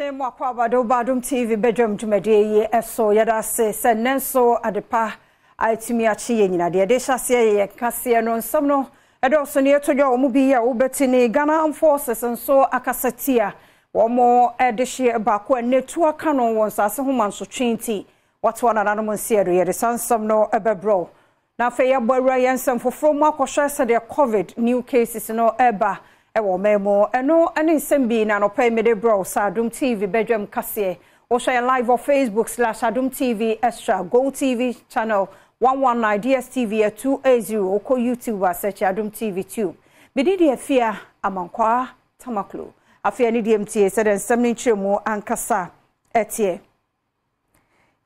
Ene mwakwa Badwam TV Badwam tumedie eso yada se nenso adepa aitimi achi ye nyina de hyase ye kase no nsam no edo so ne etodwa omu bi ya wobetini Ghana Forces nso akasatia womo edehye baako netu aka no wonsase homa nso twenti wato na nanom nsiedo ye de sansam no ebebro na fe ya bwawura yensam foforo mu akohwe se de covid new cases no eba ewo memo eno ane nsembi na no pay mede bro sa Adom TV Badwam kase o share live on Facebook/Adom TV Extra Go TV channel 119 DSTV 280 oko YouTube search Adom TV 2 bididi afia amankwa tamaklo afia ni DMT said ensem ni chemu ankasa etie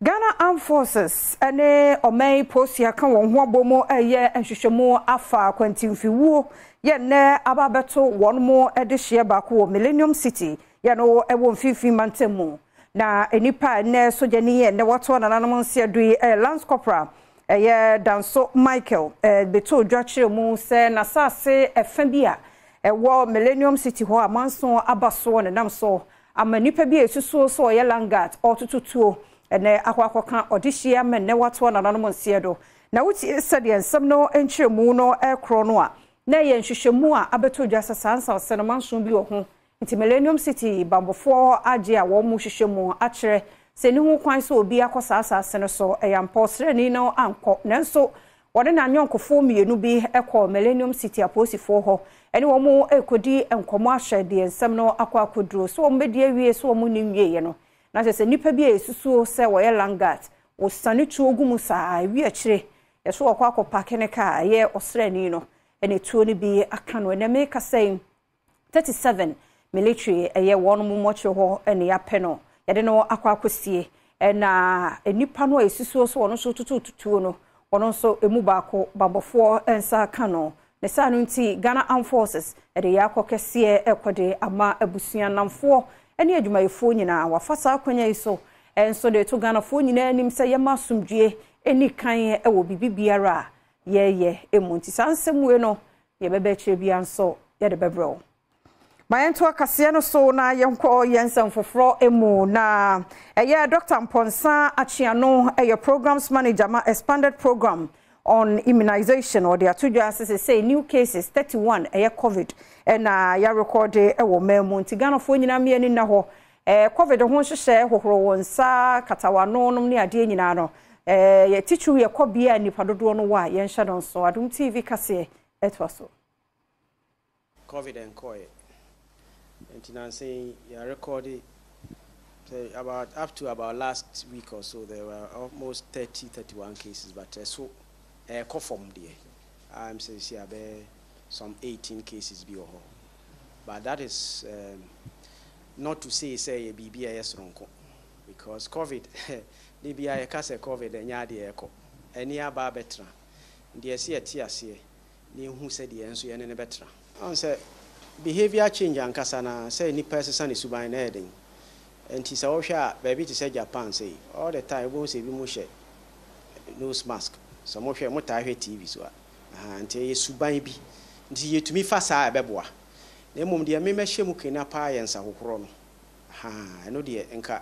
Ghana Armed Forces ene omei posi aka won ho abomo eye nhwehwemu afa kwantimfiwuo ye ne ababeto won mo edehye baako wo Millennium City ye no ewo mfifi mantemu na enipa ne sojani ye ne wato na nanom nsiadui Lance Corporal ye Danso Michael beto dwachire mu se na sase efa bia ewo Millennium City ho amanso abaso ne namso amanipa bia esusuo so ye Langat otututuo ene akwakoka odihia men ne wato na nanom nsiedo na wuti sede ensem no enchiremu no ekro no a na ye nhwehwemu a abeto dwasa sansa senemanso bi wo ho nti Millennium City bambofo age a wo mu hwehwemu a kire se ni ho kwan so obi akosa asase no so eyamposre ni no anko nanso wode na anyonkofo mienu bi ekọ Millennium City aposifo ho ene wo mu ekodi enkomo ahwe de ensem no akwa akoduro so wo mbedi awie so wo mu ni nwie ye no na se nipa bi esusuo se wo ye Langat wo sane tu ogumu saa wi akire ye so wakọ akọpa keneka ye osrani no ene tuo ni bi aka no ene make say 37 military eye won mu moche ho ene ya peno ye de no akọ akosie na enipa no esusuo so wono so tututuo no wono so emu baako babofo ensa aka no ne sa no nti Ghana Armed Forces ede ya akokese ekode ama abusua namfo ene adwumayefo nyina wafasa akwanya iso enso de to Ghana fo nyina anim se yema asomdue eni kan ewo bibiara ye emu nti sansemwe no ye bebe kire bia nso ye de bebro mayento akase no so na yenko yensam foforo emu na eye Dr. Mponsa Achiano eye programs manager ma expanded program on immunization or the atudwa say new cases 31 eye covid na ya record ewo memu nti Ghana fo nyina me ani na ho covid ho hyehyɛ hohoro wonsa katawano nom ne ade nyina no ye tichu ye kobia nipa dodo no wa ye nhya don so Adom TV kase etwaso covid and koi and I say you recorded about up to about last week or so there were almost 31 cases but so confirm there I'm saying some 18 cases be but that is not to say BBIS ronko because covid BBI case covid enya de eko eni aba betra de ase atiase ni hu se de enso ye ne betra on say behavior change ankasa na say ni person ne suban na eden enti say wo hwa baby to say Japan say all the time wo say bi mu hye nose mask so mo hwe mo ta hwe TV so enti ye suban bi nti yetumi fa saa ebeboa na mom de me mehye mu kena pa yensa hohoro no eno de enka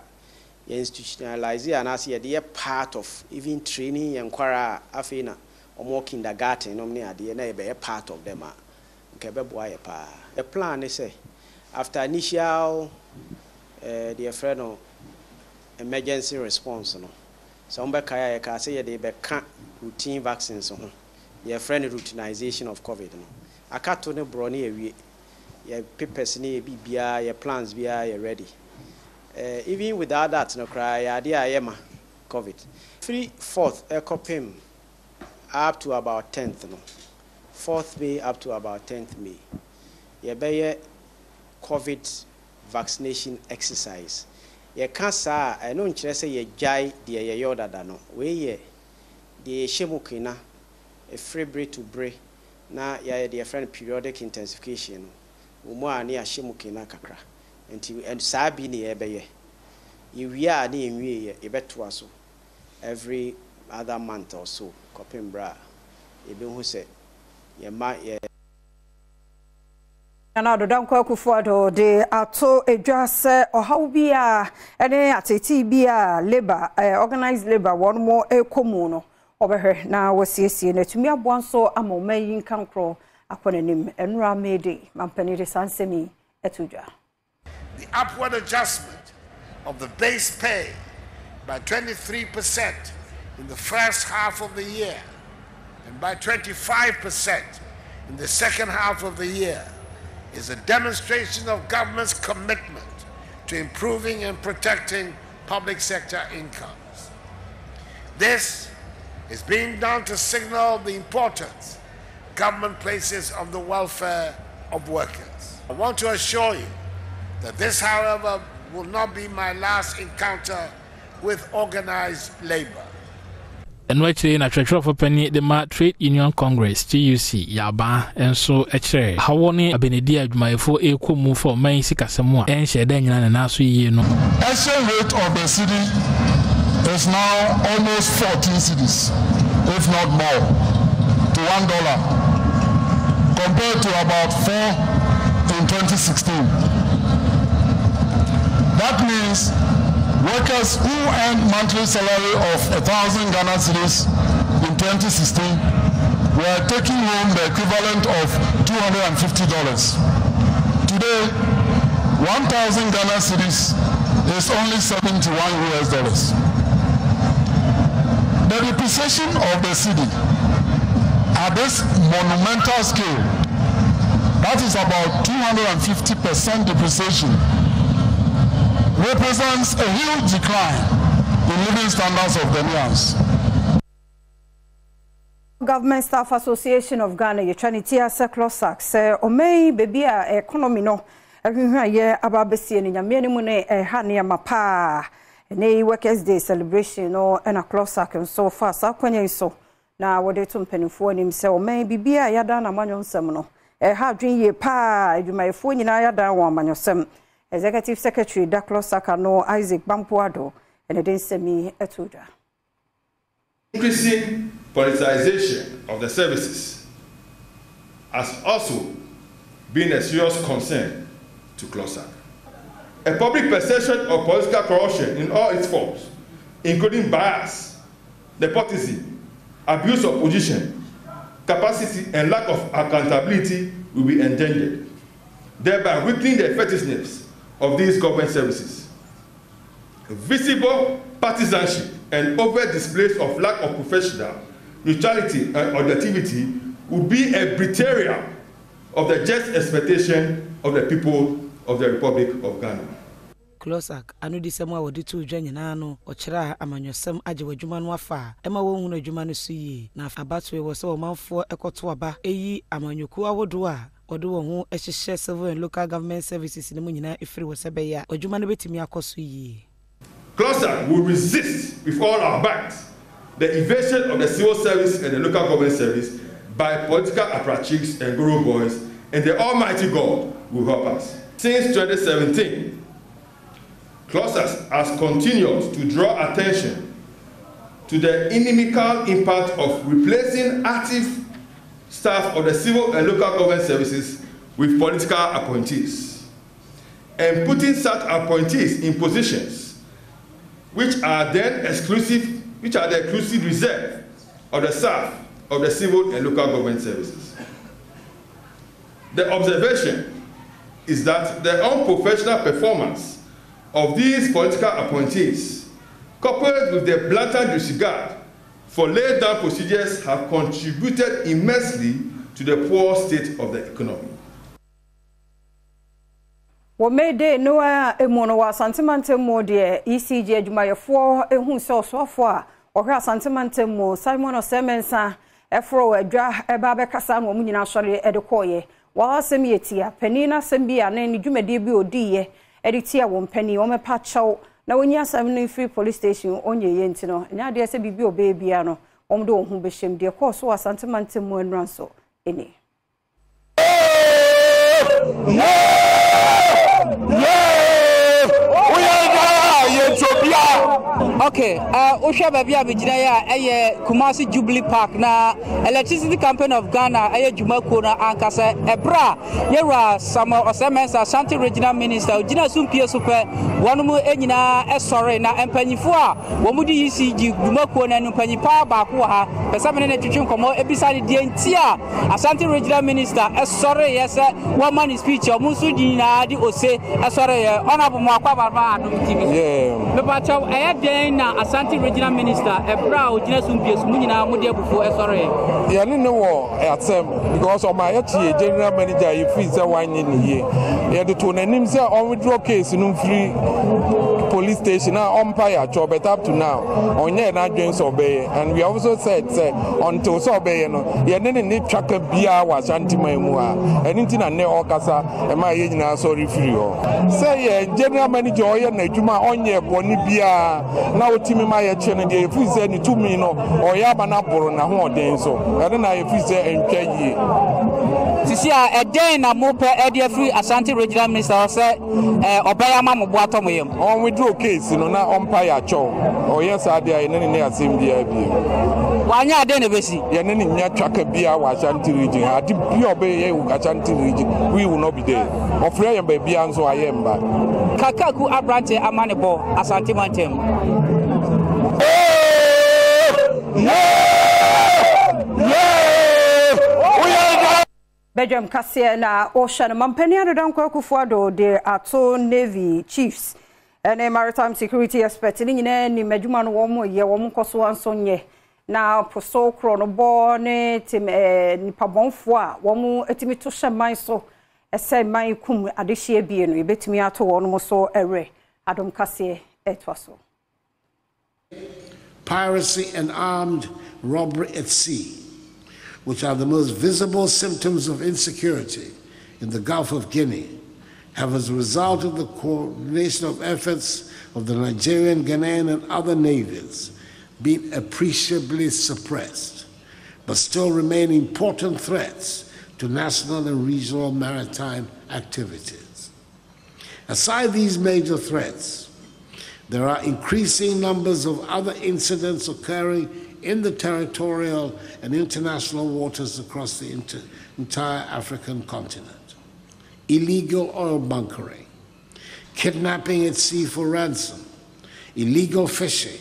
ye institutionalize and as ye part of even training yenkwara afina omo kindergarten no ne ade na ye be part of them nke beboa ye pa the plan is say after initial the friend of emergency response no so mbeka ye ka say ye de be ka routine vaccines ho ye friend routinization of covid no akato ne bro ne awie ye papers ne bibia ye plans bia ye ready even without that no cry idea yema covid 4th ekopim up to about 10th no 4th May up to about 10th May ye be covid vaccination exercise ye kansa eno nkire say ye jai de ye yodada no we ye de shemukina a free break to break na ya de friend periodic intensification no mo ani ahemukina kakra enti and sabi ne ye beye ye a na enwie ye beto aso every other month or so kopembra e be hu se ye ma ye Anado danko akufuado de ato edwase ohawbia ene ateti bia labor organized labor one more ekomu no obehwe na wasiesie na tumi aboanso amaomayin kankro akonanim enura mede mampanire sansemi etudwa. The upward adjustment of the base pay by 23% in the first half of the year and by 25% in the second half of the year is a demonstration of government's commitment to improving and protecting public sector incomes. This is being done to signal the importance government places on the welfare of workers. I want to assure you that this, however, will not be my last encounter with organized labor. And actually, na Treasurer for Penny, the Trade Union Congress, TUC, Yaba, and so actually, how one a Benedia, my 4 equal move for May Sikasamoa, and Shadanian and Asu, you know. Exchange rate of the city is now almost 14 cities, if not more, to $1, compared to about 4 in 2016. That means workers who earned monthly salary of 1,000 Ghana cedis in 2016 were taking home the equivalent of $250. Today, 1,000 Ghana cedis is only $71 US. The depreciation of the cedi at this monumental scale, that is about 250% depreciation, represents a huge decline in living standards of Ghanaians. Government Staff Association of Ghana, Yechanitia Seklosak, say, Omei Bebia economy no, ye ababesi and Yamene Hania Mapa, and Workers' Day celebration no, and a closak and so far, Saquanya so. Now, what they tumpen for him, say, Omei Bebia Yadana Manion Semino, a hard dream ye pa, you may phone in Ayadan one man yourself. Executive Secretary Daklo Sakano Isaac Bampuado and it didn't send me a tutor. Increasing politicization of the services has also been a serious concern to CLOSAC. A public perception of political corruption in all its forms, including bias, nepotism, abuse of position, capacity, and lack of accountability will be engendered, thereby weakening the effectiveness of these government services. Visible partisanship and overt displays of lack of professional neutrality and objectivity would be a betrayal of the just expectation of the people of the Republic of Ghana. Closak, anu di semwa wodi tu dwanyina no ochira amanyosem agye wadwuma no afa ema wo hunu adwuma no so yi na abatwe wo se wo manfo ekoto aba eyi amanyoku awodo a odo wo hu ehihye civil and local government services ne munyina efiri wo sebe ya adwuma no betimi akoso yi. CLOSAC will resist with all our might the evasion of the civil service and the local government service by political apparatchiks and guru boys, and the Almighty God will help us. Since 2017, CLOSAC has continued to draw attention to the inimical impact of replacing active staff of the civil and local government services with political appointees and putting such appointees in positions which are the exclusive reserve of the staff of the civil and local government services. The observation is that the unprofessional performance of these political appointees, coupled with the blatant disregard for laid down procedures, have contributed immensely to the poor state of the economy. What made the Noah Emono was Santimantemo, dear ECG Jumayafo, a who saw so far, or her Santimantemo, Simon or Semensa, Efro, a dra, a Babacasam, woman actually at the coye, while Semietia, Penina Sembia, and Jumedibio D. Editia won penny on a patch out. Now, when you're 73 police station on your yentino, and now there's a baby or babyano, on do whom be shame, dear course was Santimantemo and Ranso. Any. We are Okay, Osha Baby Abijaya, Kumasi Jubilee Park, na Electricity Campaign of Ghana, Jumakuna, Ankasa, Ebra, Yera, Sama or Semens, Ashanti Regional Minister, Gina Sumpia Super, one more Enina, sorry, na Empenifua, Womudi ECG, Jumakuna, and Penipa, Bakua, Pesaman and Chuchunkomo, Ebisadi Dientia, Ashanti Regional Minister, sorry, yes, one man is speech, or Musudina, the Ose, sorry, Honorable Mwakwa, Adom TV. Yeah. I had na Ashanti Regional Minister Ebra Ojina Sumpies Munina Mudia before sorry. Yeah, no because of my general manager you feel say wine in here. Yeah, the tone and him say on withdraw case in free police station now umpire job but up to now on yeah na joins obey and we also said say until so obey no yeah need track bia was Ashanti Maimu anything and ne okasa e ma ye nyina sorry free o. Say yeah general manager yeah na adwuma onye boni bia na otimi ma ye che no de efu se ni tumi no o ya ba na boro na ho oden so ade na efu se entwa yie sisi a eden na mo pe ede free Ashanti Regional Minister say obaya ma mo bo atomoyem on withdraw case no na umpire cho o yes ade ai ne asem bia bi wanya ade na besi ye ne nya twaka bia wa Ashanti region ade bia obey ye Ashanti region we will not be there ofre ye ba bia nso ayemba Kakaku Abrante Amanebo Ashanti Mantem. Badwam kase na Ocean Mampani adodan kwakufuado de Ato Navy Chiefs and maritime security expert ni nyina ni madwuma no wo ye wo nkoso ansonye na poso kro no bo ne tim nipa bonfo a wo etimi to hyeman so ese man kum adehye bie no ebetimi ato wo no so ere Adom kase etwaso. Piracy and armed robbery at sea, which are the most visible symptoms of insecurity in the Gulf of Guinea, have as a result of the coordination of efforts of the Nigerian, Ghanaian, and other navies been appreciably suppressed, but still remain important threats to national and regional maritime activities. Aside these major threats, there are increasing numbers of other incidents occurring in the territorial and international waters across the entire African continent. Illegal oil bunkering, kidnapping at sea for ransom, illegal fishing,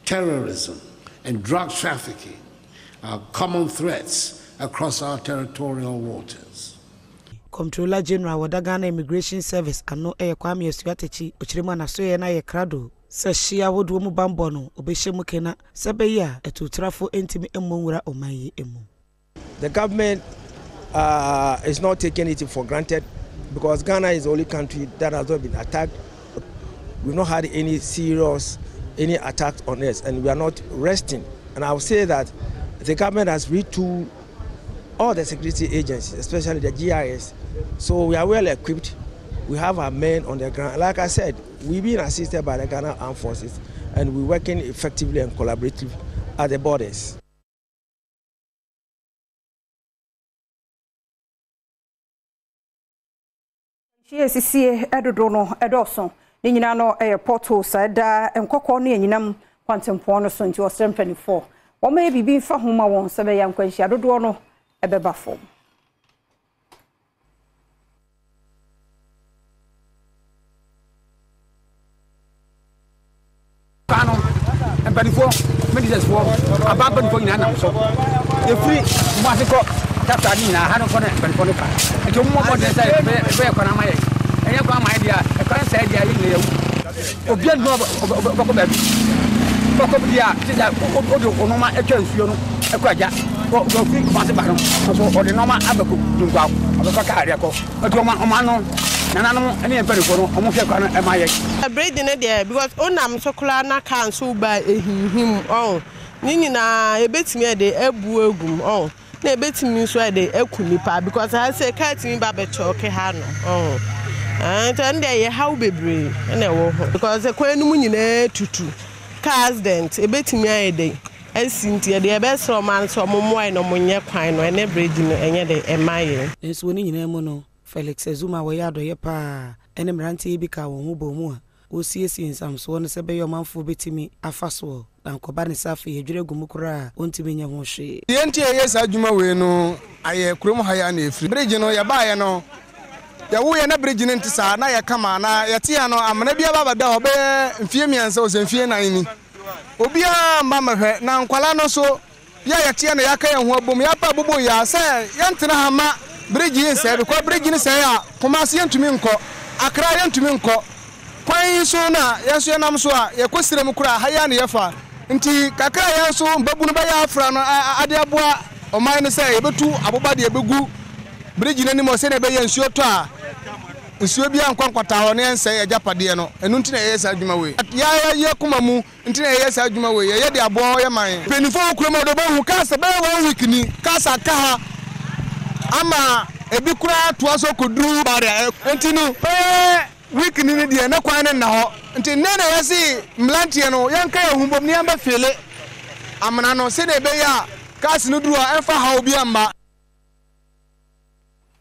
terrorism, and drug trafficking are common threats across our territorial waters. Comptroller General of the Ghana Immigration Service ano Kwame Esuatechi ochirema na so ye na ye krado se hia wodo mu bambo no obehye kena se be ya etutrafo entimi emmonwura omayi emu. The government is not taking it for granted because Ghana is the only country that has not been attacked. We've not had any attacks on us, and we are not resting. And I would say that the government has retooled all the security agencies, especially the GIS. So we are well equipped. We have our men on the ground. Like I said, we've been assisted by the Ghana Armed Forces, and we're working effectively and collaboratively at the borders. CSC Edodono Edoson, Ninano Airporto Sada, and Coconi and Yinam Quantum Pono Sunti or 724. Or maybe being for whom I want 7 young Quench Adodono, a beba form. And before, medicines for a baba for Nana. So, the free Masico, Tatanina, I had a connect and Ponica. And you more than say, where can I? And you got my idea, I can't say, I didn't know. Obian Bob, Bocobia, Onoma, a chance, you know, a quaja, go think Masibano, or the Noma Abaco, to go, or the Bacariaco, a Toma Omano. Any almost a braid in there because Onam Socolana can so by him oh Nina a bit me the Ebuegum oh they bet me so the Ekunipa because I say catching Babacho Kehano oh and then how be brave and because the Quenumine tutu cars dent a bit me a day. And Cynthia, the best romance or Momoy no Munya Quine and every dinner and yet a mile. It's winning in Emono. Felix Zuma wayado yepa enemranti ibika wo hubo mu osiesie nsam so no se be yo manfo betimi afaso na nkoba ne safi hedwere gumukura ontimi nya ho hwe yenti yesa adwuma we no aye kurom haya na efiri bridge no ya baaye no ya wo ya na bridge no ntisa na ya kama na ya tia no amana bia baba da obe mfie miansa o mfie nan ni obia mamahwe na nkwala no so ya tia na ya ka ya ho abom ya pa bobo ya se ya ntena ha ma bridge yin se because bridge ni se ya Kumasi yentumi nko Accra yentumi nko kwan so na yeso enam so a ye kosire mu kura haya na yefa nti kakra ya so babu no ba ya afra no ade aboa oman ne se ye betu aboba de ebegu bridge ni mo se na be yensuo to a nsuo bia nkwankwata ho ne ense ye japade no enu nti na ye sa adwuma we ya ye kuma mu nti na ye sa adwuma we ye de aboa ye man penifo kura mo do ba hu kasa ba 1 week ni kasa ka ha ama ebi kura to aso koduru bare ntinu week ni de na kwan na ho nti nene yesi mlantie no yanka ya humbom ni amba fele amana no se de be ya kasi no duru a enfa ha obi amba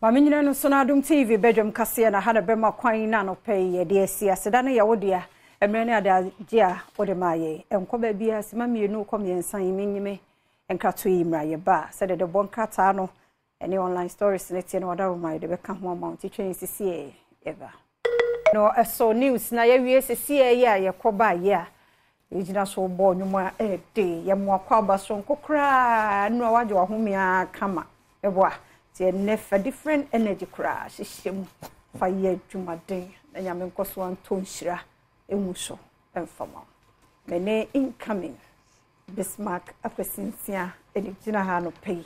Mamenyina no so na Adom TV Badwam kase na ha na bema kwan na no pay ye de asia seda na ye wodia emre ne ade gia wode maye enkoba bia sima mienu komiensan yimenyime enkrato yimra ye ba se de bonkata no any online stories net no wada my de beka ho amount twin sisi eva no so news na ye wie sisi ye ye koba ye a ejina so bo nwuma de ye mo akwa so nkokra no waje wa homia kama ebo a tie nefa different energy crash shim fa ye dwumaden na nyame nkoso anto nhyira emuso emfama mene incoming Bismarck apesinsia ejina ha no pay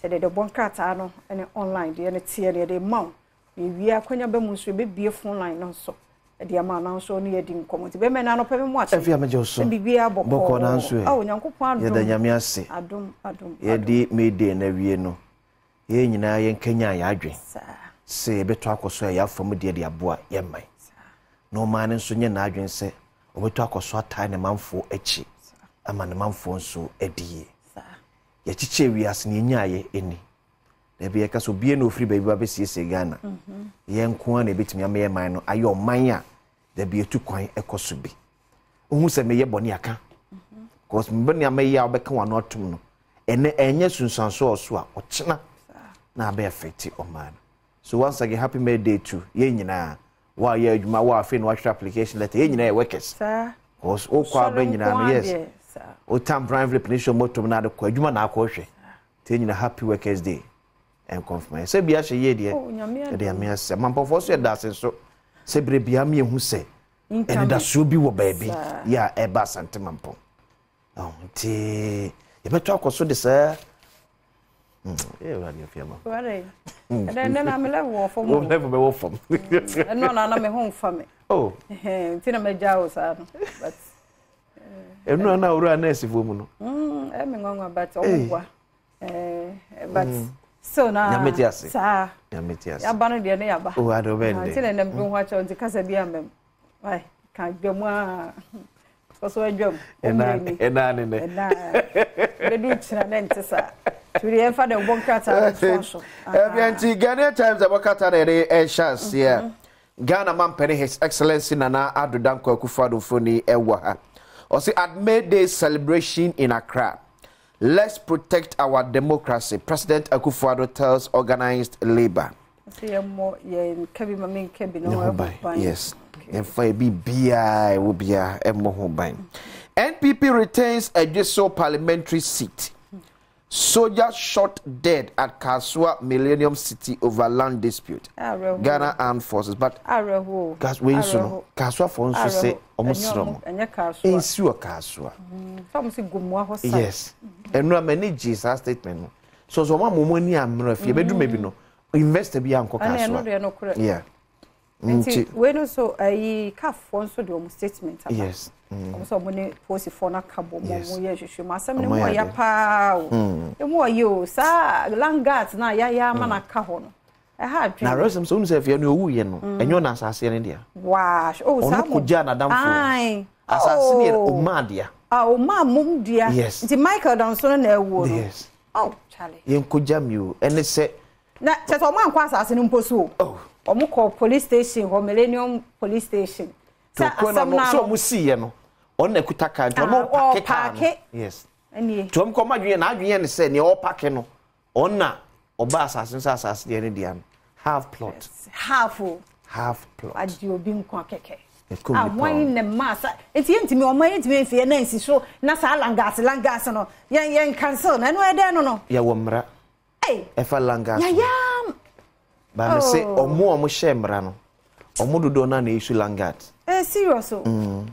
said the bonkata no any online the tie the mount we akonya be mu so be bie phone line no so the amount now so ne yedi nkomo ti be me na no pe me mu ache efia me joso bibia boko na nso e oh nyankopon adom ye da nyame ase adom ye di me de na wie no ye nyina ye nkanya ya adwen se beto akoso ya fam de aboa ye man no man nso nye na adwen se obeto akoso atai ne manfo achi ama ne manfo nso adie ya chiche wiase ne nyaye eni da bia ka so bie no ofri ba bi ba siesie Ghana ye nko a na betimi ama ye man no ayo man a da bia tu kwan ekoso bi ohun se me ye boni aka cause me bani ama ye a obeka wano atum no ene enye sunsanso oso a ochina na be affect o man. So once again happy May Day to ye nyina wa ye adwuma wa afi no wa application letter ye nyina ye workers sir cause o kwa ba nyina no yes o tam private pension motom na de kwa adwuma na akọ hwe te nyina happy workers day and confirm se bia hye ye de de amia se mampofo so da se so se bre bia me hu se ene da so bi wo baabi ya e ba sante mampo oh ti ye beto akoso de se radio firma. Right. And then I'm level for more. Never be off from. And no, I'm home for me. Oh. Tina me jaws but no na ura nesi fomu no. I'm ngwa but ogwa. But so na Nyametiase. Sa. Nyametiase. Ya banu de na ya ba. Oh, ado bende. Tina na mbi ho cha nti kasa bia mem. Wai, kan dwam a so adwam. Ena ne. Bedu chira na ntisa. Turiye fa de bonkata fonso. Ebianti Ghana Times abokata na re chance here. Ghana man penny His Excellency Nana Addo Dankwa Akufo-Addo foni ewa ha. Osi at May Day celebration in Accra. Let's protect our democracy. President Akufo-Addo tells organized labor. Yes. NPP retains a Jeso parliamentary seat. Soldiers shot dead at Kasua Millennium City over land dispute. Ghana Armed Forces, but Kasua for us say almost wrong. Insure Kasua. Yes, and no many Jesus statement. So one money I'm bedroom maybe no invest be uncle Kasua. Yeah. When so a calf also do statement. Yes. So money post for na cabo mo ye hwehwe masem ne mo ya pa o e mo yo sa langat na ya ma na ka ho no e ha dwen na resem so unse fie no owu ye no enyo na asase ne dia wash o sa mo kuja na damfo ai asase ne o ma dia o ma mum dia nti Michael don so na ewu no yes oh Charlie yen kuja mi o ene se na cheto ma nkwa asase ne mposo o mo call police station or Millennium police station to ko no so mu see no on na kuta ka nto no pack yes eni to am ko madwe na adwe ne se ne o pack no on na oba asase de ne dia half plot half plot adi obi nkwa keke wine ne massa enti o man enti fie na nsi so na sa langas no yen cancel na no e de no ya wo mra e fa langas ya ba me se omo hye mra no omo dodo na isu langat serious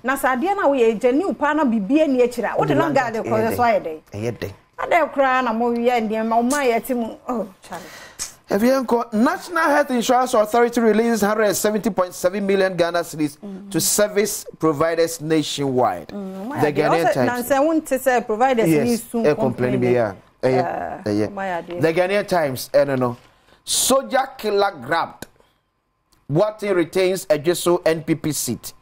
na sa de na wo ye jani upa na bibie ni akira wo de langat de ko so ayede ade kra na mo wie ndie ma o man ye tim chale National Health Insurance Authority releases 170.7 million Ghana cedis to service providers nationwide. The Ghanaian Times. The Ghanaian Times. Soldier killer grabbed. Wharton retains a Jeso NPP seat.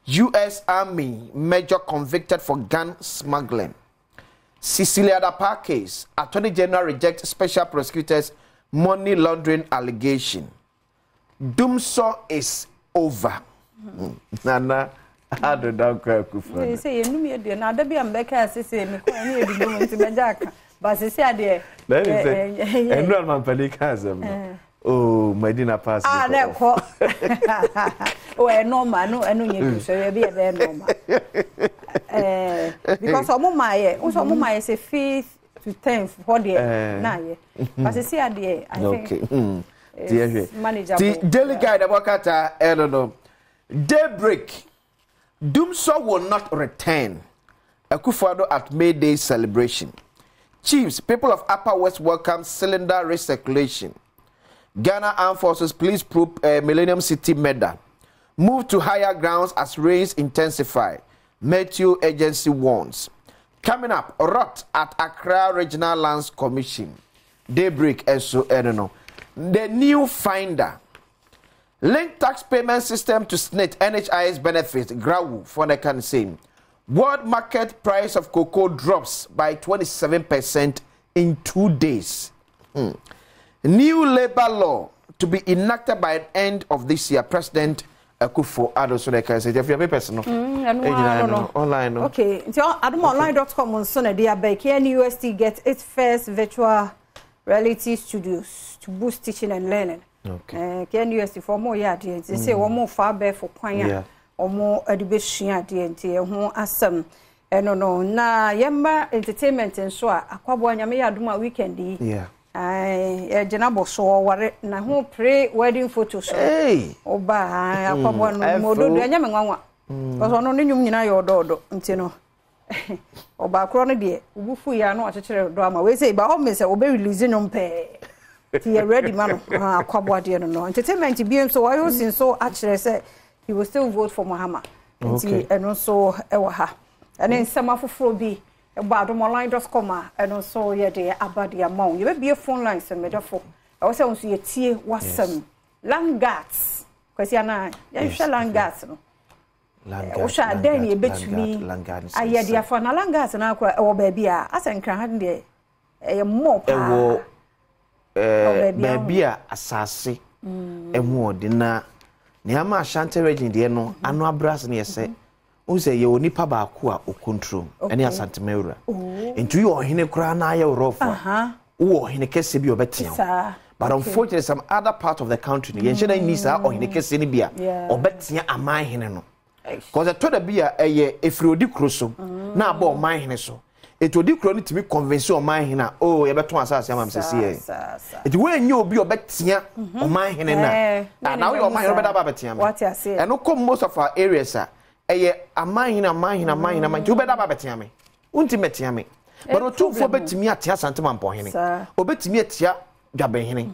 U.S. Army major convicted for gun smuggling. Cecilia Dapa case. Attorney General rejects special prosecutors money laundering allegation. Doomsaw is over. Nana, I don't know. They say you know me. Na da bi ambeka say me ko ani ebi mo nti mejaka. But say ade. Let me say. Everyone man palika azam. Oh, Medina pass. Na ko. Oh, e normal no eno nye so e bi e normal. Because omo maye say 5th to 10th for the na ye. But see ade I think. Okay. Manageable. The Daily Guide abakata no. Daybreak. Doomsaw will not return. Akufo-Addo at May Day celebration. Chiefs, people of Upper West welcome cylinder recirculation. Ghana Armed Forces police probe Millennium City medal. Move to higher grounds as rains intensify. Meteo agency warns. Coming up, rot at Accra Regional Lands Commission. Daybreak SO no. The new finder. Link tax payment system to SNIT NHIS benefits. Grawu for the can say. World market price of cocoa drops by 27% in 2 days. New labor law to be enacted by the end of this year. President Akufo-Addo so they can say if you have person online no. Okay, so adomonline.com on Sunday they are back. NUST gets its first virtual reality studios to boost teaching and learning. Okay. NUST for more year they say one more far bear for kwanya or more education DNT ho asem no na yemba entertainment and so akwabo nyame yaduma weekend yi. Yeah. Jenabo so ware na ho pre wedding photo so oba akwabo no mododo anyame nwanwa because ono ne nyum nyina yododo nti no oba kro no de ubufu ya no achechere do ama we say ba o me say obe release nyum pe ti ready man akwabo ade no entertainment bi so why sin so actually say he will still vote for Mahama nti eno so ewa ha ene nsema foforo bi Badomonline.com and also ye de abadi amount. You be a phone line some medafo. I was saying you tie wasam langats. Because yana you shall langats no. Langats. Osha den ye betumi. Aye dia for na langats na kwa o baby a asenkran ha de e mo pa. Baby a asase emu odina. Ne ama Ashanti region de no anu abras ne yese. Use ye onipa ba ko a okontrol ene asantemewura entu ye ohene kura na aye rofa wo ohene kese bi obetia but unfortunately some other part of the country ye nheda ni sa ohene kese ni bia obetia aman hene no because the toda bia eye efrodi kroso na aba oman hene so etodi kro ni timi convince oman hene oh ye beto asase am sese ye eti we enye obi obetia oman hene na na we oman hene obeda ba betia me and no come most of our areas eye amahina you better ba betia me unti metia me but otufo betimi atia santema mpo hene obetimi atia dwabehene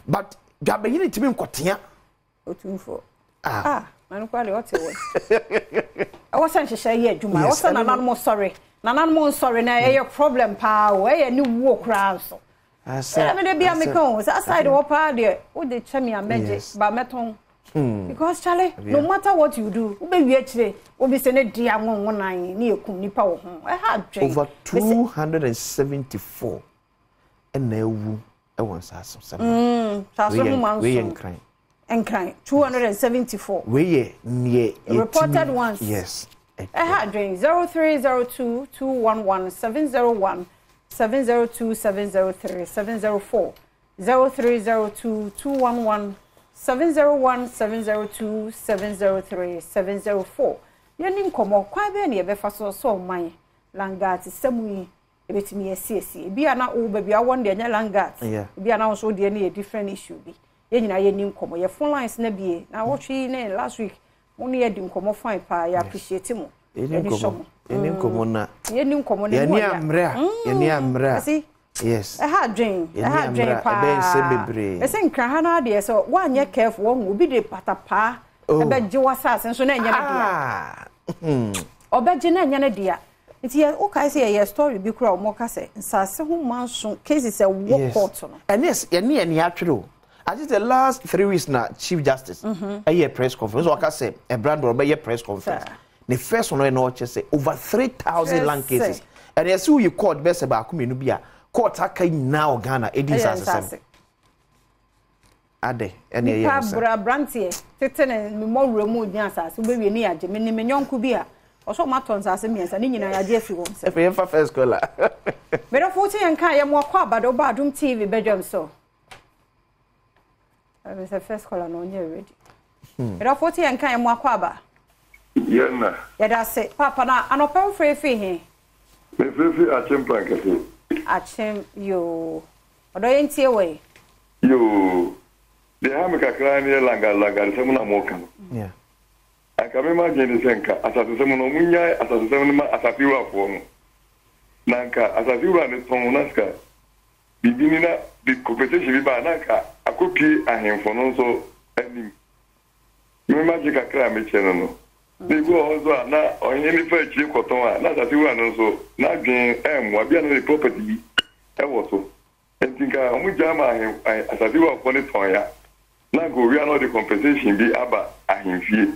but dwabehene timi nkotia otufo manu kwale ote we awosan hyehyɛ ye adwuma awosan nanan mo sorry na eye problem pa o eye ni wo kra so asa me de bia me kan so aside wo pa de wo de chemi ameje ba meton because Charlie, no matter what you do, ube wiechire, ube sene dia ngongonan ni ekum nipa wo ho. Over 274 and ewu e won saso. Saso mu manso. We enkran. Enkran 274. We near reported ones. Yes. Drink 0302 211 701 702 703 704 0302 211 701 702 703 704. Yenim komo kwa be na ye befa so man langat samui ebetimi esiesi bia na o bia won de nya langat bia na so de na different issue bi ye nyina yenim komo ye phone lines na bie na watchi na last week oni ye dim komo fine pa ya appreciate mo yenim komo na ye ni amra yes dwen pa esen kra ha na de so wa nya careful wo obi de patapa ebe je wasase so na nya na dia obeje na nya na dia nti ye o kai say ye story bi kura o mo ka say nsase ho manso cases e wo court no and yes ye ni atwere I think the last 3 weeks na Chief Justice a year press conference o ka say e brand or be press conference the first one no say over 3,000 land cases and yes who you court be say ba ko menu bia court aka now Ghana edin sasem ade ene ye nsa bra brantie tetene me mo wremu dnya sase be wie ni age me ni me nyonku bia oso maton sase miensa ni nyina age afi won se e fa first caller me do futi en kan ye mo akwa abado ba Adom TV Badwam so I say first caller no nye ready me do futi en kan ye mo akwa ba yena ya da se papa na anopa free he me free achem prankese achem yo odo yentie we yo de ha me kakra ni langa se muna moka yeah aka me imagine senka asase se muna munya asase se muna asase wa fo no nanka asase wa ne ton naska bibini na the competition bi ba nanka akopi ahemfo no so anim me imagine kakra me cheno no de go ozo na onye ni fa chi koton a na asase wa no so na dwen emwa bia no property bi e wo so entinka omu jama asase wa fo ne ton ya na go we are not the compensation bi aba ahemfie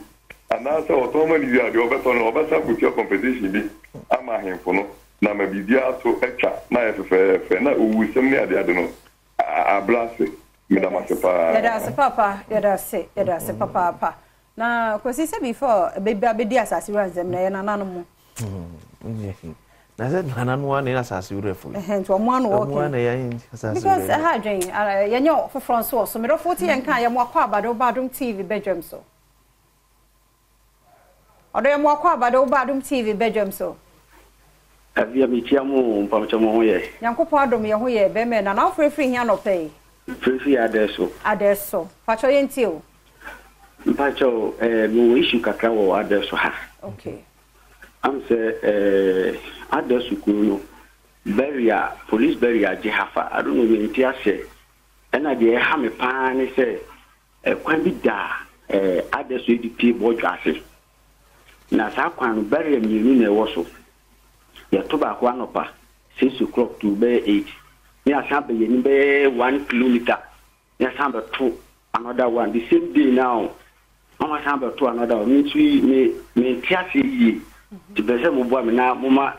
ana sa autonomy bi ade obeto no obesa buti compensation bi ama ahemfo no na mabibia so etwa na efefe na owusem ne ade no ablase medama sepa yada se papa na kwesi se before baby abedi asase ranzem na ye nananom mo na said nananu one na asase urefo to omo anu working omo na ye asase because dwen ye nyo for France so me do 40 yen kan ye mo akwa abado ba Adom TV Badwam so odo ye mo akwa abado ba Adom TV Badwam so avia mitiamu mpamchamo ho ye Yankopon adom ye ho ye be me na na free hia no pay free adeso pacho ye ntie o mpacho mo issue kakra wo adeso ha okay am say adeso kunu barrier police barrier jehafa I don't know me ntiase ena de ha me pa ne say kwan bi da adeso edp bodwase na sa kwan barrier mi na ewo so ya to ba kwa nopa 6 o'clock to be 8 me asambe ye ni be 1 kilometer ya sambe to another one the same day now mama sambe to another one me tiase yi ti be se mo bo me na mama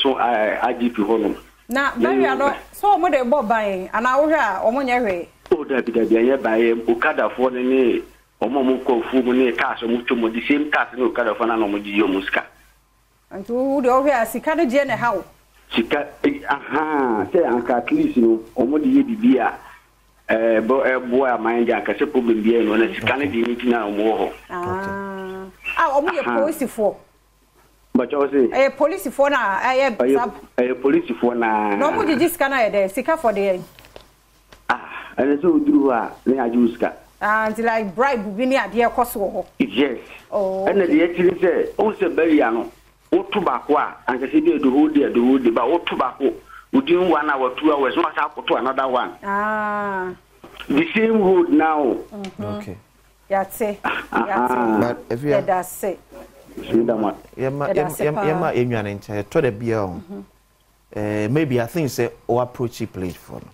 so IGP hono na barrier no so mo de bo ban ana wo hwe a omo nya hwe o da bi ye ban okada fo ne omo mo ko fu mo ne ka so mo to mo the same car no okada fo na no mo di yo muska antu de hwe a sika ne je ne hawo sika say anka at least no omo de ye bibia bo amanja ka se problem bi no na sika ne de ni na omo ho omo ye police fo but you say police fo na police fo na no mo di sika na ye de sika for de and so duru a na ajuska and like bribe bi ni ade ekoso ho yes and the actually say o se bari ano otu bako a anka se dey do hold ba otu bako within 1 hour 2 hours no sa to another one the same road now okay yatse but if you that's it yema enwane nche to the bia maybe I think say o approach place for no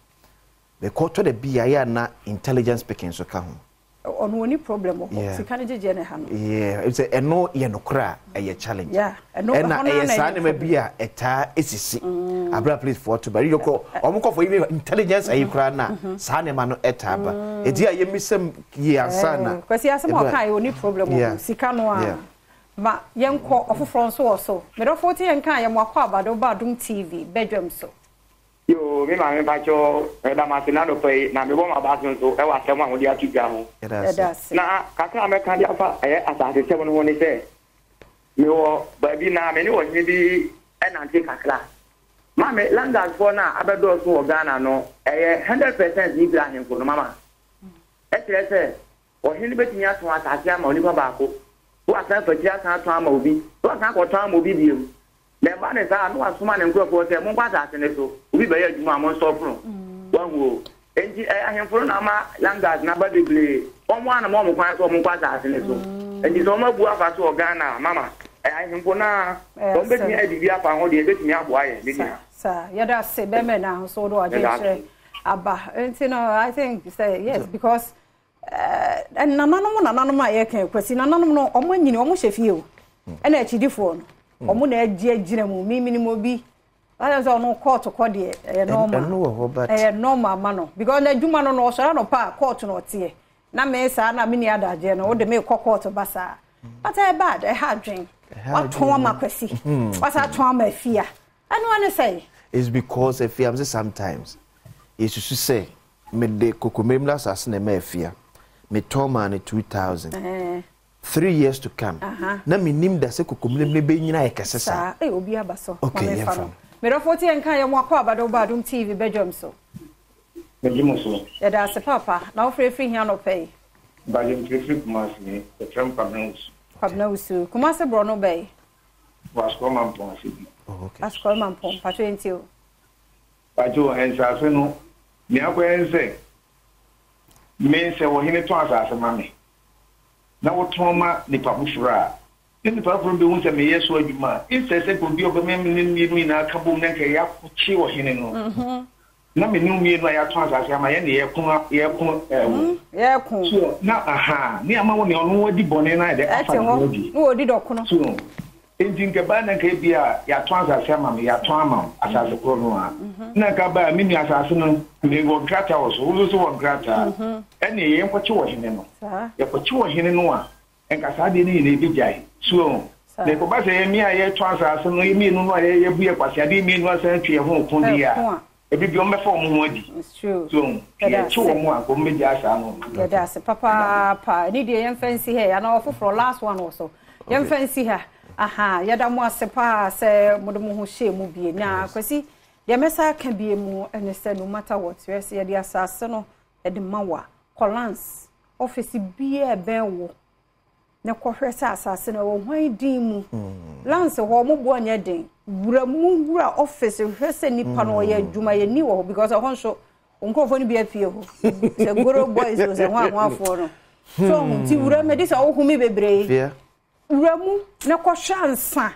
because to the bia ya na intelligence speaking so ka ho on any problem of Sikanaji Jenna. Yeah, it's a no yenokra a challenge. Yeah, and a son may be a ta is a bra place for to bury your call. Almost for intelligence, a crana, Sanemano etaba. A dear, you miss some year, son. Because he has some more kind only problem. Sikanoa. Ma young call of France also. But 40 and kind of Badwam TV, Badwam so. Yo, me ma me pacho da matinado pe na me bo ma ba so e wa sema ho dia tuja ho. Na kaka me kan dia fa e asase se won ho ni se. Me wo ba bi na me ni wo ni bi e na nti kakra. Ma me landers for na abedo so wo Ghana no e 100% ni bra hin ko no mama. E tire se wo hin betimi ato asase ama oni ba ko. Wo asan fa ji asan ato ama obi. Wo asan ko to ama obi biu. Le ba ne sa no asuma ne nkrofo se mo kwasa asene so obi be ya djuma mo stop no wanwo enti ahemforo na ma landers na ba deble omo ana mo kwan so mo kwasa asene so enti so ma bu afa so Ghana mama ahemfo na o betimi adidi afa ho de betimi abo aye de dia sa ya da se be me na so do aje aba enti no I think say yes because and nananom aye kan kwasi nananom no omo nyini omo hwefie o na achidifo no omo na agina mu mimi mo bi ala so no court ko de normal man no because na djuma no no so no pa court no tie na me sa na me ni adaje no wo de me court basa but bad hard drink what ton makwasi what a ton ma fia I no want say it's because if you sometimes you should say me de kokomemla asase na me fia me toma na 2000 3 years to come. Na minim da se kokomlemle be nyina ekesesa. Obi abaso. Okay, me do 40 enka ye mo akwa Badwam TV Badwam so. Me jimo so. Ya da se papa, na wo free hia no pay. Badwam TV Kumasi, the Trump Pabnus. Pabnus, Kumasi bro no bay. Was come am pon asibi. Okay. As call man pon, pato entio. Pato ensa se no. Me akwa ense. Me se wo hine to asase mame. Na wo toma ni papufura ni papufura be won se me yeso adwuma insese ko bi obema ni na akabo na nke ya kuchi wo hene no na me nu mi no ya to asase ama ye ne ye kun so na ni ama wo ne onu wadi bone na de afa ni wo di dokuno so enjin ba na nke bia ya to asase ama me ya to ama asase ko no a na ka ba mi asase no me go grata wo so wo grata ene ye nkwachi wo hene no ye kwachi wo hene no a enka sa de ni bi jai so le ko ba se mi a ye to asase no mi no no ye bu ye kwasi ade mi no asan tue ho kun dia e bi o me fa mo adi so ye chi wo mo a ko me dia sa no ya da se papa ni de ye fancy here ya na for last one also ye fancy here ya da mo asepa se mo de mo ho hye mu bie na kwasi ya mesa ka bie mu ene se no matter what yes ya dia asase no e de mawa Collins office bie ben wo ne kohwesa asase no wo hwan din mu lance ho mo bo anya den wura office hwese nipa no ye adwuma ye ni wo because ho nso onkofo ni bia pie ho se goro boys o se hwan afo no so ti wura me dis wo humi bebre wuramu ne kohwa nsa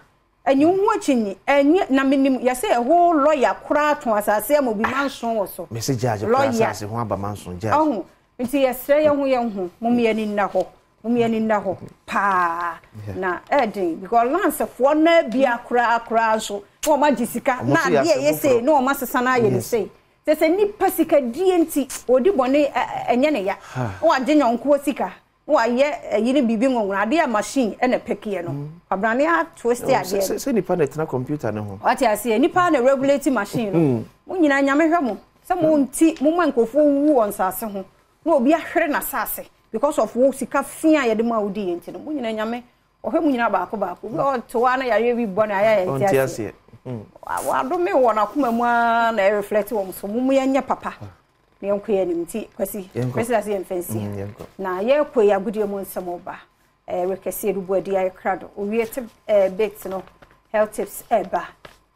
enyi ho achinyi enyi na minim ya say ho lawyer kura to asase am obi manson wo so message judge kura asase ho aba manson judge nti yesre ye ho mumye ni nna ho pa na edin because lance for na bia kura so o ma jisika na de ye say no ma sesa na ye ni say se nipa sika die nti odi bone enye ne ya o age nyonko sika wa ye yiri bibi ngonwura de machine ene pekie no abrane a twist ade se nipa na tena computer ne ho ati ase nipa na regulate machine no mo nyina nyame hwe mo se mo nti mo mankofo wu on sase ho na obi ahwere na sase because of wo sika fia ye de ma odi enti no mo nyina nyame ohwe mo nyina baako bi o to wa na yare bi bɔ na aya enti ase wa do me wo na kuma mu na reflect wo so mo ya nya papa ne enko ye nimti kwasi ase emfansi na ye ko ya gudie mo nsemo ba rekese rubu adi ay krado o wie te bits no health tips eba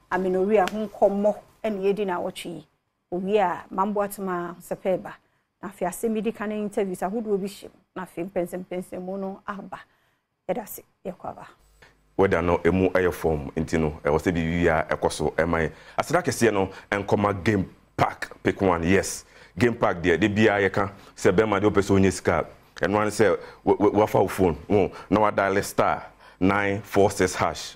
aminoria ho nkommo ene yedi na wotwi o wie a mambo atma sepeba na fi asemi kan interviews ahodo obi hye na fi pensem mu no aba yedase yekwaba weda no emu aye form ntino wo se bibia ekoso eman asira kese no enkoma game park pick one yes game park de bia ye ka se be ma de opeso onye sika and one say we phone no wa dial star 946 hash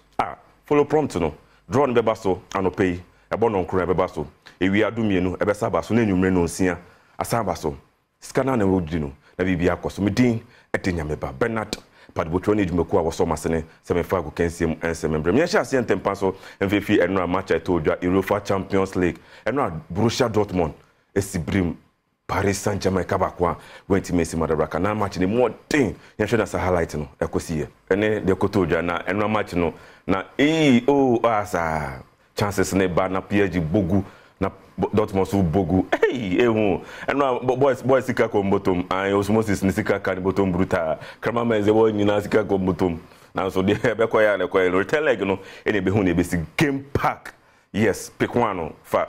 follow prompt no draw no beba so anope ebo no nkura beba so ewi adumienu ebe saba so na enwumre no nsia asaba so scanner na wodi no na bibia akoso medin etenya meba Bernard Padbotro ni dwumako a woso masene se me fa go kensiem ensemembre me sha se ntempa so mfefi enra match I told you UEFA Champions League enra Borussia Dortmund esibrim Paris Saint-Germain kabakwa wenti Messi Madabraka na match ni more thing ya shoda sa highlight no ekosie ene de kotoja na enra match no na asa chances ne ba na PSG bogu na Dortmund so bogu enra boys sika ko bottom osmosis ni sika kan bottom bruta krama meze wo nyina sika ko bottom na so de be ko ya le ko return leg no ene be hu ne be si game pack yes pick one no fa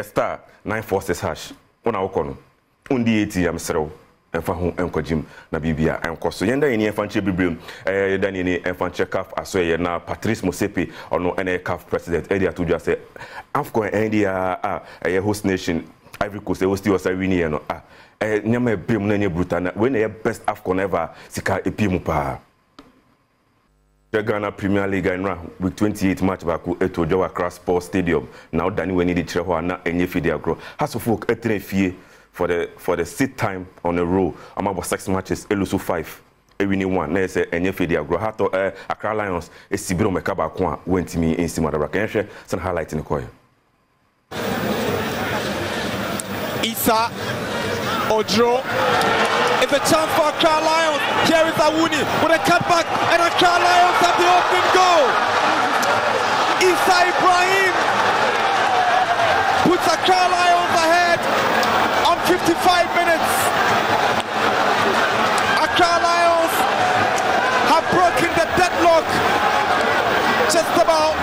star 946 hash ona wokono undi ATM serew enfa ho enkojim na bibia enkoso yenda yeni enfanche bibrem dani ni enfanche CAF aso ye na Patrice Motsepe ono ene CAF president edia tudwa say AFCON endia host nation Ivory Coast host was winning no nyama ebem na nye brutal na we na best AFCON ever sika epimu pa the Ghana Premier League in week 28 match back to Jowa Cross Sports Stadium now dani we need the ho na enye fidi agro has of folk etrefie for the sixth time on a row I'm about 6 matches elusu 5 winning 1 na say enye fidi agro hato Accra Lions esibiro meka ba ko a wentimi ensima da braka enhwe san highlight ni koy Issa Odro is a chance for Accra Lions. Here is Awuni with a cutback, and Accra Lions have the open goal. Issa Ibrahim puts Accra Lions ahead on 55 minutes. Accra Lions have broken the deadlock just about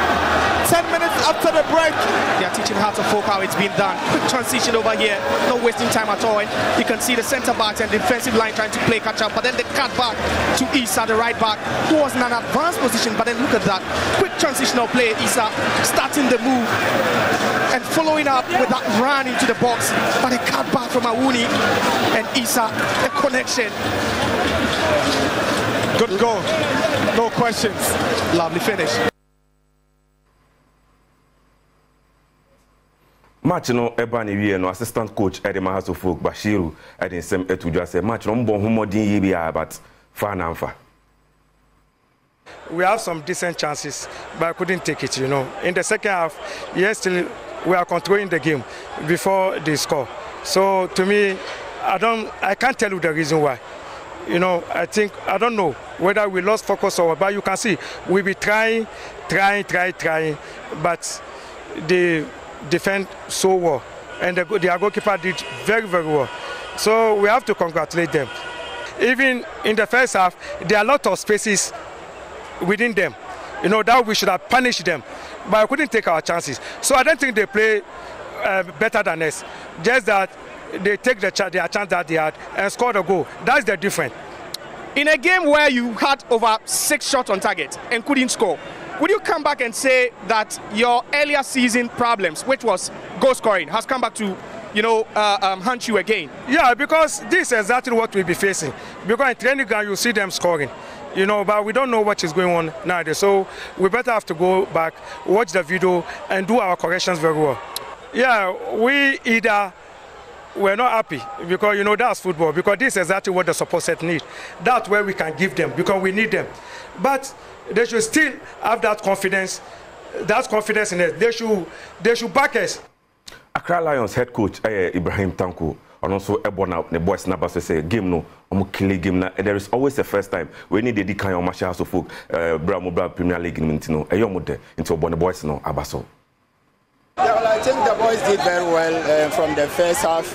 10 minutes after the break. They are teaching how to folk how it's been done. Quick transition over here, not wasting time at all. You can see the centre back and defensive line trying to play catch up, but then they cut back to Issa, the right back, who was in an advanced position. But then look at that quick transitional play. Issa starting the move and following up with that run into the box, but a cut back from Awuni and Issa, the connection. Good goal, no questions. Lovely finish. Match no eba ne wie no assistant coach Edema Hasofok Bashiru edin sem etudwa say match no mbon humodin yi bia but fa na mfa. We have some decent chances but I couldn't take it, In the second half, yes, still we are controlling the game before they score. So to me, I can't tell you the reason why. I don't know whether we lost focus or what, but you can see we be trying, but they defend so well, and their goalkeeper did very, very well. So we have to congratulate them. Even in the first half, there are a lot of spaces within them. That we should have punished them, but I couldn't take our chances. So I don't think they play better than us. Just that they take their chance that they had and score the goal. That's the difference. In a game where you had over 6 shots on target and couldn't score, would you come back and say that your earlier season problems, which was goal scoring, has come back to, haunt you again? Yeah, because this is exactly what we'll be facing. Because in training ground, you see them scoring, but we don't know what is going on nowadays. So we better have to go back, watch the video, and do our corrections very well. Yeah, we're not happy because, that's football. Because this is exactly what the support set need. That's where we can give them because we need them. But they should still have that confidence in it. They should back us. Accra Lions head coach Ibrahim Tanko and also Ebona the boys number say game no kill game na there is always a first time we need the kind of match so folk Bra Premier League into Obona boys no abaso. Yeah, well, I think the boys did very well from the first half.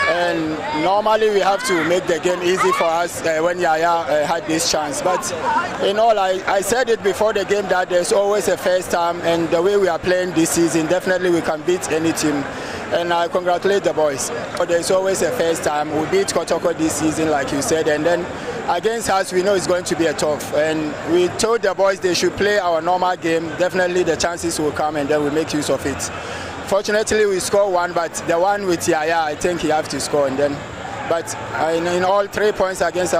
And normally we have to make the game easy for us when Yaya had this chance. But I said it before the game that there's always a first time, and the way we are playing this season, definitely we can beat any team. And I congratulate the boys. But there's always a first time. We beat Kotoko this season, like you said, and then against us, we know it's going to be a tough. And we told the boys they should play our normal game. Definitely the chances will come, and then we make use of it. Fortunately, we score one, but the one with Yaya, I think he have to score, and then but in all 3 points against.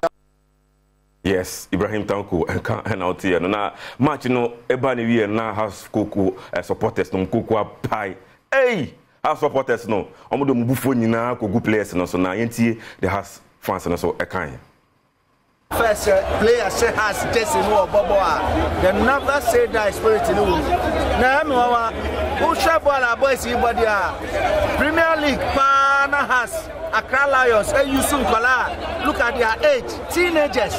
Yes, Ibrahim Tanko and out here. Na match no ebani we na house Koko supporters no Koko pie. Hey, house supporters no. Omo do mbufo nyina ko good players no so na yentie the house fans no so ekan. First player say has just no bobo they never say that spirit no. Na me wa who share ball boys body Premier League pana has Accra Lions, Yusuf Kola, look at their age, teenagers,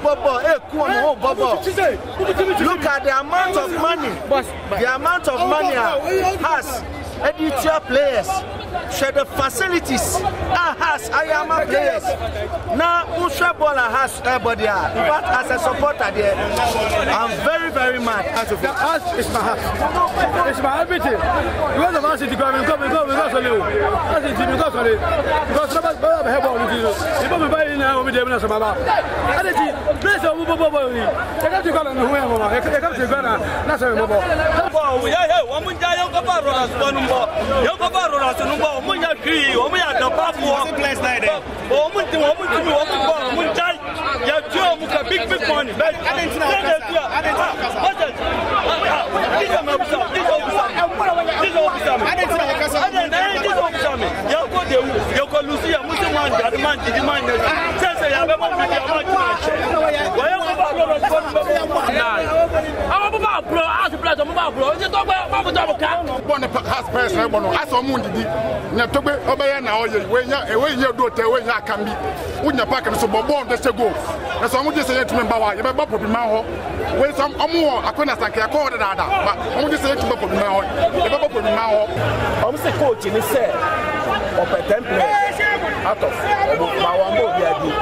Bobo, Kuono, Bobo. Look at the amount of money, has editor players, share the facilities, has Ayama players. Now, Usha Bola has everybody, but as a supporter there, I'm very, very mad. The house is my house. It's my everything. You want the house to go and come, because somebody have all of you. You probably buy in now with them as a mama. And it's place of Bobo. They got to go and whoever. They come to Ghana. That's a mobile. Yeah, one guy, big money. Out of Badwam,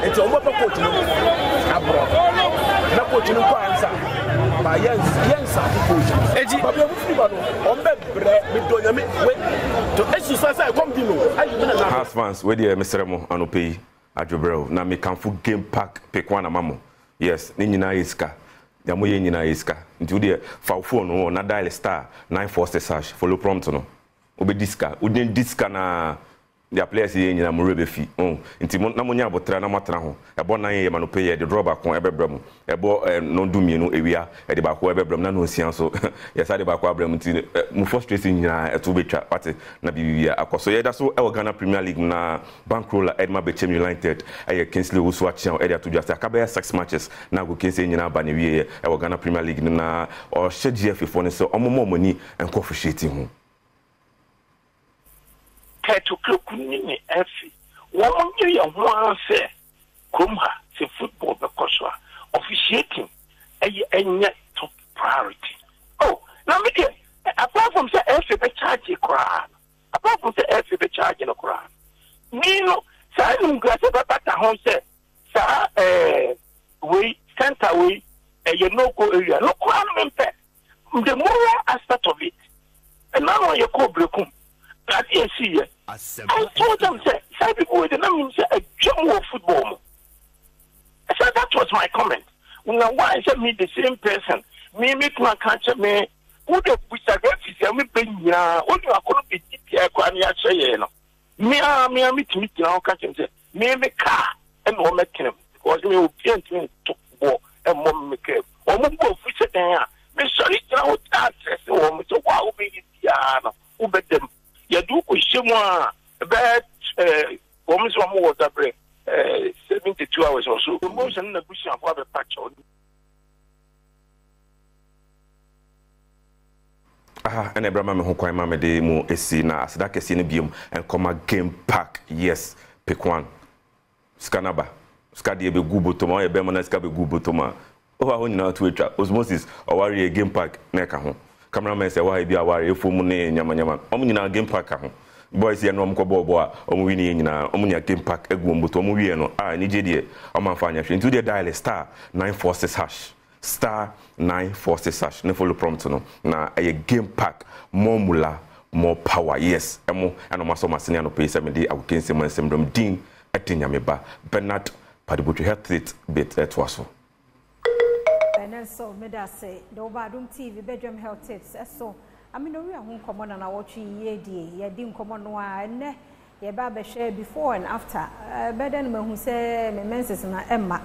it's almost a coach. No coach no answer. But yes, to exercise I come below. House fans, where the Mr. Mo Anope Adjobrel. Na me kamfu game pack pekwana mamo. Yes, ni nyina iska. Ya moye nyina iska. Nti de fa phone no na dial *946# follow prompt no. Obe diska, udin diska na the players here nyina mo rebefi. Nti na mo nya abotra na matena ho. Ebo nan ye ma no pay the draw back on ebebrem. Ebo no du mienu ewia e de back ebebrem na no sian so. Yes ade back abrem nti mo frustrating nyina eto betwa pate na bibia akoso ye da so e Ghana Premier League na bankroller Edma Bechem United e Kingsley Osu achian e de to just akaba 6 matches na go Kingsley nyina ba ne wie e Ghana Premier League na o hye GF for ne so omomo moni enko frustrating ho. To Kunini Effie. Woman, you are say, Kumha, say football because officiating a top priority. Oh, now, apart from the Effie, the charge a crowd. Apart from the Effie, the charge in a crowd. Nino, Simon Grasser, but the home said, Sir, we sent away a no-go area. No crowd, the moral aspect of it. And now you call Brekum. I told them, say, people with the name a jumbo of football. I said that was my comment. Now, why is me the same person? Me make my catch me. Who the which I get is me bring ya. What you are going to be here? Me, meet now. Catch him say, me make car and one make him because me will be to ball and one make him. Or move go fish there. Me sorry, now access or me so why will be the who bet them. Ya do kushimwa about almost 1 more 72 hours or so. Most in the bush of the patch on. And Abraham who quite mamma de mo esi na asdaka si ne biom and come game pack. Yes, pick one. Scanaba. Scadi be gubotoma, a bemana scabe gubotoma. Oh, I want now to it. Osmosis or worry a game pack neka home. Cameraman say why be a worry for money nyama omnyina game pack ho boys here no mkobo bo a omwini nyina omnya game pack egwom buto omwie no ni jedie omanfa anya hwe into the dial *946# *946# ne follow prompt no na a game pack more mula more power yes emo anomaso masene no pay 7 day akokense mansem din atinyameba Bernard Padibutu health it bit etwaso. So me da say the Badwam TV Badwam health tips so I mean we are home common na watch ye di nkomo no a ne ye ba be share before and after better no mahu say me menses na emma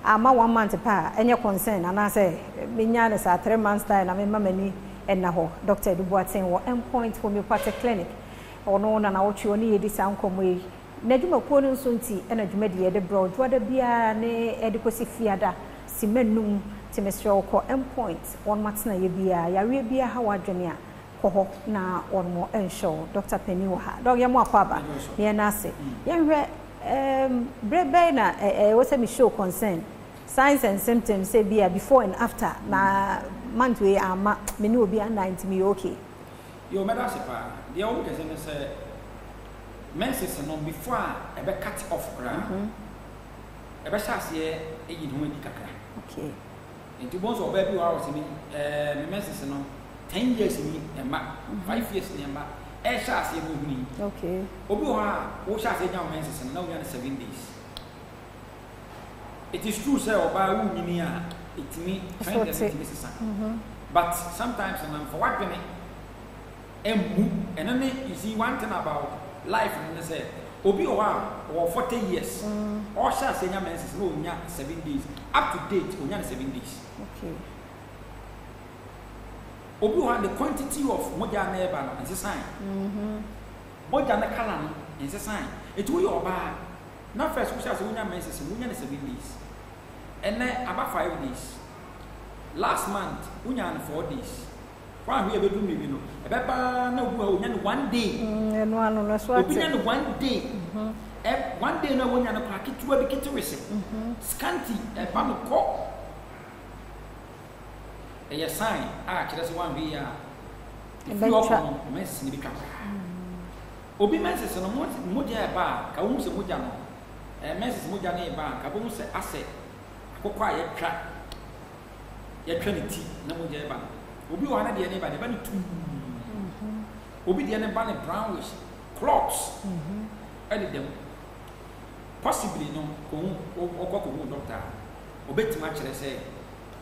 ama 1 month pa enye concern ana say menya ne sa 3 months time na me mamani enna ho Dr. Duboaten wo endpoint homeopathic clinic ono na wotwe oni yedi sankomo yi na dwuma ko no nso nti na dwuma de yede bro dwada bia ne edikosi fiada simenum timestre ko endpoint on matna ye bia yawe bia ha wadwene a koho na on mo ensure Dr. Penny wo ha dog ye mo akwaba ne na ase yenhwe brebe na what say me show concern signs and symptoms say bia before and after na month we ama me no bia 90 me okay yo me da se pa dia o kese ne say menses no before e be cut off kra e be sha se e yi no edi kakra okay into bonds of baby wa se me menses no 10 years ni e ma 5 years ni e ma e sha se mo huni okay obi wa wo sha se nya menses no na wo 7 days. It is true say oba wu nyini a itimi find them to this but sometimes and for what gonna emu and then you see one thing about life and they say obi or 40 years or shall say nya menses no nya 7 days up to date nya 7 days. Okay. Obi the quantity of moja na eba no is sign. Moja na kala no is sign. It will oba na first we shall say nya menses nya 7 days. And then about 5 days. Last month, we had 4 days. Why we ever do maybe no? About no 1 day. And one on 1 day. 1 day no one and a packet to a kit receipt. Scanty, a pan of cock. A sign, that's one we are. If you are mess in the camp. Obi messes on a moja bar, Kaums Mujano, a messes Mujane bar, Kabums asset. Kwa ye twa ye trinity na mo je ba obi wana de ne ba ne ba ne tu obi de ne ba ne brownish clots and them possibly no ko ko doctor obetima kire say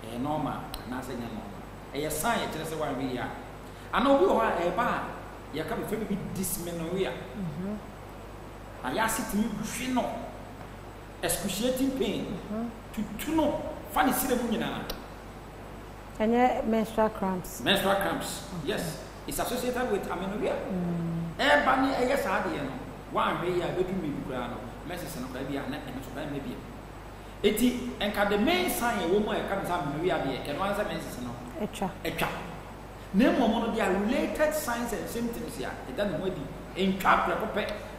e normal na say nya normal e sign kire say wan we ya ana obi ho e ba ye ka be fe bi dysmenorrhea aya sitimi hwe no excruciating pain to know funny see the munyana and menstrual cramps. Menstrual cramps, yes, it's associated with amenorrhea. Everybody, I guess, I did one way I go to me, message and maybe and maybe. Eti and can the main sign a woman comes amenorrhea can answer messages no. Echa. Name one of related signs and symptoms here. It doesn't wait in trap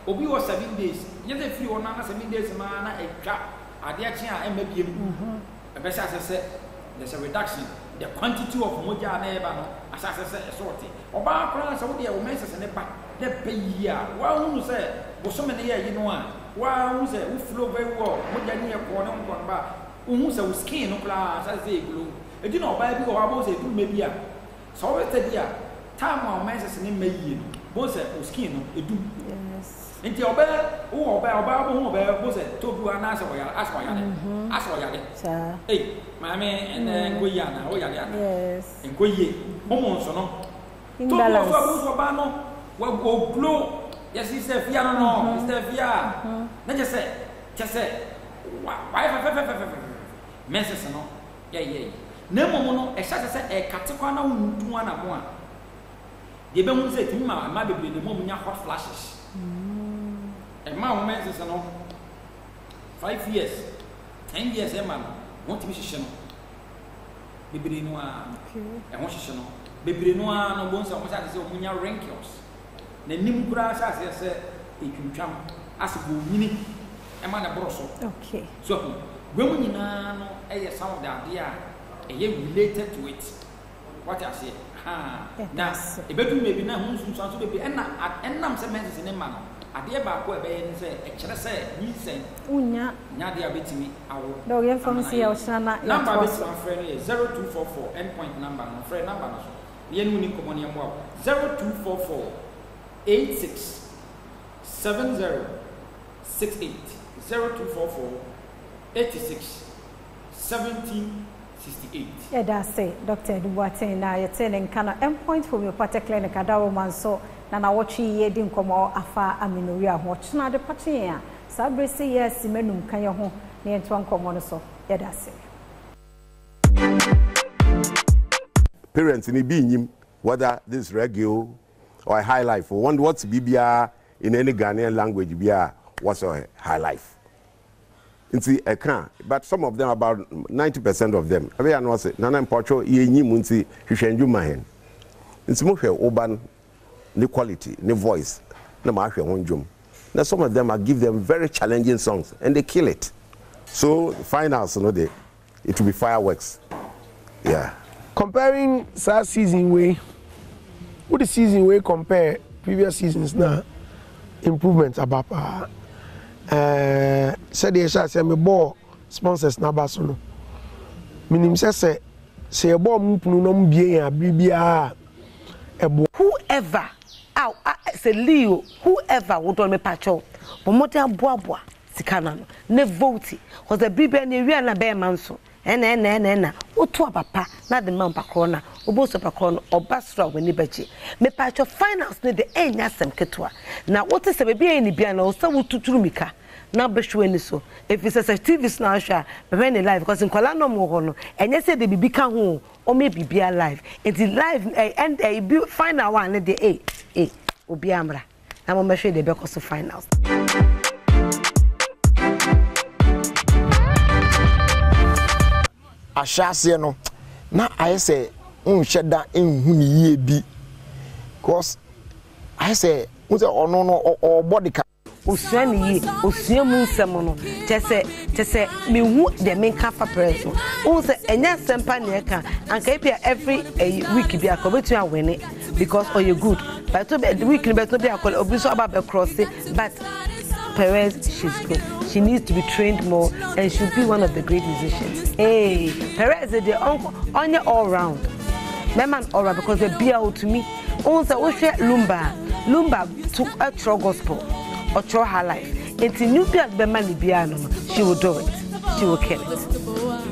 Obi was 7 days. Yet if you want 7 days, man, a trap. Adiachia maybe as I said, there's a reduction. The quantity of moja neba no, as I said, a sorting. Oba Kran Saudi messages and a back. The pay who say, was so many years, you know, who say, who flow very well, moja near corner one bar, who say, skin no class as they glue. It did not buy people, I was a maybe. So it's the dear time our messages in May, both say, skin, it do. Nti oba was it to do an answer ask why hey mama and go yana o yale yes and go ye homo so no to go ba no wo glow yes is the fear no is the fear na just say why message no yeah na momo no e sha say e katekwa na wuntu na mo a de be mu say timma ma bebre ne mo nya hot flashes. A man menses no 5 years, 10 years, a man, want to be shishano. Bibri noir, and what shishano. Bibri noir, no bones of Munya wrinkles. The nim grass, as I said, it can jump as a mini, a man a brosso. Okay. So, when you know, some of the idea, a year related to it. What I say, now, a bedroom may be now, who's to be, and I'm some menses in a man. Adia ba ko be yen say e kire say ni sen unya nya dia betimi awo do yen fam si ya usana ya number be so friend 0244 endpoint number no friend number no so yen uni komo ne mo 0244 86 70 68 0244 86 70 68 yeah that's it Dr. Duboaten na yete ne kana endpoint homeopathic clinic adawo man so na na wochi ye di nkomo afa aminori a ho chena de patin a sabre se yes menum kan ye ho na ento nkomo no so yeda se parents ni bi nyim whether this reggae or high life or what's bibia in any Ghanaian language bia what's a high life. Inti eka, but some of them, about 90% of them, I know say nana imporcho ye nyi munti hwehwenju mahen. Inti mo hwe oban the quality, the voice, na ma hwe honjum. Now some of them I give them very challenging songs and they kill it. So finals, it will be fireworks. Yeah. Comparing that season way, with the season way compare previous seasons now, improvements about said the shall say me ball sponsors na basono. Minim say a ball mpunum bia bibia whoever say Leo whoever would on me pacho bomote aboaboa sikana no ne vote cause the bibia na wi na be manso na otu abapa na de man pakro na oboso pakro no obasra we ni bachi me pacho finals ne de enya sem ketwa na wote se bibia ni bia na o sa wotuturu mika na behwe ni so if it's a TV now sha be ni live because in kwala no mo ho no enye se de bibi ka ho o me bibia live it is live and final one de obi amra na mo behwe de be koso finals ashase no na I say unhweda enhu ni ye bi because I say unse ono no or body osuani yi osuamu nsem no chese me hu de menka fa press o se enya sempa ne ka anka epia every week bi akobetu awene because oh you good but to the week be to be akol obiso aba cross but Perez, she's good. She needs to be trained more and she'll be one of the great musicians. Hey, Perez is the on all round. My man all round because they be out to me. Also, we share Lumba took a true gospel or true her life. It's a new piano, the man piano. She will do it. She will kill it.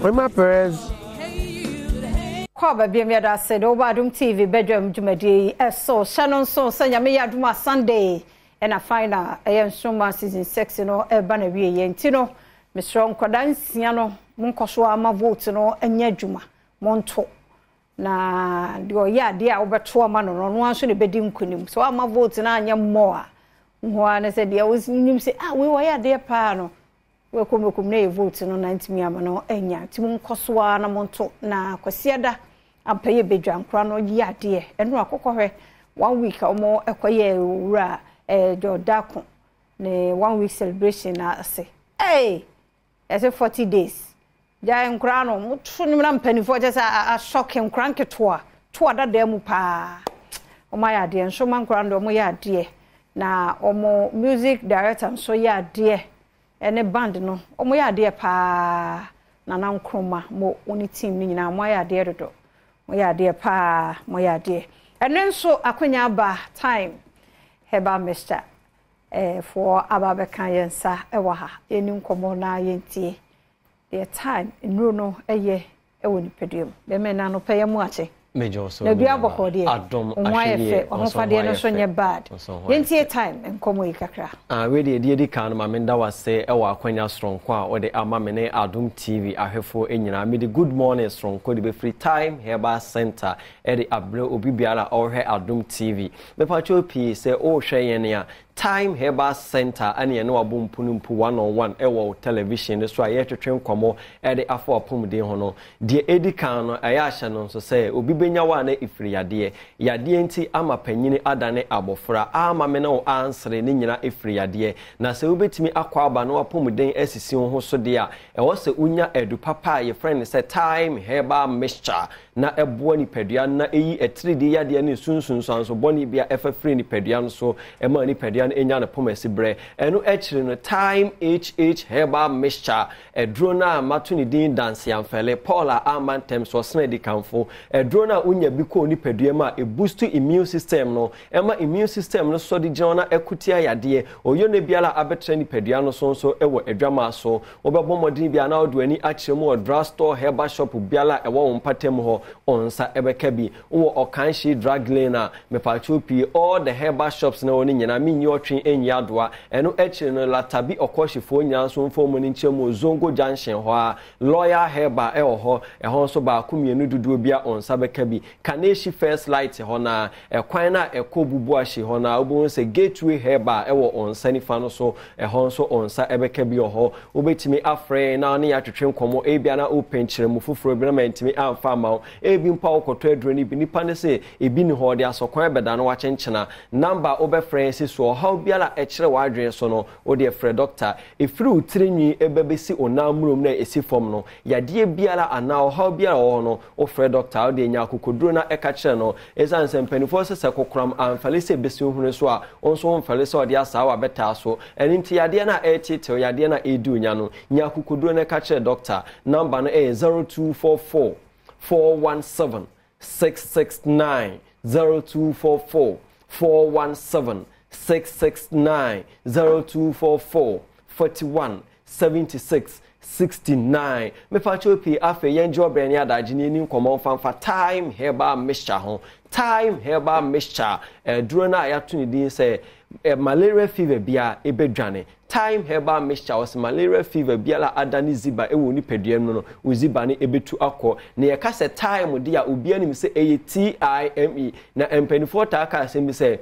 When my Perez. Kwaba biya da said Adom TV Badwam Jumadi so Shannon so sanya me yaduma Sunday. And a final Soma season 6 no eba na wie ye ntino mesro nkodansia no monkoso ama vote no enya dwuma monto na dio ya dia obeto ama no no anso ne bedi nkunim so ama vote na anya mo a ho ana se dia wonim se we wa ya dia pa no we komekom na vote no 90 mi ama no enya ti monkoso na monto na kwasiada ampaye bedwa nkra no ya dia eno akokɔhwe 1 week omo ekoye wura Jodako, the 1 week celebration. I say, hey, I say 40 days. Giant crown, mutunum penny for just a shocking cranky tour that demo pa. Oh, my idea, and so man crown, oh, my dear. Now, more music director, and so ya dear, and a band, no, oh, my dear pa. Nana Chroma, more only team, now, my dear, my dear pa, my dear. And then so, Aquina time. Heba Mr. For Ababeka Yensa Ewaha, Yenim Komona Yentie. The time in Runo a year, a winning pedium. The men are no pay a much. Major so. The Biabo dear. Adom Why on Fadiana Sonia bad. Yentie time and Komo Kakra. Really, dear can Mamenda was say, Ewa Quenya strong qua or the Amamene Adom TV. I have for Enina. Me the good morning strong could be free time. Heba Center. Eddie Abreu Obibiala or her Adom TV. The Pacho P say, oh, Shayenia. Time Heba Center and you know a boom punumpu 1-on-1 ewo television. That's why you to train komo Eddie Afo Pum de Hono. Dear Eddie Kano, Ayasha non so say, Obibenya wane ifri yadie. Yadie nti ama penyini adane abofra. Ama mena answer nina ifri yadie. Na se ubetimi akwa aba no apum den esisi ho so dia. E wo se unya edu papa your friend say time Heba mixture. Na ebo ni pedua na eyi 3D yadie ni sunsun so boni bia efa free ni pedua so e ma ni pedua nipadua no enya ne pomasi bre eno echire no time HH herbal mixture edro na mato ne din dance amfele Paula Amantem so sna di kanfo edro na unya bi ko nipadua ma e boost immune system no ema immune system no so di jona ekutia yade oyo ne biala abetre nipadua no so ewo edwama so obebo modin bia na odo ani akire mu drugstore herbal shop biala ewo mpatem ho onsa ebeka bi wo okanshi drug lane mepachopi all the herbal shops na woni nyina menyi otwen enyi adoa eno ekire no latabi okoshifo nyanso mfomo ni nchemu zongo junction ho lawyer herbal ewo ho eho so ba kumienu dudu bia onsa beka bi kaneshi first light ho na ekwan na ekobubu ahye ho na obo se gateway herbal ewo onsa ni fa no so eho so onsa ebeka bi ho obetimi afre na ne atwetwe nkomo ebia na open kire mu fufuro bi na mentimi amfa ma ebi mpa okoto aduro ni bi nipa ne se ebi ni ho de asokwan beda no wachenchena number obefre se so how biala ekire wadwen so no o de frɛ doctor efiri utirinwi ebebesi onamrum na esi fom no yade biala ana how biala o no o frɛ doctor o de nya kokoduro na eka kire no esan sempanifo se kokram amfale se besi hunu so a onso mfale se o de asawa beta so eninti yade na etete yade na edu nya no nya kokoduro na eka kire doctor number no 0244 417 669 0244 417 669 0244 41 76 69 me pachopi afe yenjo brani adagini ni nkomo fanfa time herbal mixture ho time herbal mixture duro na ayato ni din say malaria fever bia ebedwane time herbal mixture was malaria fever biala adani ziba ewo ni peduam no uziba ni ebetu akọ na ye ka se time dia obi anim se time na empanifo ta ka se mi se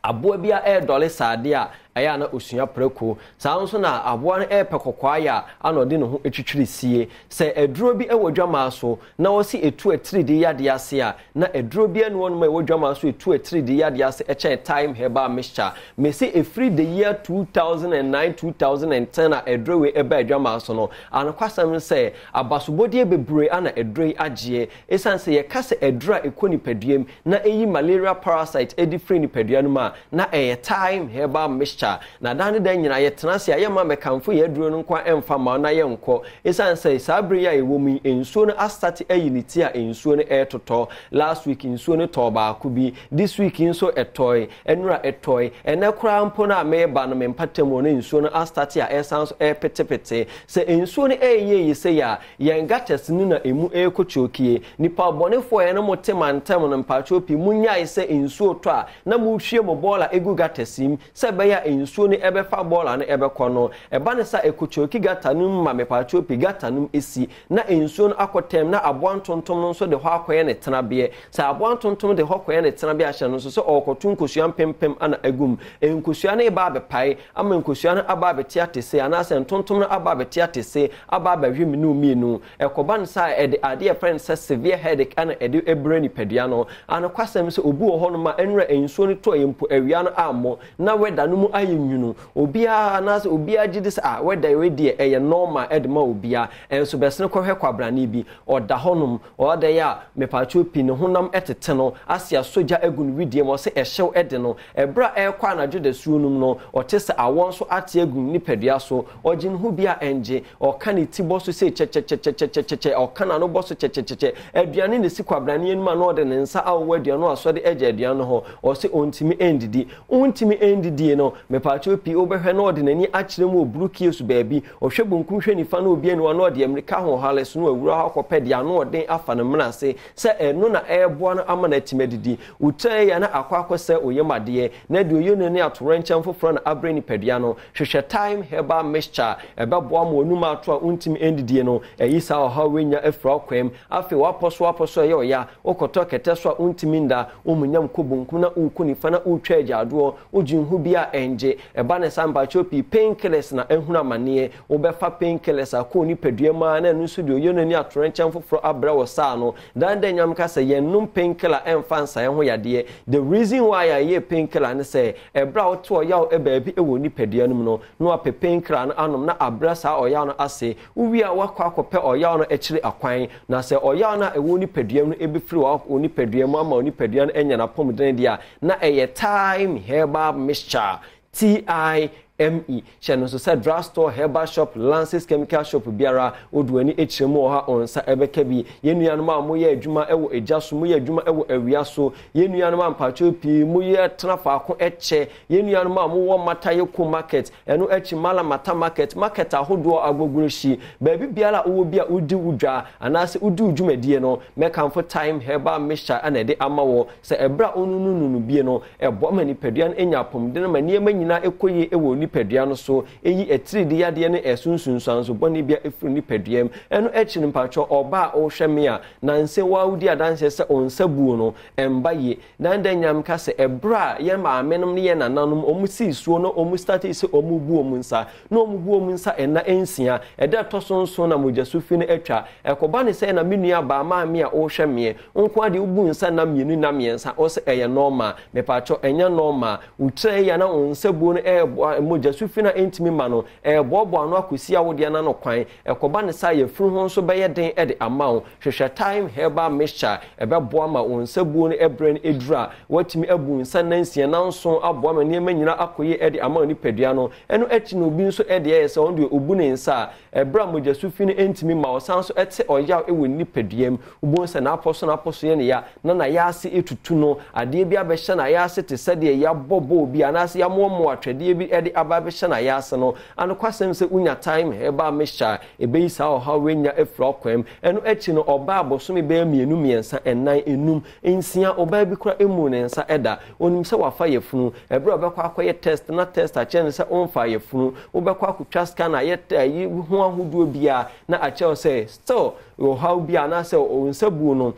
aboa bia $1 saade a aya na osua preko saa nso na aboa no pekokwa ya anode no ho etwitwiri sie se eduro bi ewodwama so na wosi etu etiri de yade ase a na eduro bi anu no ma ewodwama so etu etiri de yade ase eche time herbal mixture me se efiri the year 2009 2010 na eduro we eba edwama so no anokwasam se abasobodie bebre ana eduro agye esanse ye kase edura ekoni paduam na eyi malaria parasite edifri ni padua no ma na time herbal mixture na dan dan nyina ye tenase aye ma mekamfo ye duro no kwa emfa ma na ye nko esan say sabre ya ewo mi ensuo no astart ayiniti a ensuo no etoto last week ensuo no toba akubi this week nso etoy enura etoy enekura mpo na meba no mempatem no ensuo no astart a esan so petepete se ensuo no ye se ya ye ngates ni na emu ekochokie nipa bonefo ye no motemantam no mpachopi munya se ensuo to a na mu hwie mo bola egu gatesim se be ya ensuo ni ebe fa bola na ebe kono eba ne sa ekochoki gata num ma mepachopi gata num esi na ensuo no akotem na aboantontom no so de ho akoye ne tenabe sa aboantontom de ho akoye ne tenabe ahye no so so okotu nkosua pempem ana agum enkosua na eba abepai ama nkosua na aba abetiatese ana se ntontom na aba abetiatese aba abahwemi no mienu ekoba ne sa ede ade friend say severe headache ana ede ebrani pedua no ana kwasem se obu ho no ma enra ensuo ni to yempo awia no ammo na weda no mu ayenwunu obia anase obia gidis weda we die eye normal edma obia enso besene kohwe kwabrane bi oda honum oda ya mepacho pi ne honam etete no asia soja agun widie mo se ehyew ede no ebra ekwa anajo da suonum no otese awon so ate agun ni pedua so ogin hu bia enje okane ti boso se chechechechechecheche okana no boso chechecheche aduane ne si kwabrane enu ma no ode ne nsa awo aduane no asode eje aduane ho o se ontimi endidi ontimi endidi no mepacho pi obehwe no ode nani akire mu obruki su baabi ohwe bunkum hwe nifa no obi enu no ode amerika ho hales no awura ha kopede no ode afa no mnase se eno na ebo no ama na timedidi utai ya na akwakose oyemade na de oyo ne atorencham foforo na abre ni pedua no hwehwe time herbal mixture ebeboa mo onuma ato a ontimi endidi no eyisa ha wenya afra kwem afi waposo ye oya okoto kete so a ontimi nda omunyam kobunkum na ukuni fa na utwa agyado ogin hu bia enje gye eba ne samba chopi painkillers na ehuna mane wo be fa painkillers akọ ni padua ma na enu so de oyo ni atorenchen foforo abra wo sa no dan da nyam ka se yenum painkiller emfa nsa ho yade the reason why I ye painkiller ne say ebra wo to oya e ba bi e wo ni padua no no ape painkiller no anom na abra sa oya no ase uwi a wakọ akọpe oya no ekire akwan na se oya na e wo ni padua no e bi firi wo ni padua mu ama wo ni padua no enya na pomden dia na eye time herbal mixture TIME channel so said drugstore herbal shop Lances chemical shop biara oduani echiremu ha onsa ebeka bi yenuanom a moye adwuma ewo ejaso moye adwuma ewo awiaso yenuanom a mpacho pi moye trafa ako eche yenuanom a mowo mataye ko market eno echi mala mata market ahodo agogoroshi baabi biara owo bia udi udwa anase udi udwumadie no mekamfo time herbal mixture anede amawo se ebra onununu bie no ebo mani paduan enya pomden mani emanyina ekoye ewo nipadua no so eyi etiridi yade ne esunsunsanso boni bia efiri nipaduam eno echi mpacho oba o hweme a na nse waudi adanse se onsabuo no embaye na ndanyam ka se ebra ye maamenom ne ye nananom omusi suo no omustati se omubu omunsa no omubu omunsa ena ensia eda tosonso na mojasu ne atwa ekoba ne se na menua ba ma me a o hweme nko ade ubu nsa na mienu na miensa o se eye normal me pacho enya normal utre ya na onsabuo no mojasu na entimi ma no bobo anu akosi awode na no kwan ekoba ne sa ye furu ho so be ye den de amawo hwehwe time herbal mixture ebeboa ma onsabuo no ebrane edura watimi abu nsa nansia nanso aboa ma niema nyina akoye de amawo ni padua no eno echi no obi nso de ye se onde obu ne nsa ebra mojasu no entimi ma osanso ete oya ewo ni paduam obu nsa na aposo ye ne ya na ya ase etutu no ade bi abehye na ya ase te sade ya bobo obi anase ya momo atwede bi de ababehye na ya ase no anokwasem se unya time herbal mixture ebeisa o ha wenya efro kwem eno echi no oba abosomi be mienu miensa enan enum ensia oba bi kura emu ne nsa eda onim se wafa yefunu ebra obekwa akoye test na test a chen se onfa yefunu obekwa akutwa scan na yi ho ahoduo bia na a che se still o ha bia na se onsabu no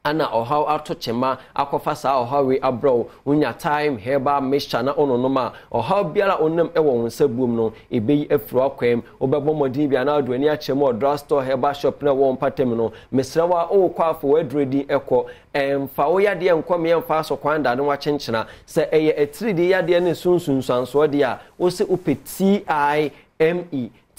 ana ohaw atochema akofa sa ohawe abro unya time herbal mixture na ononoma ohaw biara onam ewo wonsabuom no ebeyi afro akwem obebo modin bia na aduani achemo drugstore herbal shop na won patem no mesrawa o kwafo wadredi eko emfa wo yade enkom yemfa so kwanda ne wachenchena se eye etiridi yade ne sunsunsanso de a o se opeti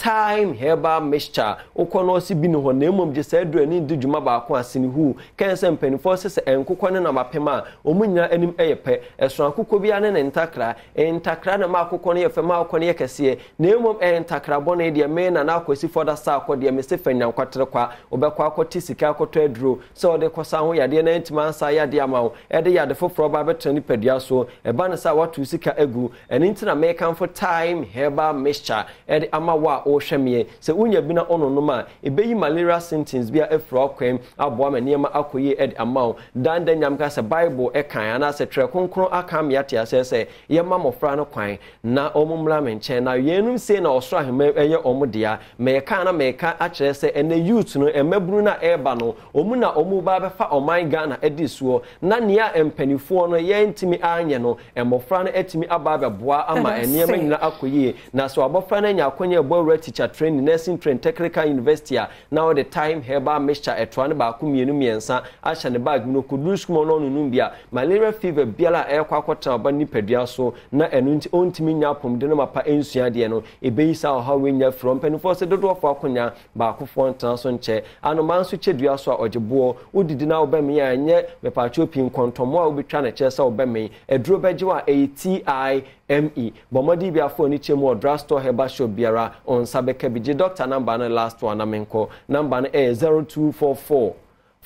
time herbal mixture ukono si bi no ho na emom je sa aduani di dwuma ba ko asini hu kan se mpanifo se enkokọ ne na mapema omunya anim eyepe eso akokọ bia ne ntakra na makokọ ne yefe makokọ ne yekese na emom ntakra bone de me na akwasi foda sa akọ de me se fanyan kwatere kwa obekọ akọti sika akọtọ aduro so de kosa ho yade na ntima ansa yade amawo ede yade foforo ba betrani padua so eba ne sa watu sika egu eni ntina me kan for time herbal mixture ede amawa o hwemie se unya bina ononoma ebeyi malaria symptoms bia efro kwem aboa maniema akoye ed amaw dan nyam ka se bible ekan ana se tre konkron aka miate asese ye mamofra no kwan na omumra menchen na yenum se na osoro ahema eye omodea meka na meka a kire se ene youth no emaburu na eba no omu na omu ba befa oman Ghana edisuo na nia empanifo no ye ntimi anye no emofra no etimi aba beboa ama eniema nyina akoye na so abofra na nya akonye ebo teacher training nursing train technical university now the time herbal mixture etwane ba ku mienu miensa acha ne bag no kudu school no nunu bia malaria fever biala ekwa akota ba ni padua so na enu nti ontimi nya pomde no mapa ensua de no ebeisa ha wenya from penifo se dodo fo akonya ba ku fo ntan so nche anoma nso chedua so a ogebo odidi na obeme ya nye mepacho pin kontomo a obetwa na chesa obeme eduro bejewa ATIME bomodi bia fo ni chemu drugstore herbal shop biara on sabeka biji doctor number na last one amenko number na 0244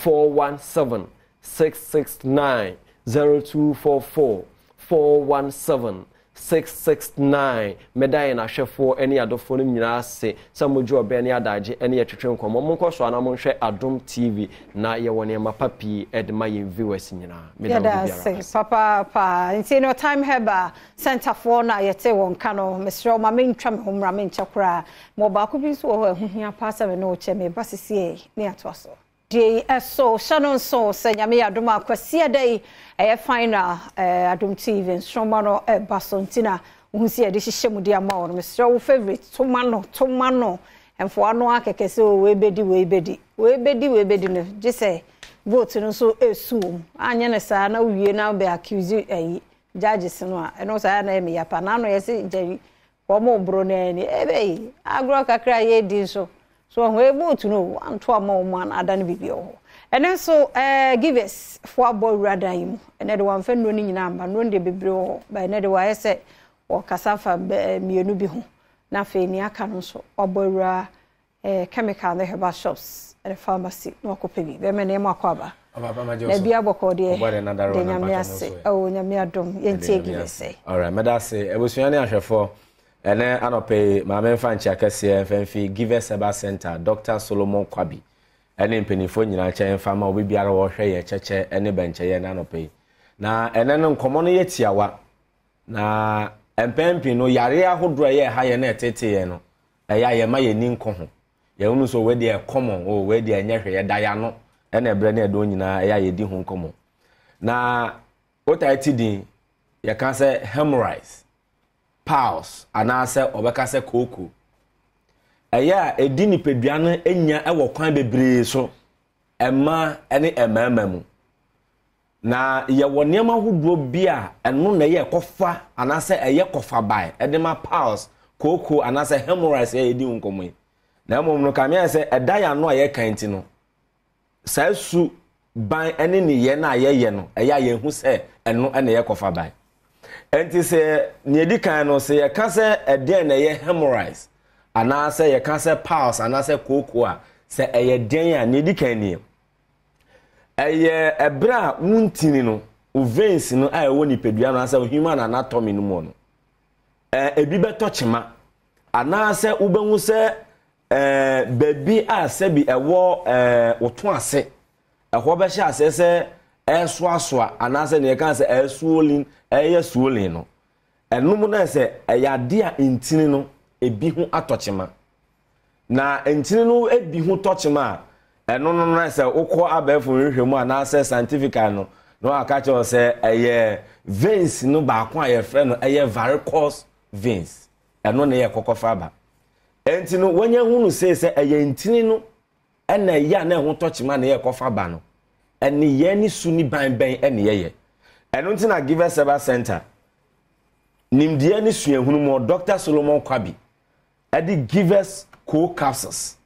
417 669 0244 417 669 medai na hwefo eni adofo no nyina ase samojo obe ni adaje eni etwetwe nkomo monko so ana monhwe Adom TV na ye woni mapapi edma ye viewers nyina medai biara papa nti no time heba center for na yete won kano mesro ma mentwa me homra menchakura mo ba ko bi so ho ahuhia pasa me no che me basisi ne atoso die eso Shannon so senyame Adom akwasi dai final Adom TV nstroma no basontina unsi e de hihye mu de ama wo mesre wo favorite tomano emfo ano akeke se we bedi no je say vote no so esuom anya ne saa na wie na be accuse judges no a eno saa na me yapa na no yesi jeri wo mo bro na ni ebe agro kakra ye di so ho vote no anto ama wo man ada no bibi ho ene so give us for boy rather him ene de wan fe no ni nyina amba no de bebre ho ba ene de wa yese wo kasafa mienu bi ho na fe ni aka no so obowra chemical and herbal shops at the pharmacy no kopebi be me na mo akwaba na bia bokode de nyame ase o nyame adom yentie give say all right medase ebusuane ahwefo ene anope ma memfa nchi akese mfamfi give us herbal center Dr. Solomon Kwabi ene mpenifo nyina chen fama obi biara wo hwe ye cheche ene benche ye na anope na ene no nkomo no yetiawa na empempi no yare ahodro ye ha ye na etete ye no eya ye ma ye ni nko ho ye unu so we dey common o we dey nyehwe ye da ya no ene ebre na edo nyina eya ye di ho nkomo na oti din ye kan say hemorrhoids pause anase obeka say koko eya edi ni pedua no enya ewo kwan bebre so ema ene emama mu na ye woniam ahodo bia eno na ye kofa anase eye kofa bai edema pause koko anase hemorrhoids ye di nkomo na mom no kamia se eda ya no aye kanti no sa su ban ene ne ye na aye no eya ye hu se eno ene ye kofa bai enti se ne edi kan no se ye ka se eden na ye hemorrhoids anase ye ka se pause anase koko a se eye den ya ne edi kan ni eye ebra wuntini no veins no a ewo ni pedua no asa human anatomy no mo no ebi beto chema anase ubenwu se baby a se bi ewo oto ase ehwo be sha ase se esoasoa anase ne kan se esuolin eye suolin no enum na se eyade a intini no ebi hu atochema na intini no ebi hu tochema eno no na se ukọ abefo nhwemu anase scientific no no aka che se eye veins no ba kwa ye frɛ no eye varicose veins eno na ye kokofa ba enti no wanya hunu se eye ntini no ena ya na ho tochima na ye kofa ba no ene ye ni suni ban ene ye eno nti na give us herbal center nimdie ni suahunu mo Dr. Solomon Kwabi edi give us co capsules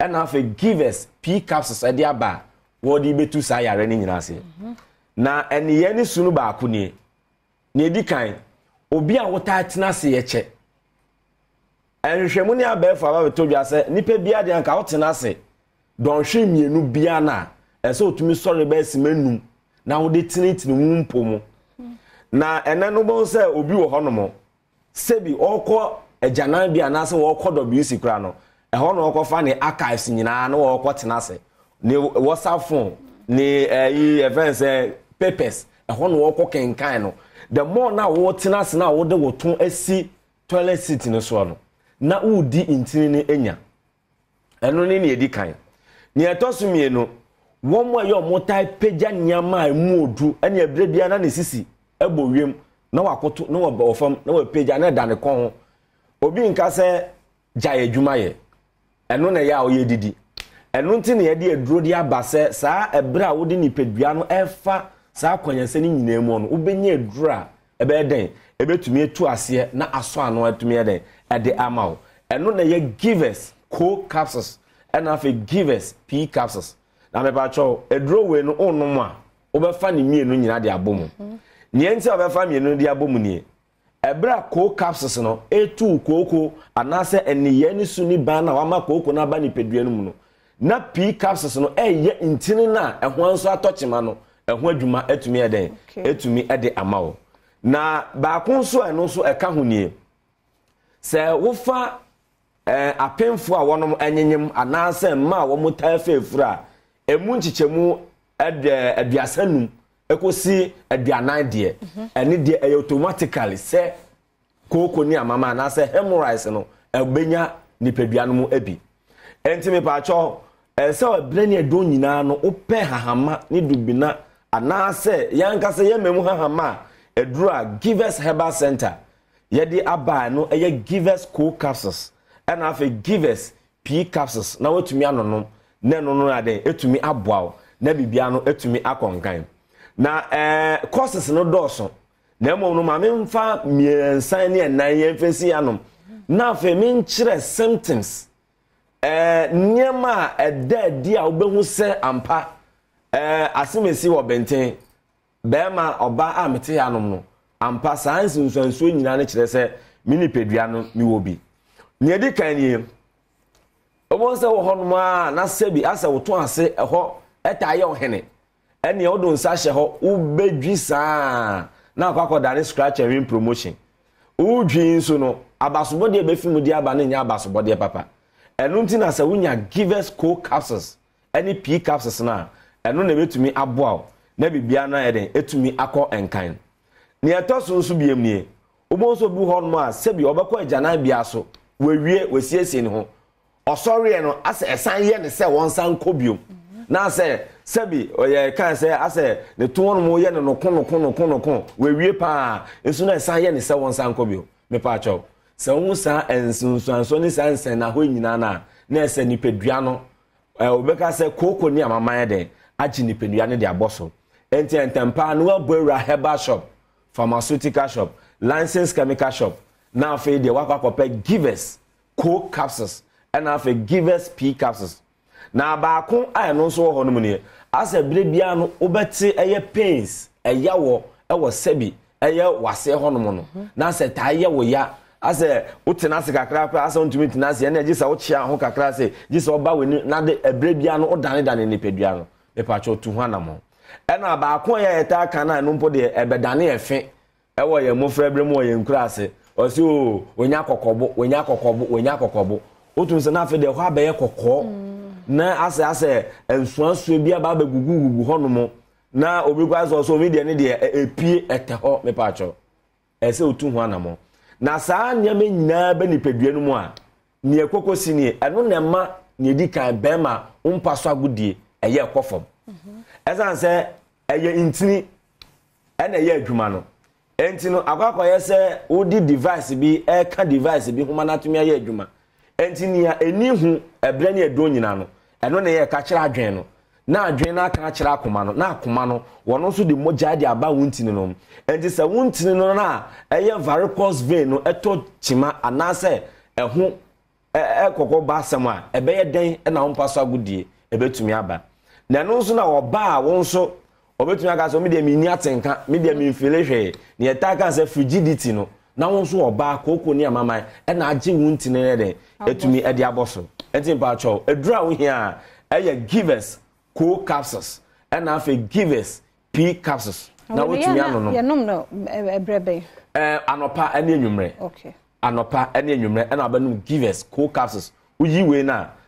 and have a give us P capsules edi aba wodi betu sa yare ni nyina ase na ene ye ni sunu ba ko ni edi kan obi a wota tena se ye che enhwemu ni abefa ba beto dwa se nipa bia de anka wotena se don hwe mienu bia na ese otumi sori ba simanum na wode tinitini wumpo mu na ene no bon se obi wo honomo sebi okọ ejanan bia na se wo kọ WC kra no eho no okofa ne archives nyina na wo tena se ne WhatsApp phone ne events papers eho no wo kenkan no the more na wo tena se na wo de wo ton asi toilet seat no so no na udi intini ne enya eno ne edi kan ne etosu mienu wo mo ayo mo tai peja nyama emu odu ene ebre bia na ne sisi ebo wiem na wakoto na wo fam na wo peja na da ne kon ho obi nka se jaye dwuma ye eno na ya oye didi eno nti ne ye de aduro di abase saa ebra wo de ni pedua no efa saa kwanyanse ni nyina mu no ubenya aduro a ebe den ebetumi etu ase na aso ano atumi eden ede amaw eno na ye give us co capsules and have a give us P capsules na me ba cho aduro we no onum a obefa ne mienu nyina de abomu nie nti obefa mienu de abomu nie ebra co capsules no etu koko anase eniye ni suni ban na wama koko na ba ni pedua no mu no na P capsules no eye ntini na ehwo anso atochema no ehwo adwuma etumi eden etumi ede amawo na ba konso eno so eka honie se wofa apemfo a wonom enyenyem anase ma wo muta fefura emu nchichemu aduasanum ekosi aduanan de ene de automatically se koko ni amama anase hemorrhoids no ebenya nipadua no mu abi enti me pa cho se obrani edo nyina no ope hahama ni dubina anase yanka se yememu hahama edura give us herbal center yɛde aba no ɛyɛ givers co capsules ɛna afɛ givers p capsules na watumi anonom na no ade etumi aboa na bibia no etumi akɔnkan na courses no dɔɔso na emo no ma memfa miensan ne nan yɛmfɛsi anom na afɛ menkyerɛ symptoms nyema ɛda a wobɛhu sɛ ampa asemesi wɔ bɛnten bɛma ɔba a mete anom no ampa science nsuansuo nyina ne kyerɛ sɛ mini pedua no mi wɔ bi ne edi kan nie obon sɛ wɔ hɔ no ma na sɛbi asɛ woto ase ɛhɔ ɛta yɛ ohene ɛne ɔdo nsa hyɛ hɔ wobɛdwi saa na akɔkɔda ne scratch and win promotion wodwi nso no abasobɔde ɛbɛfi mu di aba ne nya abasobɔde papa ɛno nti na sɛ wonya givers co capsules ɛne p capsules na ɛno na betumi aboa na bibia na ɛden etumi akɔ enkan ne ɛtɔ so nso biem nie obon so bu hɔ no a sɛbi ɔbɛkɔ agyanan bia so wewie wasiesie ne ho ɔsɔre no asɛ ɛsan yɛ ne sɛ wɔn san kɔ biom na sɛ sɛbi ɔyɛ kan sɛ asɛ ne to no mo yɛ ne no kono wewie pa nso na ɛsan yɛ ne sɛ wɔn san kɔ biom me pa atwɔ sɛ wo sa ensunsuanso ne san sɛn na hɔ nyina na ɛsɛ nipadua no obɛka sɛ koko ni amaman de agye nipadua ne de abɔso enti entempa no abɔra herbal shop pharmaceutical shop licensed chemical shop na afei de wakɔkɔpɛ givers co capsules and afei givers p capsules na baako a no so wɔ hɔ no mu ne asɛ bere bia no wobɛte ɛyɛ pains ɛyawo ɛwɔ sɛbi ɛyɛ wase hɔ no mu no na sɛ taa yɛ wo ya asɛ wotena se kakra pa asɛ wontumi tena se ɛna gye sɛ wokyea ho kakra se gye sɛ ɔba w'ani na de bere bia no wodane nipadua no mepakyɛ tu ho anam ɛna baako yɛ yɛta ka na no mpo de ɛbɛdane ɛfe ɛwɔ yɛ mofra bere mu wɔ yɛ nkura ase ɔsi o wonya kokɔbo otu nse na afi de hɔ abɛyɛ kɔkɔɔ na asɛ nsuansuo bi aba abɛgugu hɔ no mo na obi kwa so omi de ne de epie ɛtɛ hɔ mepakyɛ ɛsɛ otu ho anam na saa nneɛma nyinaa bɛ nipadua no mu a ne ekokosi ne ɛno na ma ne di kan bɛma umpa so agodie ɛyɛ kɔfam ɛsan sɛ ɛyɛ intini ɛna ɛyɛ adwuma no enti no akɔkɔyɛ sɛ wodi device bi ɛka device bi homa na tumi ayɛ adwuma enti nia eni hu ɛbrɛ ne ɛdo nyina no ɛno na yɛ ka kyerɛ adwen no na adwen na aka kyerɛ akoma no na akoma no wɔno nso de mogya de aba wuntini no enti sɛ wuntini no na ɛyɛ varicose vein no ɛtɔ kyima anaasɛ ɛho ɛkɔkɔ ba asɛm a ɛbɛyɛ den ɛna wompa so agodie ɛbɛtumi aba na ɛno nso na ɔba a wɔn nso obetumi aka so me de mi ni atenka me de mi mfele hwe ne eta ka se frigidity no na won so oba koko ni amaman e na age wunti ne de etumi e de aboso enti pa cho edura wo hia eye givers co capsules e na afa givers p capsules na wotumi anono ye nom no ebrebe anopa ene enwumre okay anopa ene enwumre e na abanum givers co capsules uyi we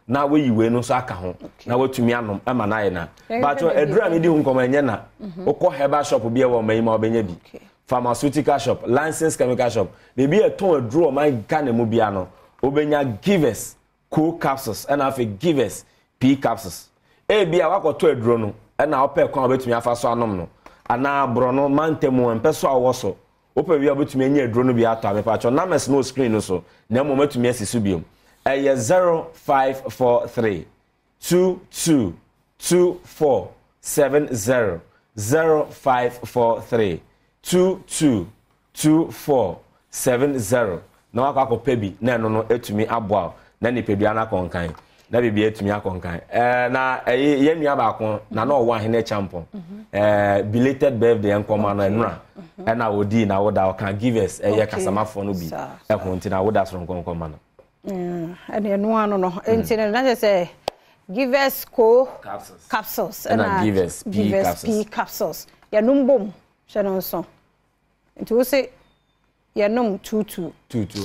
na we yiwe no so aka ho na watumi anom ama na ye na but edura me di hu nkoma enye na ukọ herbal shop bi e wo mai ma obenya bi pharmaceutical shop licensed chemical shop de bi e ton edura my Ghana mu bia no obenya givers co capsules and afa givers p capsules e bia wakoto edura no e na opɛ kwa obetumi afa so anom no ana bro no mantemu empeso awo so opɛ bia obetumi enya edura no bia ato amepa cho na mes no screen no so na mo matumi asisu biom 0543 22 2470 0543 22 2470 na wakako pebi na eno no etumi aboa na nipadua na konkan na bibi etumi akonkan na ye nua ba kon na na owo ahene champion belated birthday enkoma na enura na odi na woda kan give us ye kasamafo no bi ehunti na woda so nkonkoma na and eno ano no enti na say givers co capsules and givers p capsules ya numbom hwe no so enti wo say ya num 22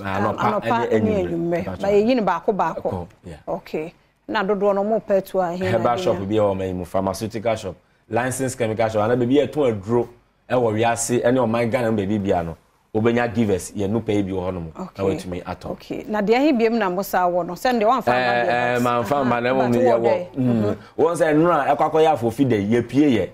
anopa enyume ba yin baako okay na dodo no mo petu a here herbal shop bi e o mai mu pharmaceutical shop licensed chemical shop na be e ton aduro e wo wiase ene o man Ghana be bia no obenya givers ye no pay bi ho no na wetumi ato okay na de ahi biem na mo sa wo no se nde wan fa ba man fa ma na mo ye wo won say nura ekwakoya afofi de ye pie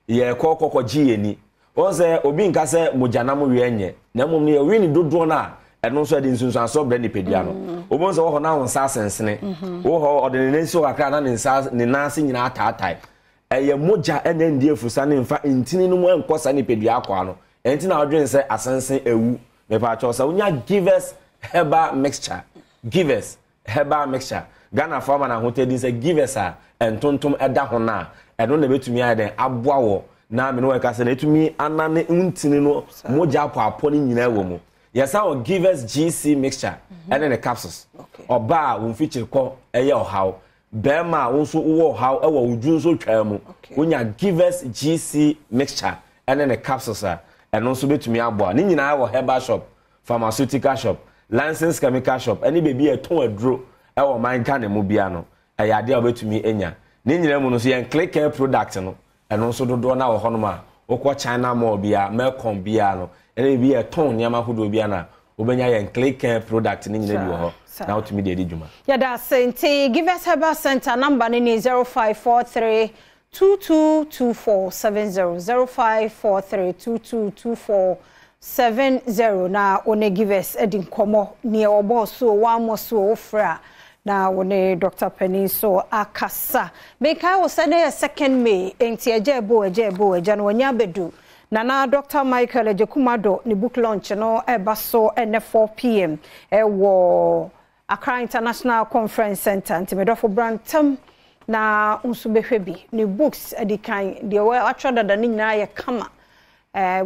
ye kokoko ji ye ni won say obi nka say mojanam we enye na mom ne we ni dodo na eno so de nsunsu aso bre ni pedua no obon se wo ho na won sa sensene wo ho odene ne nso kakra na ne nsa ne nase nyina ataatai eye moja ene ndi efusa ne mfa ntini no mo enkosa ni pedua akwa no enti na odwen se asensen ewu me pa cho sa unya givers herbal mixture givers herbal mixture Ghana farmer na hoteli say givers a entontom eda ho na eno na betumi aden aboa wo na me no we ka se na etumi anane ntini no moja apo ni nyina ewo mu. Yes, our givers GC mixture and then the capsules. Oba won feature ko eye ohaw. Bema won so wo ohaw e wo udun so twam. Wonya givers GC mixture and then the capsules and also betumi aboa. Ni nyina wo herbal shop, pharmaceutical shop, licensed chemical shop. Any baby e ton aduro e wo man kan mu bia no. E ya de obetumi enya. Ni nyina mu no so yen click care product no. And also do na wo hono ma. Okwa China mall bia, Melcom bia no. Ene bi e ton niama hodo bia na obenya yen click product ni nyina bi ho na otumi de edjuma ya da sente give us herbal center number ni 0543 222470 0543222470 na one give us edin komo ne obo so wa mo so ofra na one Dr. Penny so akasa make I was say second May enti ejebo eja no nya bedu Nana Dr. Michael Ejekumado ni book launch no ebaso ene 4 p.m. Wo Accra International Conference Center Ntimedofo Brantam na unsubehwebi ni books edikan de we atwa da ni nyina ye kama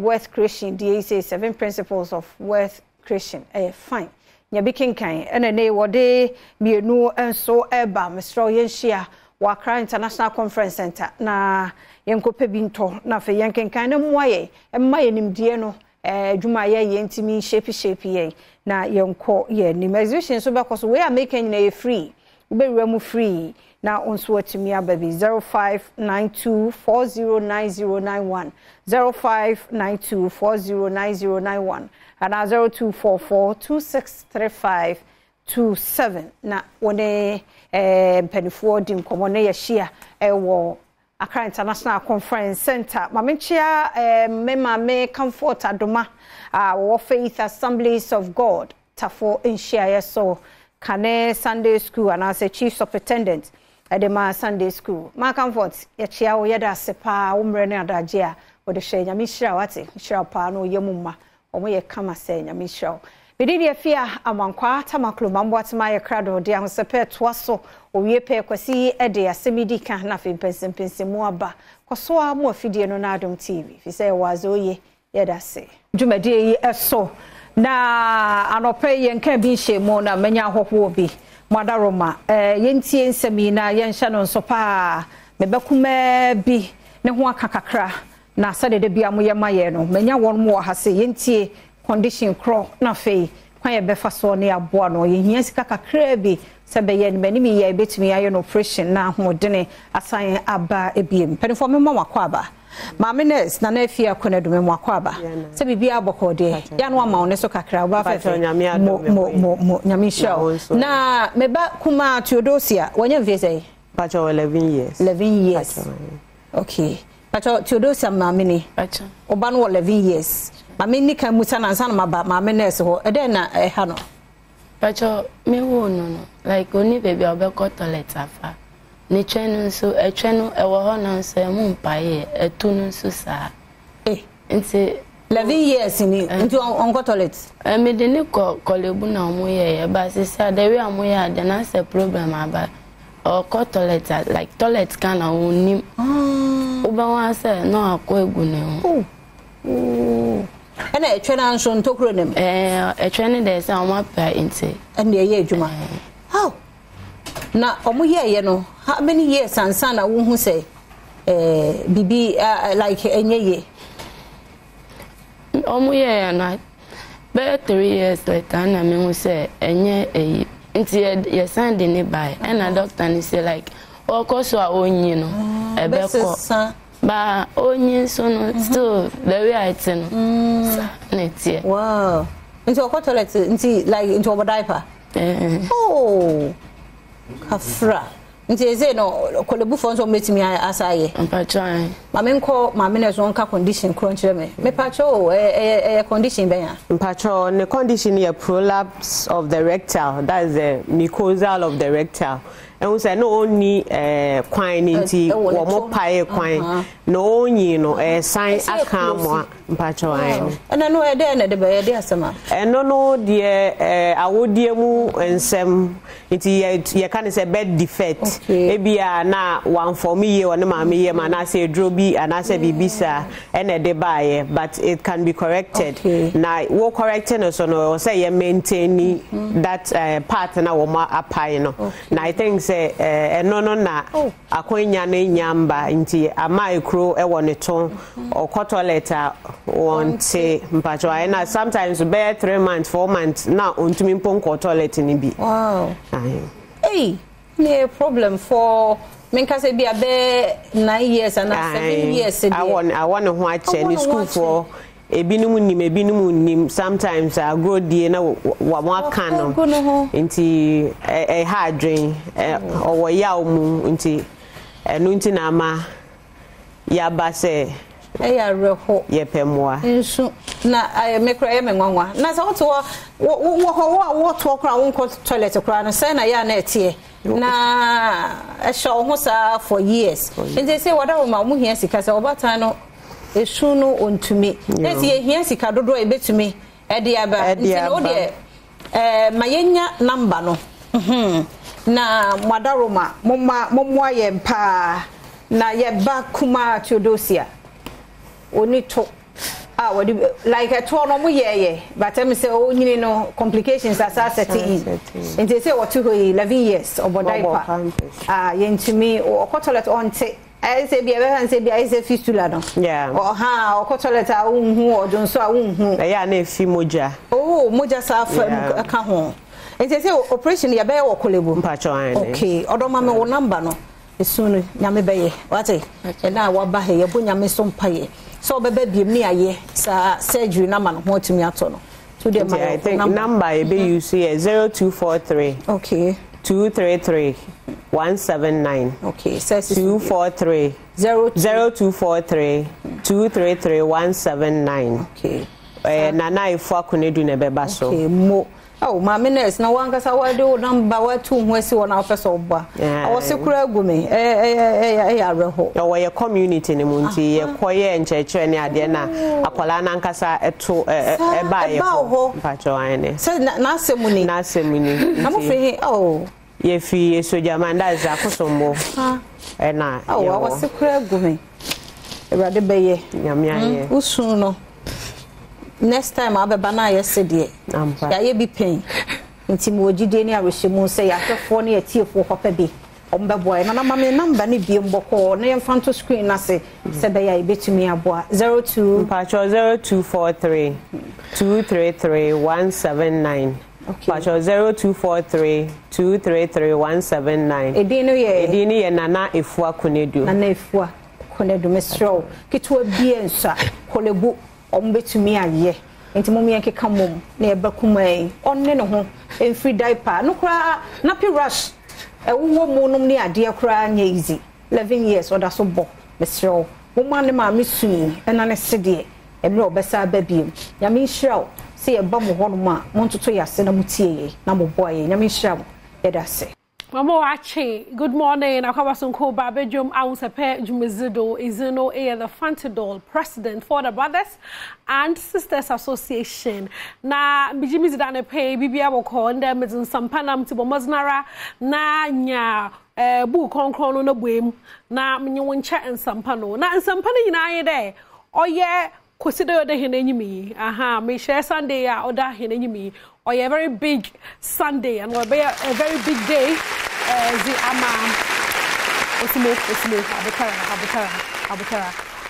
worth creation the 7 principles of worth creation fine nya bikinkan ene ne wode mienu enso eba Mr. Yenhia Accra International Conference Center na yenkope binto na fe yenkenkan na muaye emma yenimdie no dwuma ye yentimi shape ye na yenko ye ni musician so because we are making na free ubewura mu free na onso atimi ababi 0592409091 0592409091 and 0244263527 na one penifo di nkomo na ye share ewo Accra International Conference Center. Mamenchia me comfort adoma our Faith Assemblies of God tafo inshare so Kane Sunday School and as a chief superintendent at the Sunday School. Ma comfort ya chia wo yeda sepa umre ne adagea wo de hye nyame hira wate hira pa no yemuma omo ye kama se nyame hira Bididi afia amankwa tamaklo mamboatema ye krado de ahosepe toaso owie pe kwasi ede asemidi kan na fe pensempensimu aba koso a mo afidie no na Adom TV fi say wazoye yeda se dwumade yi eso na anope ye nka bi nhemu na manya hoho bi madaroma yentie nsemi na yenhya no nsopa mebekuma bi ne ho akakakra na sade de bia mo ye maye no manya won mo ha se yentie condition cro na fe kwan ye befa so ne aboa no ye hia sika kakra bi sebe ye ni mi ye betimi aye no operation na hodene asan aba ebiem penifo me mama kwa aba Mamines na nefi akona dume mwakwa ba se bibia abokode ya no ama one so kakra ba fefe mo nyamisha na meba kuma Theodosia wanya vese pacho 11 years okay pacho Theodosia mamini pacho oba no 11 years mamini kan musa na nsa na maba mamines ho ede na ha no pacho me wo no like oni baby obeko toilet afa ni chenu so chenu ewo ho na nse mu mpaye etunu so sa nti 11 years ni nti on toilet me de ni kolebu na mu ye ba se sa de we amu ya de na se problem aba o ko toilet like toilet kan na onim uba wa se no akọ egu ne ho ena etwe na nso ntokro nem etwe ni de se o ma pa nti ene ye adwuma how na omuye ye no how many years ansa na wo hu say bibi like enyeye omuye na be 3 years later na me hu say enye nti ye send ni by na doctor ni say like o ko so a onyi no ebeko ba onyi so no still the way I think na tie wow nti o ko toilet nti like nti o diaper oh kafra nti eze no kolebu fo nso metimi asaye mpatwa mame nko mame ne zo nka condition kro nkyere me mepacho condition ben ya mpacho the condition is prolapse of the rectal, that is the mucosal of the rectal. And we say no only quine into or more pie quine, no only sign a camera mpacho. And I know a day and the bed sama. And no dear I would dear mu and some into your kind of a bed defect. Maybe na one for me or no mammy and I say droby and I say bibisa and a debye, but it can be corrected. Now what correcting us or say maintaining that partner or more apino. Now I think no na akonya ne nyamba nti amaikro e woneton or kotoleta wonte mpacho na sometimes be 3 months 4 months na ontumi mpon kotoleta ni bi. Wow. Hey, no problem for menka se bia be 9 years and 7 years. I want ho ache ni school for ebinum nim sometimes I grow die na wa kan no nti ha adwen o ya mu nti enu nti na ma ya ba se ya reho ye pemwa nsu na mekra ye menwanwa na so to wo to kra won ko toilet kra na say na ya na etie na show ho sa for years nti say wada ma mu hia sika say obatan no esunu ontumi esi ehia sika dodo ebetumi ede aba nti no de mayenya number no na madaroma momwa ye mpa na ye ba kuma Theodosia oni to wadi like a to no mu ye but am say o nyini no complications as set in nti say what to 11 years obodaipa yentumi o kotolet onte I say be a say be I say fistula no. Yeah. Or ha or kotoleta unhu or don't so unhu. Ya na fi moja. Oh, moja sa aka ho. And say operation ya be wo kolebu. Mpacho ane. Okay, odo ma me wo number no. Esunu nyame be ye. Wate. E na wa ba he ye bo nyame so mpaye. So be be biem ni aye sa surgery na ma no ho tumi ato no. To the ma I think number e be you see 0243. Okay. 233 179. Okay, says 243 0243 233 179. Okay. Nana ifo akunedu ne beba so. Okay, mo. Oh, my minutes na wanga sa wado number wa tu hwesi wona ofesa oba. Awose kura agume. Areho. Wo ye community ne munti ye koye ncheche ne ade na akwala na nkasa eto eba ye ho. Pacho ane. Se na asemuni. Na asemuni. Na mo free oh. Ye fi soja manda za kosombo. Na. Oh, awose kura agume. Ewade beye. Nyame aye. Usu no. Next time I'll be banana yesterday. Ya be pain. Nti mo jide ni arehemu say ya hwefo na yetiefo hopabi. Ombe boy na mama me number ni biem boko na yemfanto screen na se be ya ebetumi aboa 02 Pacho 0243 233 179. Pacho 0243 233 179. Edini ye nana efua konedu. Nana efua konedu mesro. Kitwa biensa kolebu ombetumi aye enti momi yankeka mom na ebakumai onne ne ho enfri diaper no kra nappy rush wo mu nom ne ade kra nya easy 11 years oda so bo mesro mo ma ne ma mesu ena ne sede emre obesa babiem ya me nhiraw se ye ba mo ho no ma mo ntoto yase na mutie na mo boye nya me nhiraw yeda se Mama Wachi, good morning. Akawasunko Badwam Ausepe Jumezido Izino the Fantidol President for the Brothers and Sisters Association. Na bijimi zidane pay bibia woko nde mezin sampana mtibo maznara na nya bu konkrono na bwem na mnyewoncha ensampano. Na ensampano yina yede oye kwesido de hene nyimi. Aha, me share Sunday ya oda hene nyimi. Or a very big Sunday and will be a very big day. The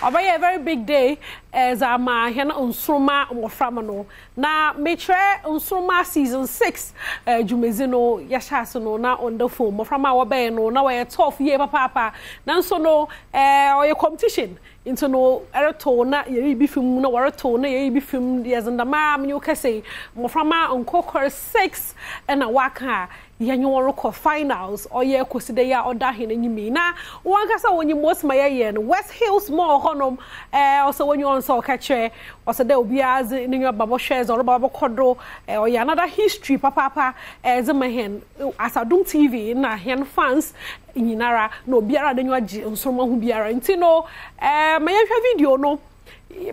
Or be a very big day as Ama Hena Unsuma or Framano. Now, Matre Unsuma season 6, Jumezino, Yashasano, now on the phone, from our band, or now a 12 year papa. Now, so no, or your competition. into no erato na ye bi film na warato na ye bi film yes and ma me you can say mo frama onko 6 and a waka yenye woroko finals or ye kweside ya oda hene nyimi na wankasa wonyi most maye no West Hills Mall honom also when you on so catch also there obi az in your babo shares or babo kodro or ya another history papa zemahen as Adom TV na hen fans nyinara no biara de nwaji nsoma hu biara ntino maye hwa video no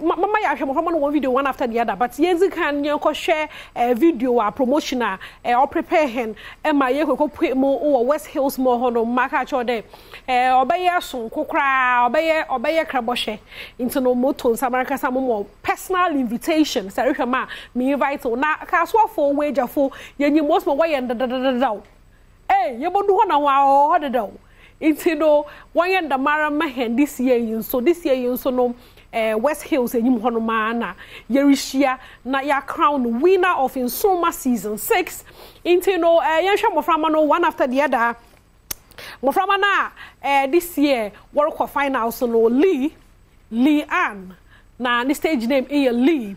mama ya hwe mo one video one after the other but yenzi kan yenko share video a promotional or prepare hen ma ye kokopwe mo West Hills Mall hono maka cho de obeye son kokra obeye kraboshe into no moto samaraka samo personal invitation say hwe ma me invite na kaswafo wejafo yenyi most mo waye ndadadadaw yebodu ho na wa hodadaw into no waye ndamara mahen this year so no West Hills enyim hono mana yerishia na ya crown winner of Insoma season 6 into no yenhwe moframa no one after the other moframa na this year world cup finals no Lee Ann na the stage name Lee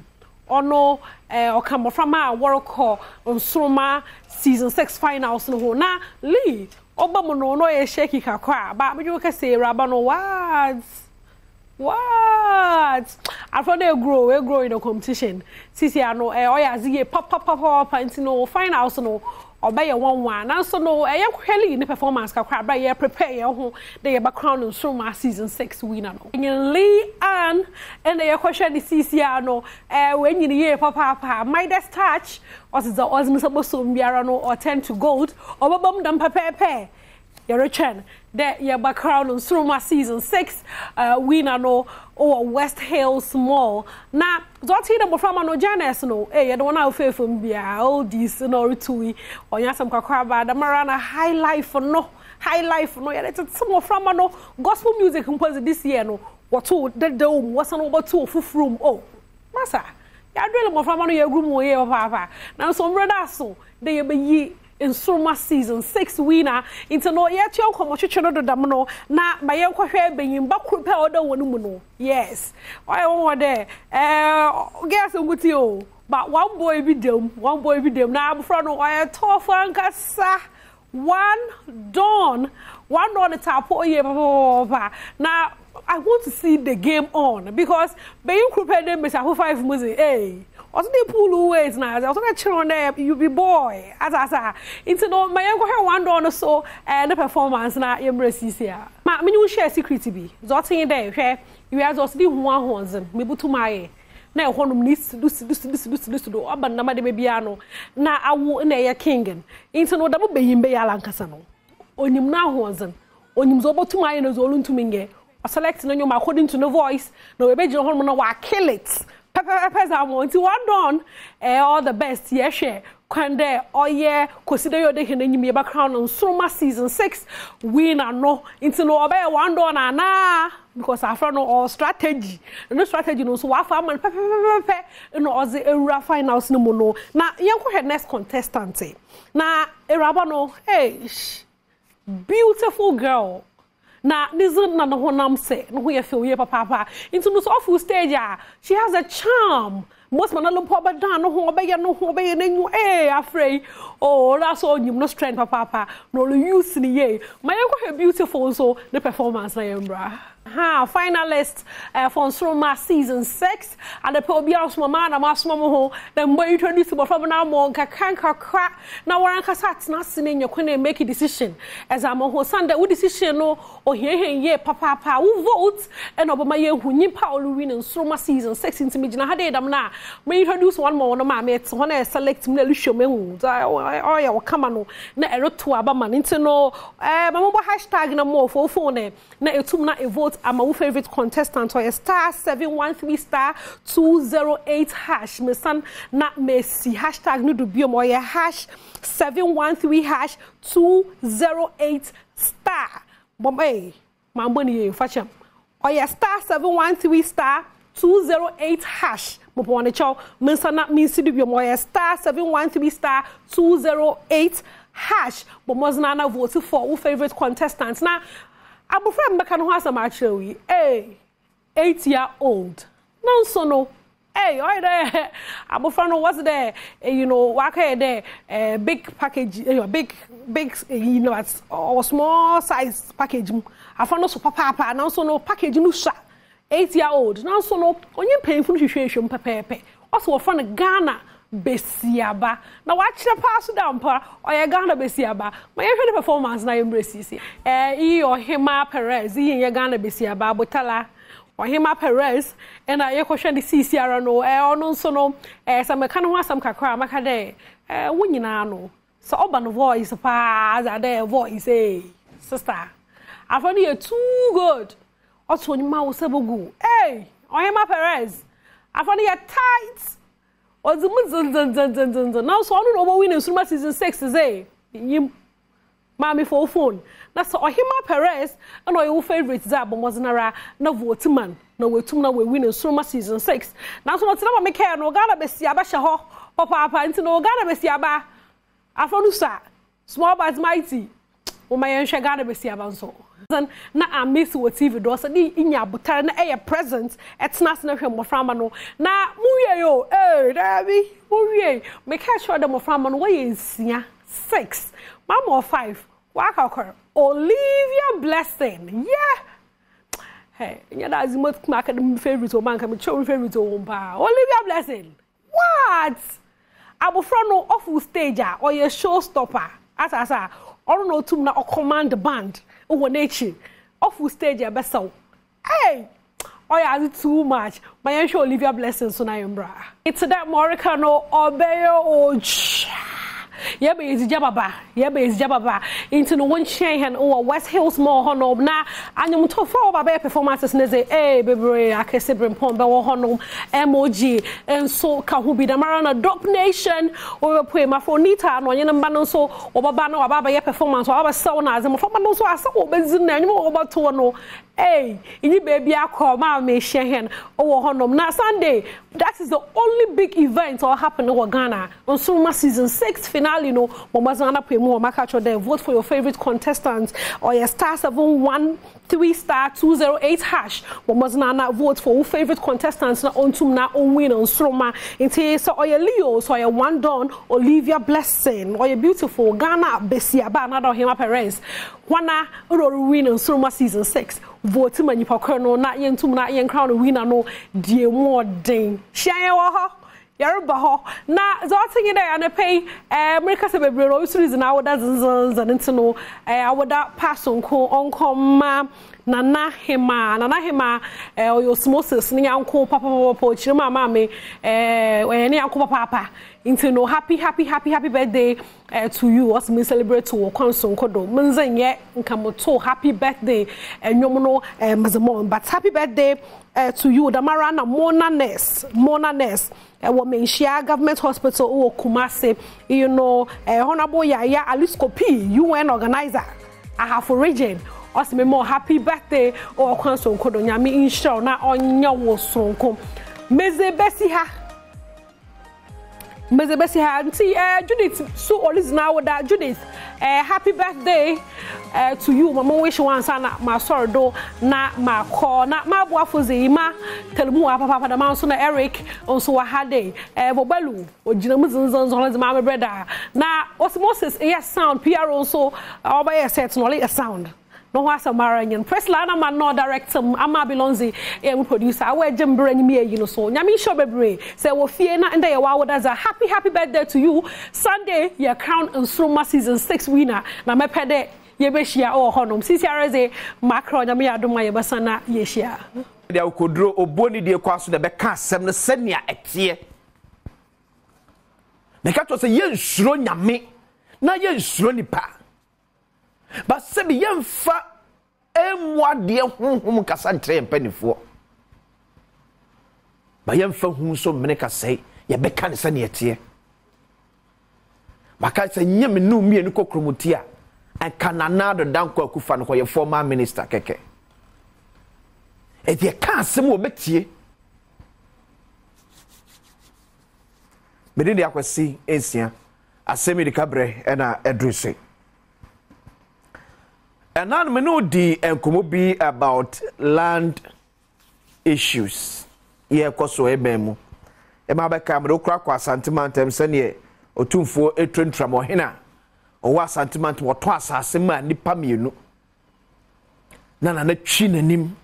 ono okamoframa world cup Insoma season 6 finals no na Lee obamu no ye shake kakwa ba me you can say raba no what? After they grow in the competition. Sisi ano oya ziye pop into no finals no obey 1-1. And so no kweli ni performance kakra ba ye prepare your ho the background Insoma season 6 winner no. Lee Ann and the question the sisi ano when you ye papa Midas touch or the supposed to biara no or 10 to gold or bam dam pepe. Your return that your background on Insoma season 6 winner no or West Hills Mall. Now, don't see the from no Janice no. You don't want to from bia all this no retui or yasam kakwaba the marana high life no. Yeah, it's some from no gospel music composed this year no. What two the dome was an over 2 full room. Oh, massa. Ya really more from no your room way of papa. Now some brother so they be Insoma season 6 winner into no yet yon komo chichono do damno na mayen kwahwe benyim ba kupe oda wonu mu no yes why won there guess nguti o but one boy be dem na abufra no why tough ankasa one dawn tapo ye papa na I want to see the game on because beyin kupe dem be 5 music also they pull ways now. Also that children there, you be boy. As into no my uncle have one door so the performance na embrace here. Ma me you share secret be. Zotin there hwe you has also the one horns me butu my na honum this do aba na ma de bia no na awu na ye king into no double beyin be ya lankasa no. Onyim na horns onyim zo butu my no zo luntumi nge. Select no nyoma according to the voice no we be jiro honum na wa kill it. Peppers I want to one done all the best yes share kwande oye consider your de hene nyimi background on Insoma season 6 winner no into no obey one done na because after no all strategy no so wa fa man no oze ewura finals no mo no na yenko next contestant na eraba no hey beautiful girl na nizun na no honam se no ye feel ye papa into no awful stage she has a charm most man no pop down no ho obey nenyu afraid oh that's all you no strength papa no use ni ye my go beautiful so the performance na yembra finalist for Insoma season 6 and the Pobia Mama na Masmo ho then boy introduce to from now more kakra na waranka sat na sine nyekwe make a decision as am ho Sunday wo decision no o ye papa wo vote and obama ye hu nyimpa olu win Insoma season 6 into me gina hade dam na me introduce one more no ma me it ho na select me na show me hu oh ya wakama no na eroto aba man into no mama hashtag na more for phone na etum na vote our favorite contestant or *713 *208# me san na Messi hashtag no do bio moye #713 #208 bombay mambo ni facham or *713 *208# mo pon cho me san na me si do bio moye *713 *208# bomozna na vote for our favorite contestant na abufra mbeka no ho asama achrewi 8-year-old. No, so no. Hey, oi there. Abofano was there. You know, waka there. Big package. Big. You know, or small size package. I found no super papa. Now so no package no sha. 8-year-old. Now so no. Only painful situation. Pepe. Also, from Ghana. Besiaba. Now watch the pass down pa or ya Ghana Besiaba. My every performance na embrace you. Or Hema Perez, ya Ghana Besiaba, Botala, or Hema Perez, and I question the CCR no, no so no, some mechanical some kakra macade, winning so urban voice pass are there voice, sister. I found you too good. Also, you mouse good. Hey, or Hema Perez. I found you tight. Now so I don't know winning Super season 6 is Mommy for phone. That's so Ohima Perez and your favorite Zab Mozinara no vote man. No we two now we winning Super season 6. Now so not make care no Ghana Besiaba Shaho Papa into no Ghana Besiaba. Afonusa small but mighty. O my Ghana Besiaba so. Na I miss what TV does ni inya butare na e present etnas na hwem moframa no na muwie yo Dabi muwie me catch sure the moframa no we nsia 6 mama 5 waka Olivia Blessing hey nya da azimot market favorite o man ka me show favorite o mpa Olivia Blessing what abofra no off stage or your showstopper asa or no tum na or command the band o nature off stage ya beso hey oh yeah too much my show Olivia Blessing so na yembra it's that Moricano obeyo Yebe is Jababa into the one chain or West Hills more honor na anyum to for baba performances neze baby akese brempon be honor MOG and so ka hu bi da marana Dop Nation or pwe mafonita no yen mba no so obaba no baba ye performance or baba saw na azem for no so asa obezi na anyum oba to no ini baby akọ ma me shehen o honor na Sunday that is the only big event or happen in Ghana on Suma season 6 finale no momazana pemu makacho there vote for your favorite contestants or your star 713 star 208 hash momazana vote for your favorite contestants na ontum na on win on Suma into so or your Leo so your one don Olivia Blessing or your beautiful Ghana Besiaba na Ohima Perez wana win on Suma season 6 vote manipa kono na yentum na yen crown winner no die more den share wo ho Yoruba ho na zoting in there and pay America se bebre no series na woda zanzan no awoda pass onko ma nana hema oyo smoses ni anko papa chirima mama ni anko papa into no happy birthday to you was me celebrate to konson kodo menzenye nkamoto happy birthday enyomo no mazamon but happy birthday to you Damara na Mona Ness wo menshia government hospital o Kumasi you know honorable Yaya Aliskopi UN organizer I have for region osime more happy birthday o konson kodo nyame inshallah na onya wo sonko Mezebesi auntie Judith so original with that Judith happy birthday to you mama wish one sana ma sorry do na ma call na ma boafoze ma telemu papa da man so na Eric also wa hade bobalu oginamu zinzon ma brother na osmosis sound PR also oba set no like sound no was a maranyan press lana man no director ama belonzi producer we jembre ni me you so nyame show bebre say wo fie na enda ye wa that's a happy birthday to you Sunday your crown and Suma season 6 winner na me pede ye be shia o honom CCRZ macro nyame adoma ye basana ye shia dia ukodro oboni die kwaso de be ka asem no senia etie me ka to say ye nsuro nyame na ye nsuro nipa ba sebi yemfa emwa de honhom kasa ntre mpanifo ba yemfa hu so mene kasa ye beka ne sane etie maka se nyem nu mienu kokromuti a kanana do danko akufa no ye former minister keke e de ka asem obetie medini akwasi ensia asemi de kabre na edruse. And now we know the enkomo be about land issues ye koso ebemu e ma beka mdo kra kwa sentimentem sene otumfo etrentramo hena o wa sentiment wo to asase ma nipa mienu na twi nanim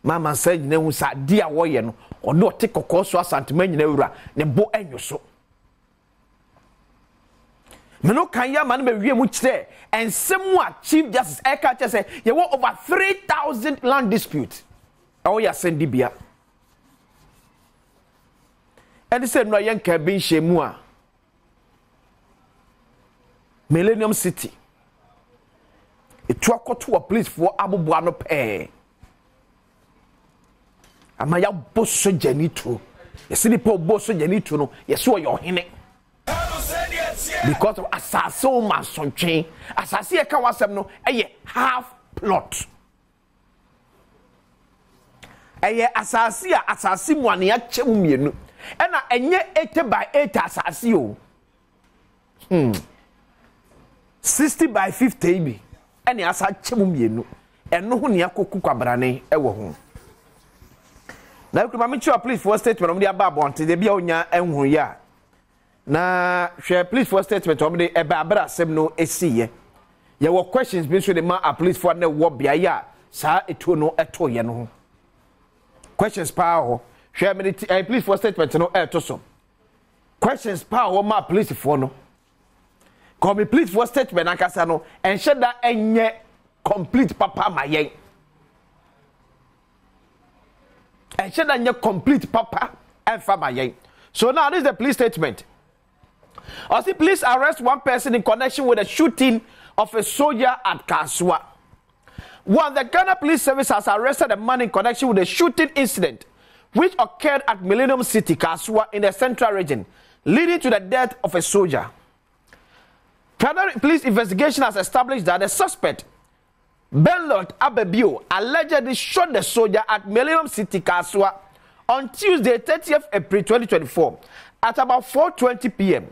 mama say nyina hu sa dia wo ye no ono te kokoso asantema nyina wura ne bo enyoso meno kan ya man be wie mu kire ensemu a chief justice eka che say ye wo over 3,000 land dispute awo ya sendi bia and say no yen ka bin shemu a Millennium City etu akoto wa police for aboboa no pe ama ya boso janito yesi ni po boso janito no yesi wo yo hene because of assassin masontwen assassin e ka wasem no eye half plot eye assassin mu ane ya chemu mienu ena enye 8x8 assassin o 60 by 50 bi ene asa chemu mienu eno ho ne akoku kwabrane ewo ho na ku ma me chiwa please for statement om dia ba bonte de bia onya enhu ya na share please for statement om de eba abra asem no esiye ye wo questions bi so de ma a please for na wo bia ya sa eto no eto ye no questions pa ho share me please for statement no eto so questions pa ho ma please for no come please for statement akasa no enhye da enye complete papa mayen enhye da enye complete papa enfa mayen. So now this is the police statement. Also, police arrest one person in connection with the shooting of a soldier at Kasua. One, the Ghana Police Service has arrested a man in connection with the shooting incident which occurred at Millennium City, Kasua, in the central region, leading to the death of a soldier. Further police investigation has established that the suspect, Benlot Abebio, allegedly shot the soldier at Millennium City, Kasua, on Tuesday, 30th April 2024, at about 4:20 p.m.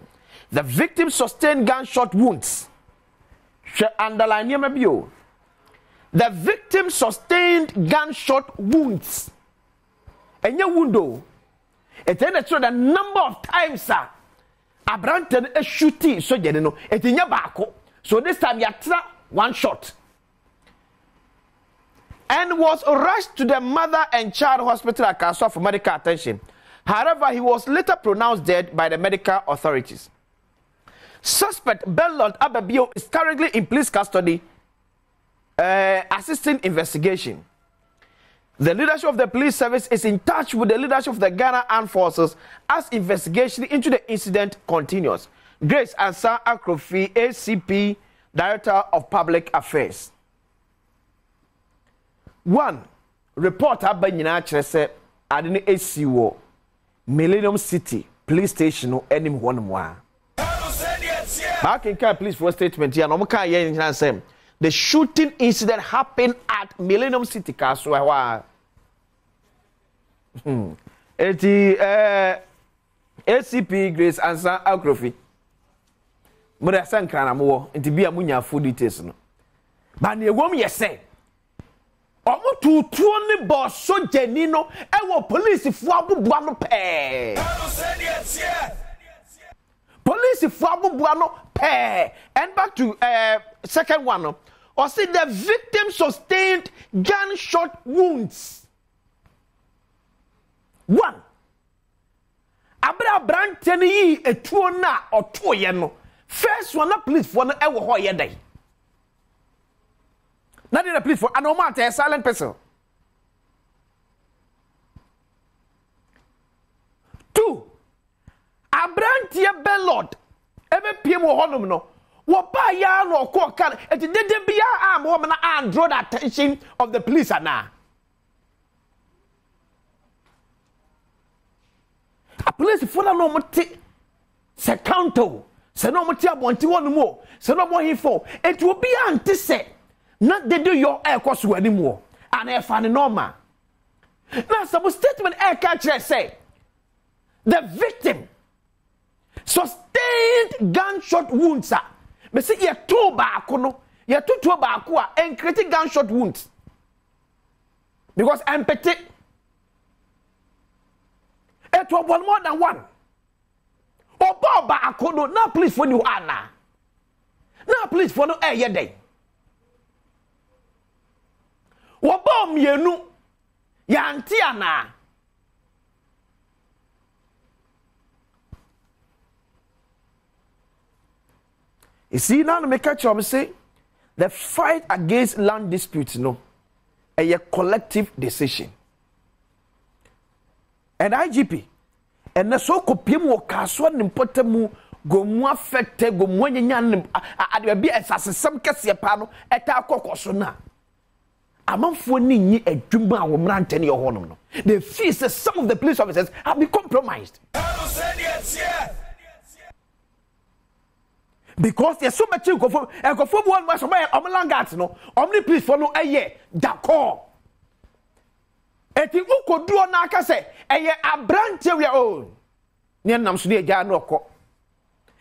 The victim sustained gunshot wounds. The victim sustained gunshot wounds. And your window, it ended the number of times, sir. Abranten a shooting, so you know, it in your back. So this time you had one shot. And was rushed to the mother and child hospital at Kasua for medical attention. However, he was later pronounced dead by the medical authorities. Suspect Bellot Ababio is currently in police custody, assisting investigation. The leadership of the police service is in touch with the leadership of the Ghana Armed Forces as investigation into the incident continues. Grace Ansa Akrofi, ACP, Director of Public Affairs. 1. Report abanyina kyerese ade ne esiwo Millennium City Police Station no enim ho no a. Back in police for statement here no ka ye nyina say the shooting incident happened at Millennium City Kasua wa. ACP Grace Ansa Akrofi. Mo da sankra na mo nti bia munya full details no. Ba na ewom ye say omo tutuo ne bo sojani no ewo police fu aboboa no pe police fu aboboa no pe. And back to second one no, or see the victim sustained gunshot wounds. 1 abra brante ne yi etuo na otoye no first one na police for no ewo ho ye dai. Not in a police for an a silent person. 2. Abrantia Bellot. Every PM or honor no. What by yarn or court can it didn't be arm woman and draw the attention of the police now. A police for no more secounto. Se no more wanti one more. Se no more he for. It will be anti say. Not they do your air course anymore. And air fan normal. Now, some statement air catcher say the victim sustained gunshot wounds. Me say ye two back no, ye two back and creating gunshot wounds. Because empathy But to one more than one. Oba ba akodo na police for you ana. Na police for no eh day. Oba mienu ya anti ana. You see now me catch up say the fight against land disputes a collective decision. And IGP and the so kopiem wo kaso nimpotemu go mu affecte go mu nyanya ade bi esasesem kese pa no eta akokoso na amanfo ni nyi adwuma a wo mrante ne ho no they feel say some of the police officers have been compromised. Because there's so much go for one was omlangat no omni police for no eye d'accord eti ukoduo na aka se eye abrante we o ne nam so de agya no ko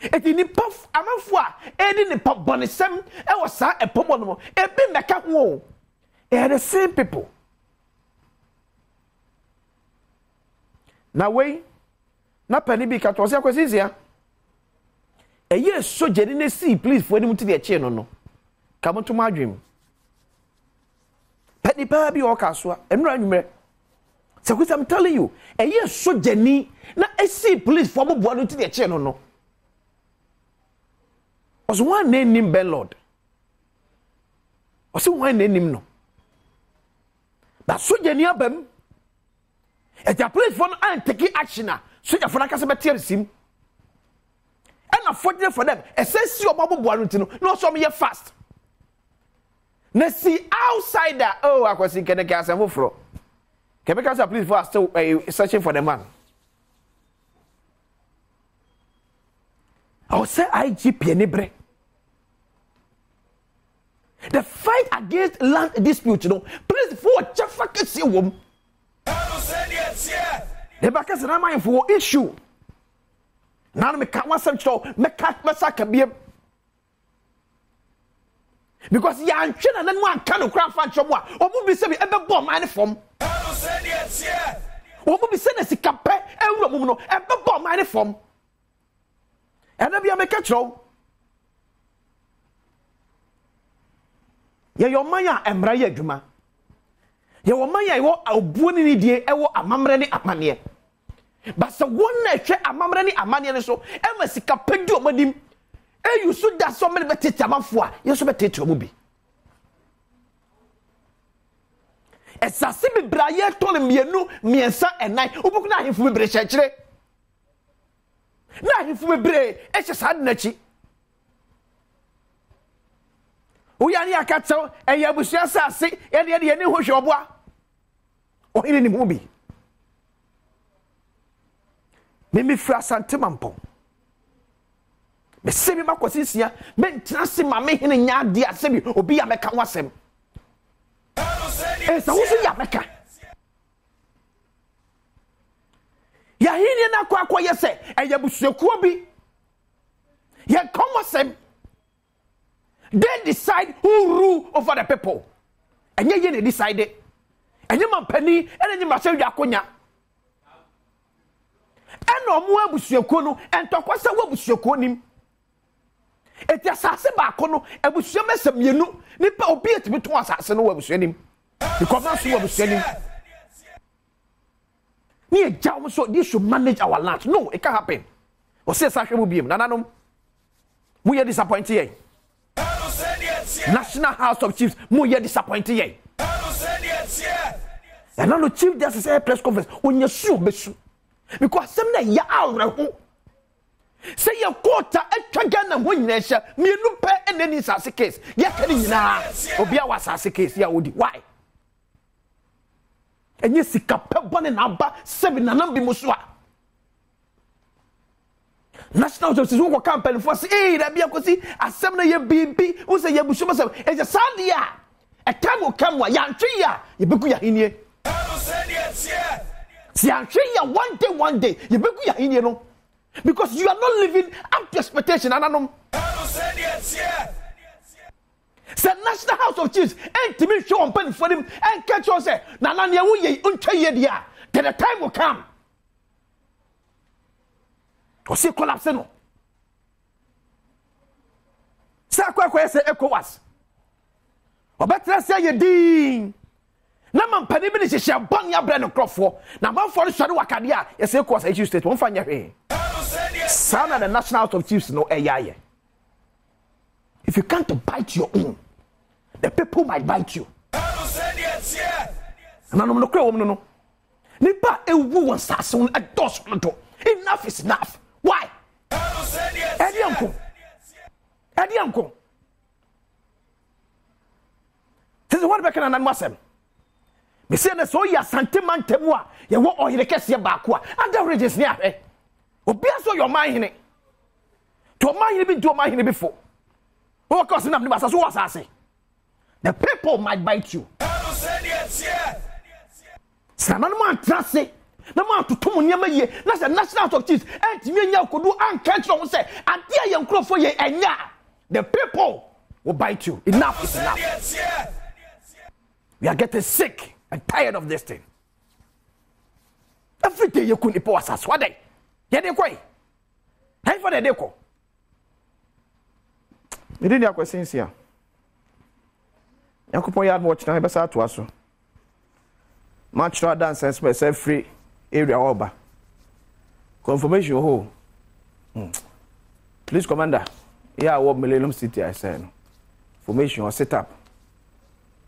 eti ni paf amanfo a edi ni pap bonesem e wo sa epomo no ebi meka ho the same people na we na pani bi ka to se akwasizia eye soje ni see please for any muti de che no kamoto madwem pani pa bi o kasoa enura anwumre. So I'm telling you, a year so Jenny, now I see police for more to the channel. No, was one name named Bellord. Was one name no. But so Jenny Abem, at the police for and taking action, so you for a casabetter sim. And unfortunately for them, a sense your bubble warranty, no, so me fast. Let's see outsider. Oh, I was thinking the gas and move from. Kebeka police for still searching for the man. I will say IGP Enebre. The fight against land dispute, police for Chafaka see woman. The backers are mind for issue. Now me can't want some show, me can't massacre be. Because ya China and then one can craft fan from one, or will be saying ever bomb any form. What will be sent as a cape and woman and bomb my form? And then make a show. Your Maya and Braya Juma. Your Maya, you are born in the day, a mamrani amania. But so one night, a mamrani amania so, and my sicapedo madim. And you should that so many better tamafua, you should better to movie. Esasibi braye tole mienu miensa enai oboku na ahimfu bebre chechire na ahimfu bebre eche sad nachi oya ni akatso eya busua sase ye ni hohwe oboa ohine ni mu bi memi fra santemampo me sebi makosisia me ntrase ma me hene nya ade asebi obi ya meka wasem. Esa wusu ya meka. Ya hini na kwa yese eya busuekuo bi. Ya komosem. They decide who rule over the people. Enye ye decide. Enye mampani, enye mashe yakonya. Eno mu abusuekuo no entokwasa wo abusuekuo nim. Eti asase ba kono abusuo mesemienu nipa obi etimi to asase no wo abusuo nim. Because that's what we're saying. So they should manage our land. No, it can't happen. Or say Sasha will be him. No. We are disappointed. National House of Chiefs, we are disappointed. And now the Chief Justice said press conference when you sue because some day you are say your quarter extra Ghana when you say me no pay and then it's a case. Yeah, Obia was a case. Yeah, why? And yes, sika pebane na aba 7 na nambi musua. National Justice wo campaign for say da bia kosi asem na ye bibi wo say ye busu masem e je sadia e time will come wa ya ntwe ya ye beku ya hinie. Si antwe ya one day ye beku ya hinie no because you are not living up to expectation ananom. Say National House of Chiefs and to me show on pen for him and catch us say na na ye wo ye untwa ye dia then the time will come. o se collapse no sa kwa se ECOWAS obetra se ye din na man pani bi ne hye bon ya bre no krofo na man for sori wakade a ye se ECOWAS issue state won fanya hwe sana the national house of chiefs no eyaye. If you can't bite your own, the people might bite you. No. Nipa ewu won sasun ados no. Enough is enough. Why? Edi anko. This is what we can ananwasem. Me say na so ya santeman temu a ye wo oyire kese ba ko a under regions ni ahwe. Obi aso your man hene. To man hene bi do man hene before. What cause nam ni so was say? The people might bite you. Sana no man trase. Na man to tomu nyama ye. Na say national of chiefs. Entimi enya kodu anka tro say ade ye nkrofo ye enya. The people will bite you. Enough is enough. We are getting sick and tired of this thing. Every day you couldn't pour us what day. Yeah, they quay. Hey for the deco. You didn't have questions here. You could yard watch now, but to us. Match to dance and space free area over. Confirmation ho. Please, Commander. Yeah, what Millennium City I said. Formation or set up.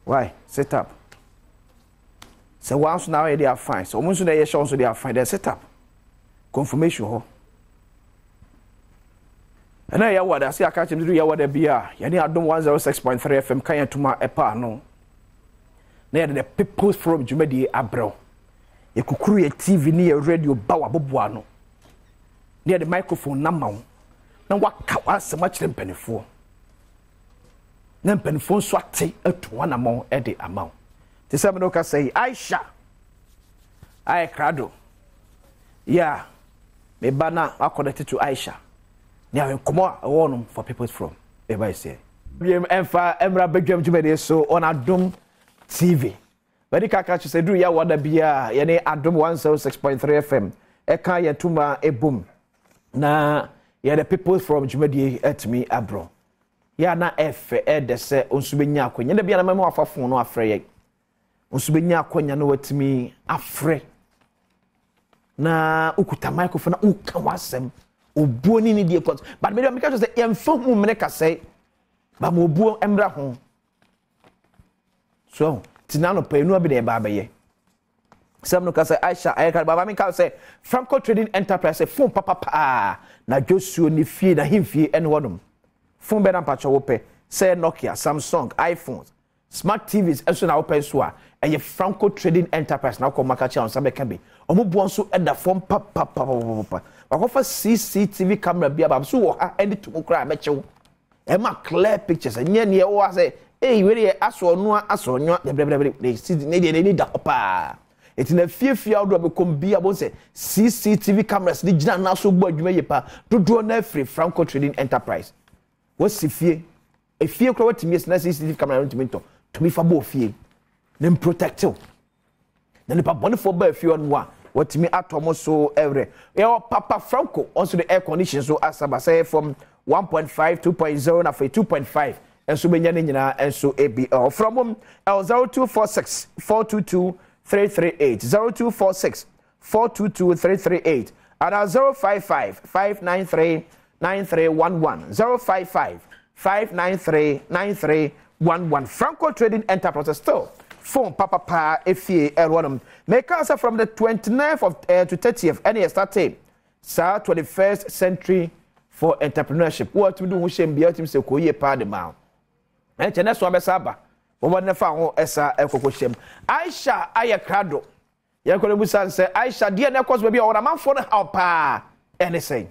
Why? Set up. So once now they are fine. So once they show so they are fine, they set up. Confirmation ho. And I what I see I catch him do ya what they be are. Yani Adom 106.3 FM kan tuma epa no. Na the people from Jumedi Abro. You could create TV near radio bawa bobuano. Near the microphone number. Now what was so much them penny for? Then penny phone swati at one amount at the amount. The seven can say, Aisha. I crado. Yeah. Me bana are connected to Aisha. Now come on, I want them for people from. Everybody say. Emfa Emra Badwam Jumedi so on Adom TV. But the catch say do ya wada bia yene Adom 106.3 FM. Eka ya tuma ebum. Na ya the people from Jumedi at me abro. Ya na efe de se onsubenya akwanya da bia na memo afafo no afre ye. Onsubenya akwanya no watimi afre. Na ukuta microphone na uka wasem. Obuoni ni die cause. But me make sure say yemfa hu mene ka say. Ba mo obuo emra ho. So, tinano pe no be de ba be ye. Some no say Aisha ayeka baba me ka say Franco Trading Enterprise say phone papa na Joshua ni fie na himfie en wodum. Phone be na pacho wo pe say Nokia, Samsung, iPhones, smart TVs eso na open so a eye Franco Trading Enterprise na ko makachi on sabe ka be. Omo buon so eda phone papa. Wakofa CCTV camera bia bab so wo ha edi to kra mechewo. E ma clear pictures enye ne wo say eh we dey aso no aso nyo ne da pa. Eti na fiefia do be kombia bo say CCTV cameras ni gina na so gbo adwuma yepa dodo na free Franco Trading Enterprise. Wo sifie e fie kro watimi na CCTV camera no timi to be fa bo fie nem protective. Na ne pa bone for ba fie no a watimi atomo so every yo Papa Franco also the air condition so asaba say from 1.5 2.0 na for 2.5 and so benya nyina and so ABL from 0246 422 338 0246 422 338 and 055 593 9311 055 593 9311 Franco Trading Enterprise still phone papa efie erwanum make answer from the 29th to 30th any start sir 21st century for entrepreneurship what we do we shame be team say ko ye pa de ma and chene so be saba wo ne fa ho esa ekoko shem Aisha ayakrado ye ko le busan say Aisha de na cause be o na man for na how pa anything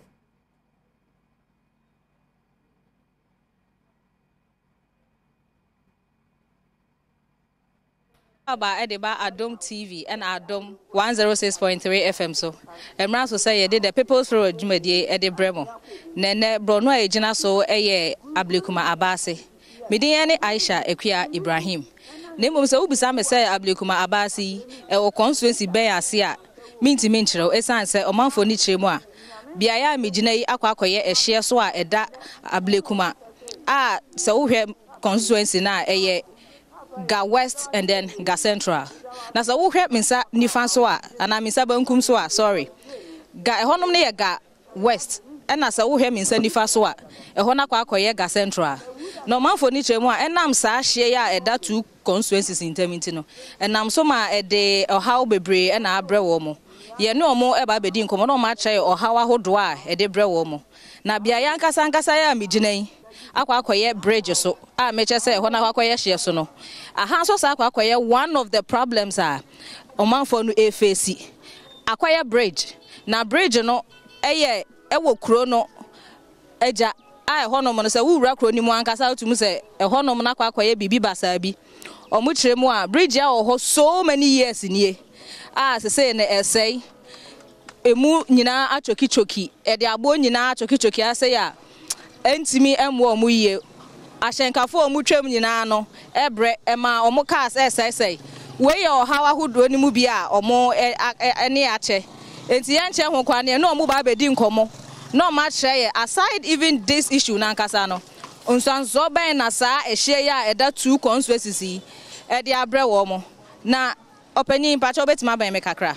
Aba Edeba Adom TV and Adom 106.3 FM so. Emra so say the People's Road Jumedi Ede Bremo. Nene Brono Ejina so eye Ablikuma Abasi. Midiane Aisha Ekwia Ibrahim. Nemo so ubisa me say Ablikuma Abasi e o constituency be asia. Minti minchiro esan say omanfo ni chiremu a. biaya me gina yi akwakoye ehye so a eda ablekuma se wo hwe constituency na eye Ga West and then Ga Central. Na se wo hwe minsa nifa so a ana minsa bankum so a sorry. Ga ehonom ne ye Ga West. Ena se wo hwe minsa nifa so a ehona kwakoye Ga Central. No manfo ni chemu a enam sa hye ya eda two constituencies interminti no. Enam so ma ede ohaw bebre ena abre wo mo. Ye ne omo eba bedi nkomo no ma kye ohaw ahodo a ede bre wo mo. Na bia ya nkasa ya miginan akwakoye bridge so a meche say hona akwakoye hye so no aha so sa akwakoye one of the problems are omanfo no efesi akwaye bridge na bridge no ewo kuro no eja a honom no say wura kuro ni mu ankasa otum say honom na akwakoye bibi basa bi omu kire mu a bridge a ho so many years nie a say na esay emu nyina achoki de abo nyina achoki asay ya entimi emwo mu ye ahyenkafo omu twam nyina no ebre ema omu cars esesei we ye ohawa hodo ni mu bia omu ene ache enti ya nche ho kwane no omu ba bedi nkomo no ma kire ye aside even this issue na nkasa no onsanzo ben na sa ehye ya eda two constituencies e de abre wo mo na opani pacho betima ban me kakra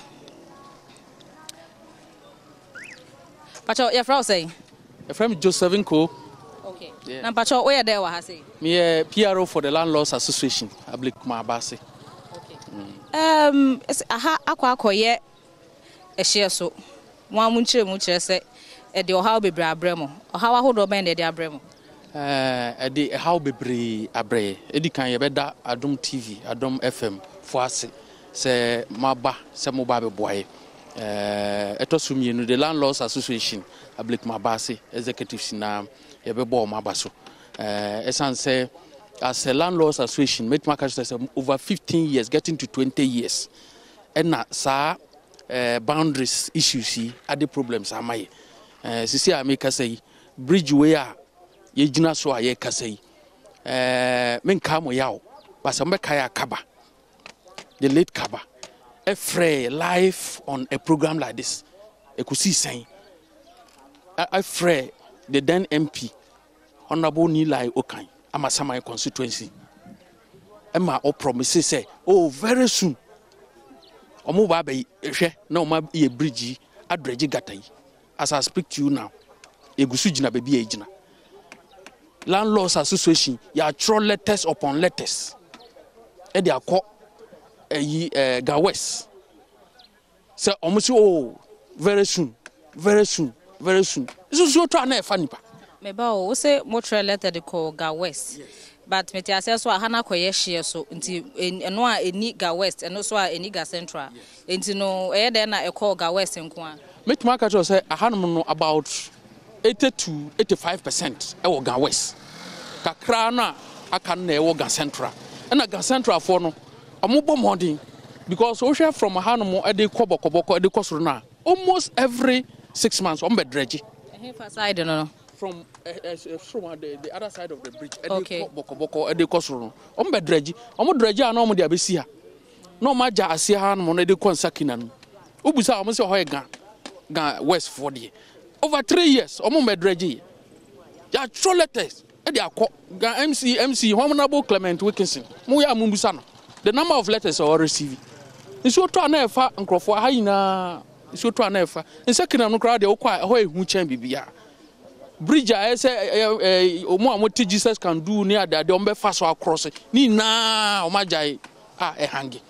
pacho ya frau say From Joseph Nko. Okay. Yeah. Now, Pacho, where there was say? Me PRO for the Landlords Association. Ablikuma Abasi. Okay. Akwakoye ehye so. Mo munchire say e de ohaw bebre abremo. Ohaw ahodo ben de abremo. E de ohaw bebre abre. E di kan ye beda Adom TV, Adom FM for ase. Se maba, se mo ba be boye. Etosumi the Landlords Association Ablik Mabasi executives na yebebo mabaso esan say as a Landlords Association make market say over 15 years getting to 20 years and na sa boundaries issues are the problems amaye sisi ameka say bridge way a ye gina so a ye ka say menka mo yawo basa mbeka ya kaba the late kaba a free live on a program like this. I could see saying, I free the then MP, Honorable Nilai Okai, Amasama constituency. Emma or promises say, oh, very soon. Omobabe, no, my a bridge, a dredge gatai. As I speak to you now, a gusujina baby agina. Landlords Association, ya throw letters upon letters. And they are called. Ga West. So almost very soon. This is your turn, Fanipa. Maybe we say more letter de call Ga West. But me tia say so hana koye hye so nti eno a eni Ga West eno so a eni Ga Central. Nti no e dey na e call Ga West nko a. Make market say hanom no about 80 to 85% e wo Ga West. Kakra na aka na e wo Ga Central. Na Ga Central for no amubo modern because we share from Hanomo e dey koboko e dey kosoro na almost every 6 months on bedreji side no from the other side of the bridge e dey koboko e dey kosoro on bedreji omo dreji ana omo dey abesi ha no maja ase Hanomo no dey konsakina no obusa omo se ho ga West for the over 3 years omo bedreji ya troletes e dey akọ ga MC Honorable Clement Wilkinson mu ya mumbusa no the number of letters are receiving. It's your turn ever, and Crawford Haina. It's your turn ever. In second, I'm crowd, they're quite a way who champion be. Bridge, I say, what Jesus can do near that, don't be fast or cross it. Ni na, Majai, a hangy.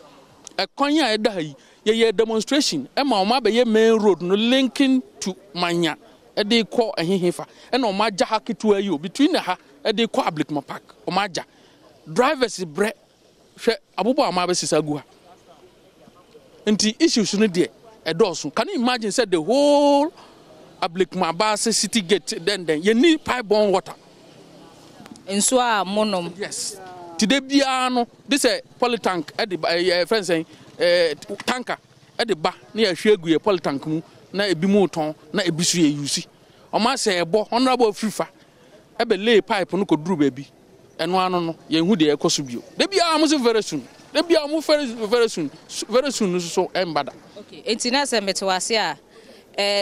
A conya a day, ye demonstration. Emma, Mabe, main road, no linking to Manya. A day call a hifa, and on my jahaki to a you between her, a day public mapak, or Maja. Drivers is bread. Abubu amabesi sagua. Nti issues no dey edosun. Can you imagine said the whole Ablik Mabase city gate then you need pipe borne water. Enso a monom. Yes. Today bia no this a polytank at the friend saying tanker at the ba na ya hwegu e polytank mu na ebi mu ton na ebisu ye use. O ma say ebo honorable frifa e be lay pipe no ko duru baby. And one no ye hu de ekoso bio de bia am so very soon de bia am very soon so embada. Okay enti na se metewase a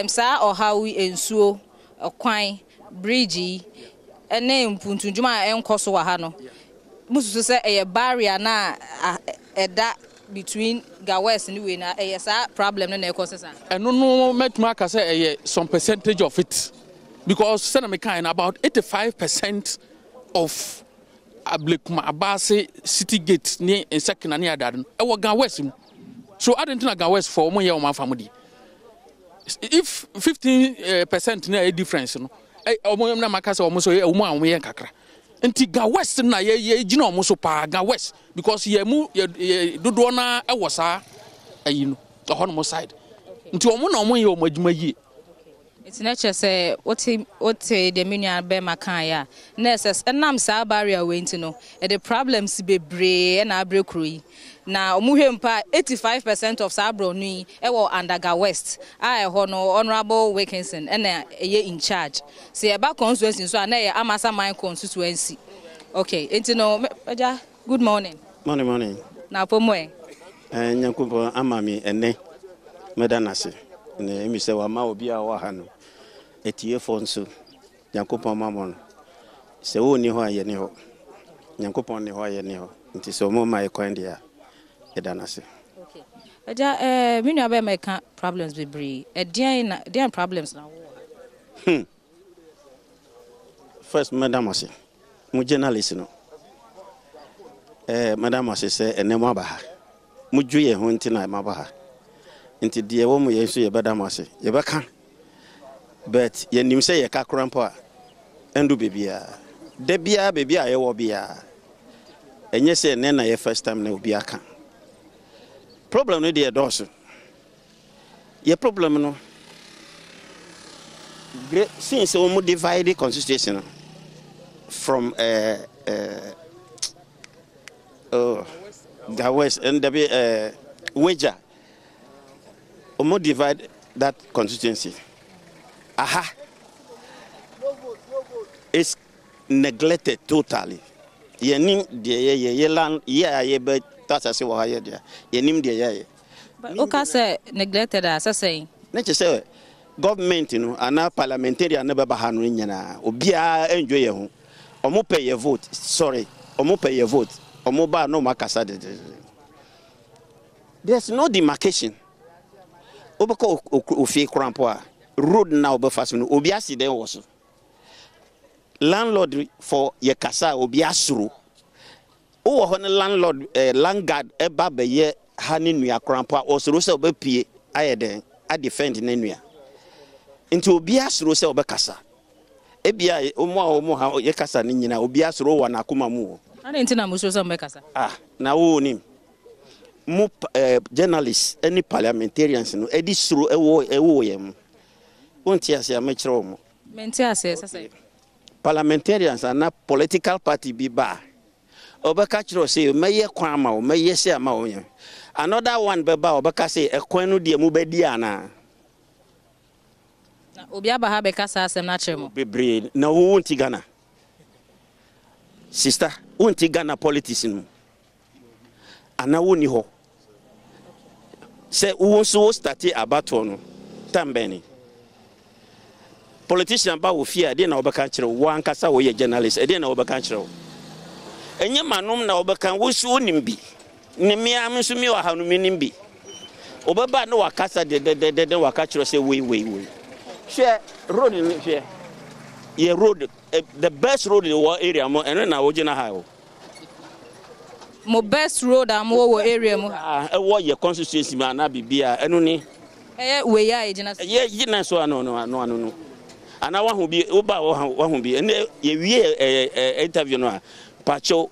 saa ohawi ensuo okwan bridge ene mpuntunjuma enkoso wa ha no mususu se eye barrier na eda between Gawes and we na problem na cause sa eno no metuma ka say some percentage of it because Senamika about 85% of Ablekuma Abase City Gate near in second and near that Gawes. So I didn't know Gawes for 1 year or my family. If 15% near a difference, you know, Omoyam Makasa almost a woman we kakra. Nti Gawes na ye gino almost pa Gawes because ye mu do na e wosa you know the hono side. Nti omo na omo ye omadwuma yi. It's not just say what the menu be makan ya. Nurses enam sa barrier we nti no. The problems be bre na abrekru. Na omuhwe mpa 85% of Sabro ni ewo Andaga West. Hono Honorable Wilkinson ena eye in charge. Se eba constituency so na ye Amasa mine constituency. Okay, enti no good morning. Morning. Na pomwe. Nyankupo amami ene medanase. Ne emi se wa ma obi a wa ha no. Etie fonso. Nyankupo mamon. Se wo ni ho aye ni ho. Nyankupo ni ho aye ni ho. Nti so mo ma e kwandia. Okay. Many of them problems be brave. There problems now. First, Madam Ose, mu journalist no. Madam Ose say ene mo abaha. Mu dwuye ho nti na ma abaha. Nti de wo mu yeso ye Madam Ose. Ye beka. But ye nim say ye ka krampo a endu bebia. De bia bebia ye wo bia. Enye say ene na ye first time na obi aka. Problem no dey doors. Your problem no. Since we divide the constitution from the West and the Wager, we divide that constituency. Aha, it's neglected totally. Yenim the land ye but that's as well here there. Yenim the ye. But okay, say neglected as I say. Nature say government you know and our parliamentarian never bahanu nyana. Obia enjoy ye ho. Omo pay your vote. Sorry, omo pay your vote. Omo ba no makasa de. There's no demarcation. Obako ofi krampo a road na obafas no obi aside wo. Landlord for ye kasa obi asuru. O ho ne landlord landguard eba be ye hani nua krampa osuru se obepie ayeden a defend ne nua. Nti obi asuru se obekasa. Ebia omo ha ye kasa ne nyina obi asuru wa na akoma mu. Ana nti na musuru se obekasa. Na wo ni mu journalists any parliamentarians no edi suru ewo ye mu. Wonti ase amekire mo. Menti ase sase. Parliamentarians and not political party be bar. Obeka chiro say meye kwan ma o meye say ama o yen. Another one be ba obeka say ekwan no de mu bedi ana. Na obi aba ha be kasa asem na chemo. Bebre na wo wonti Ghana. Sister, wonti Ghana politics no. Ana woni ho. Say wo so start abato no. Tambeni. Politician ba wo fear dey na obeka kire wo ankasa wo ye journalist dey na obeka kire wo enye manom na obeka wo su onimbi ne mia mso mi wa hanu minimbi obeba na wakasa de waka kire say we share road ni share ye road the best road in the area mo eno na wo gina ha wo mo best road am wo area mo e wo ye constituency ma na bibia eno ni we ya gina ye gina so no ana wa hu bi oba wa hu bi ye wie interview no a pacho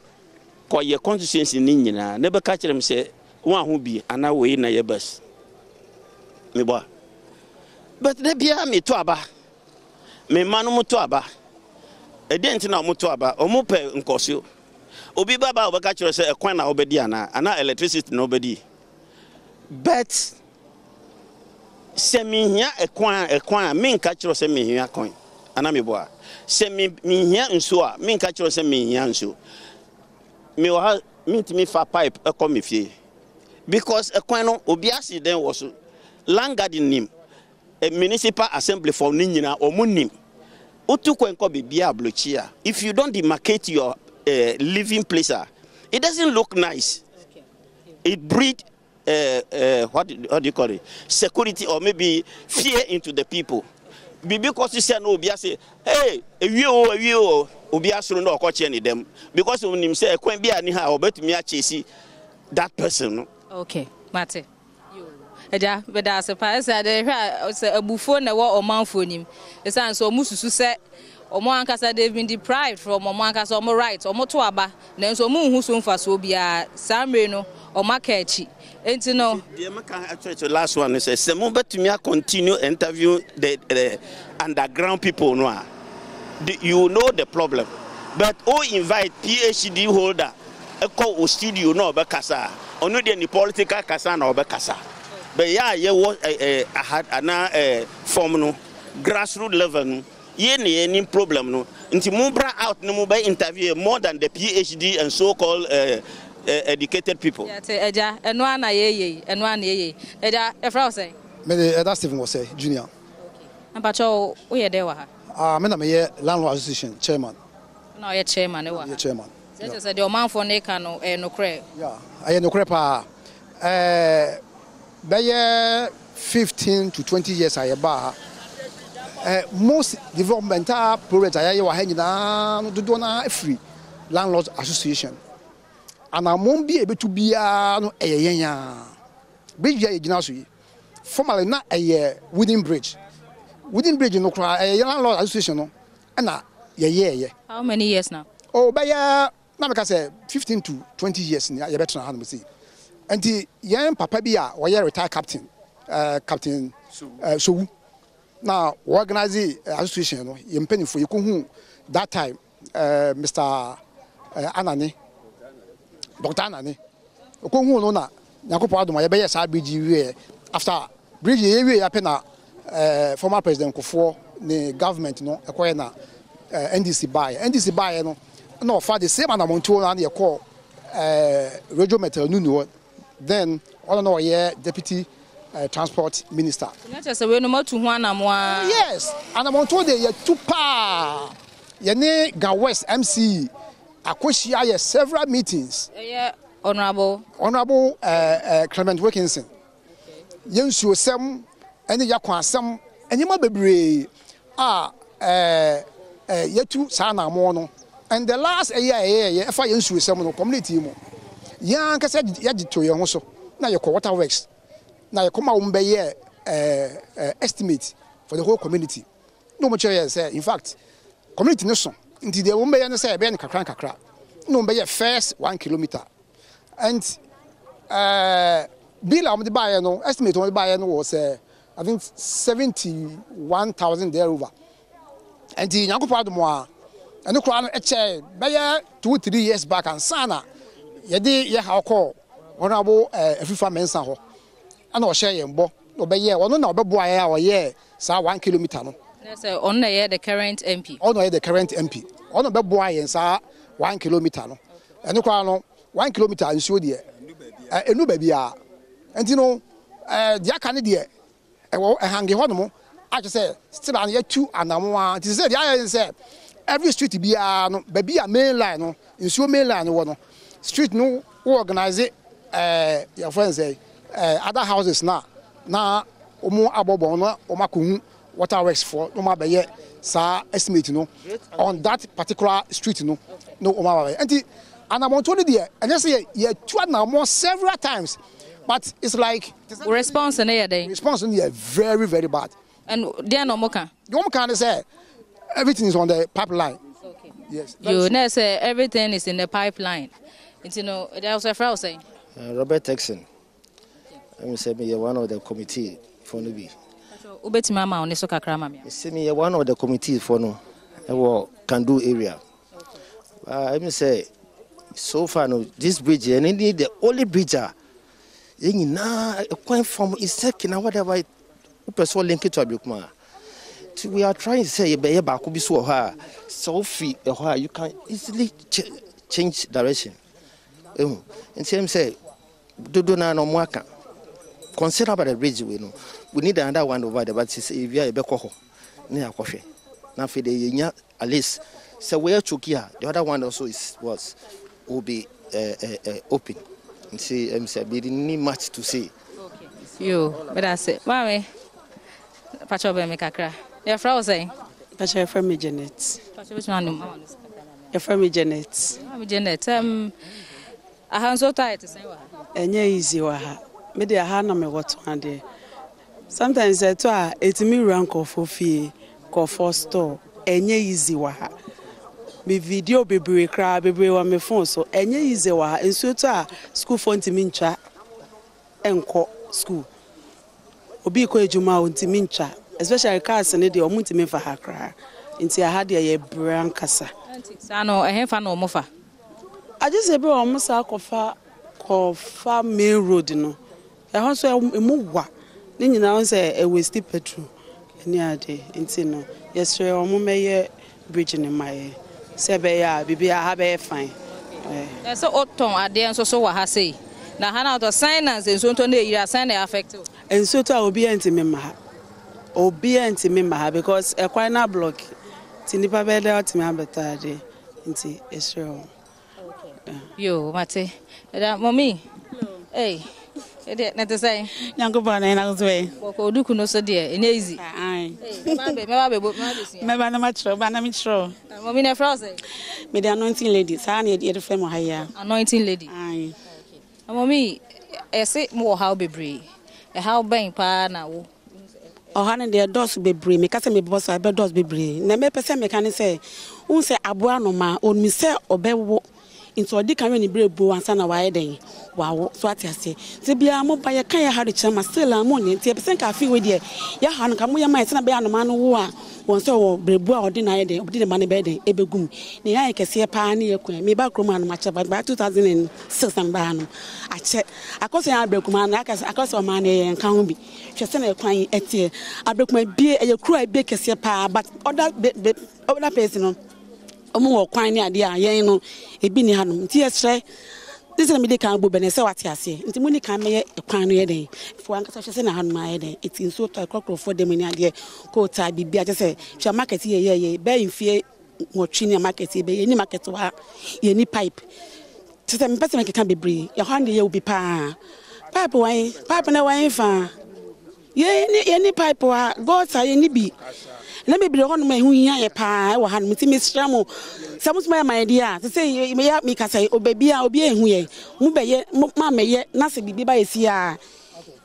ko ye constituency ni nyina ne be ka kire me se wa hu bi ana we na ye bas me bo but de bia me to aba me manu mu to aba e de ntina mu to aba o mu pe nkosio obi baba o be ka kire se ekwan na obedi ana electricity na obedi but semihia ekwan minka kiro se mihia kon ana meboa semihia nso a minka kiro se mihia nso me wa mintimi fa pipe ekọ mefie because ekwan no obi accident wo so land garden nim a municipal assembly for Ninyina or Munim. Utukwenko bibia blochia. If you don't demarcate your living place, it doesn't look nice. It breeds what do you call it? Security or maybe fear into the people. Because you say no, say, hey, you Obiasuru no coach any them. Because when him say, "Kwen be aniha," or bet me a chase that person. Okay, Mate. Eja, but as a pass, a buffon na wa oman for him. The son so musu say, Oman Casa they've been deprived from Oman Casa or rights or motoaba. Then so moon who soon for so be a Samreno or Makechi. And you know, the last one is say, but to me, continue interview the underground people. No, you know the problem, but invite PhD holder, a co studio no bekasa, or no any political kasa no bekasa. But yeah, was had an form no grassroots level. Any problem no. Until Mubra out no mobile interview more than the PhD and so-called educated people. Yeah, Eja, and one ye, Eja, a frau say. Maybe that's Stephen was say, Junior. Okay. And Pacho, we are there. I'm landlord association chairman. No, you're chairman. You're chairman. Just said your man for Nekano and no cray. Yeah, I no crepa. By 15 to 20 years, I bar. Most developmental projects I have done free landlord association, and I won't be able to be a bridge. Formerly not a wooden bridge. Wooden bridge no cry a landlord association. And yeah. How many years now? Oh, by now I say 15 to 20 years in your better hand see. And the young papa be a retired captain, Captain So. Now, organize association, you penny for you that time, Mr. Anani, Dr. Anani, Okunhu Nona, Nakopa, my best bridge after bridge, you former President Kufo, the government, no, acquire NDC buy, no, for the same amount to and your call, Radio Metal Nuno, then, all in all, Deputy. Transport Minister. Yes, and I'm on told you two pa. Yene Ga West MC. Akoshia several meetings. Honorable Clement Wilkinson. Yensu sem any yakwa sem anyma bebre yetu sana mo no. And the last year efa yensu sem no community mo. Yan ka said yagito ye ho so. Na ye water works. Now you come out estimate for the whole community. No much say in fact, community no so. Until the woman say be kakra. No be first 1 kilometer. And bill on the buyer no estimate on the buyer no was I think 71,000 there over. And the Yankopado mo and no crown a chair by 2-3 years back and sana ye how call honorable every mensa ho. And share yembo obey or no boy or 1 kilometer no. Yes, on the current MP. On the current MP. On the boy and 1 kilometer no. And no 1 kilometer and show there. A new baby are. And you know, the candidate a hangy honomo. I just say still on yet 2 and 1. It said I said every street be no baby a main line no in so main line no street no organize it your friends say other houses now omo abobo no omakuhu water works for no ma be sa estimate no on that particular street no oma be and I'm on to there and just say you two now more several times but it's like response na day response is very very bad and there no more can you can say everything is on the pipeline. Okay, yes, you know say everything is in the pipeline. You know there was a fellow saying Robert Texan. I'm saying one of the committee for Nubi. Ubeti mama on so kakra mama. See me one of the committee for no can do area. I'm say so far no this bridge and indeed the only bridge na quite from is second and whatever person link it to Abukma. We are trying to say be back be so her so free you can easily change direction. And say do na no mwaka. Consider about the bridge we know. we need another one over there, but if you are a beco, near coffee. Now for the at least so where Chukia, the other one also will be open. And see, we didn't need much to say. Okay. You, but I say, Mommy, Pacho make a cry. Your friend was saying, Pacho, your friend me Janet. Pacho, which one? Your friend me Janet. Janet, I am so tired to say what. And yeah, easy waha. Me de aha na me what one day. Sometimes I try it me rank of fee, call for store. And yeah, easy waha. Me video bebre cry bebre wa me phone so and yeah, easy waha. And so to school phone to mincha and call school. Obi ko ejuma unti mincha, especially cars and the omunti me for her cry. Inti I had a brand kasa. Sano, I have no mofa. I just say, bro, almost a cofa main road, you know. I also a move. Then you know, say a waste petrol. Any other, no. Yes, sir, I'm a bridge in my Sebea, Bibi, I have a fine. That's so autumn at the end, so what I say. Now, Hannah, the signers and so on, you are signing affected. And so I will be anti-member. Or be anti-member because a quite not block. Tinipa better out to me, better day. Into Israel. Yo, Mate. Mommy. Hey. Not to say. Young boy, and I was way. Or do no so dear, and easy. Aye. Never much, but I'm sure. Mommy, never frozen. Me the anointing ladies, I need the family higher. Anointing lady. Aye. Mommy, I say more how be brave. A how bang pa now. Oh, honey, their doors be brave. Me case me boss, I bet doors be brave. Na me person me can say, unse abua no ma, on me say obewo. Into a dick and any brave bow and son of a day. Wow, so what I say. To be a more by a kind of hard chama still a money, and 10% I feel with you. Yahan come with my son, be a man who once so brave boy or deny day, did a money bed, ebegum. The I can see a pioneer queen, me back room much about by 2006 and ban. I check, I cause I break man, I cause a money and can't be. Just send a crying at you. I broke my beer and you cry bake a sepa, but other person. Omo kwan ni ade a yen no ebi ni hanom nti yesre this na me de kan bo bene se wate ase nti muni kan me kwan no ye den fo ankasa hwe se na hanom aye den it nso to krokro for dem ni ade ko ta bibia je se hwe market ye be mfie nwotwi ni market be ni market wa ye ni pipe ti se me pese me kan bebre ye hande ye obi pa pipe na wan fa ye ni pipe wa go ta ye ni bi let me be on my huya pa wa han miti misramo samus my dear to say me ya me ka say obabi a obi ehu ye mu be ye ma me ye na se bibi ba esi a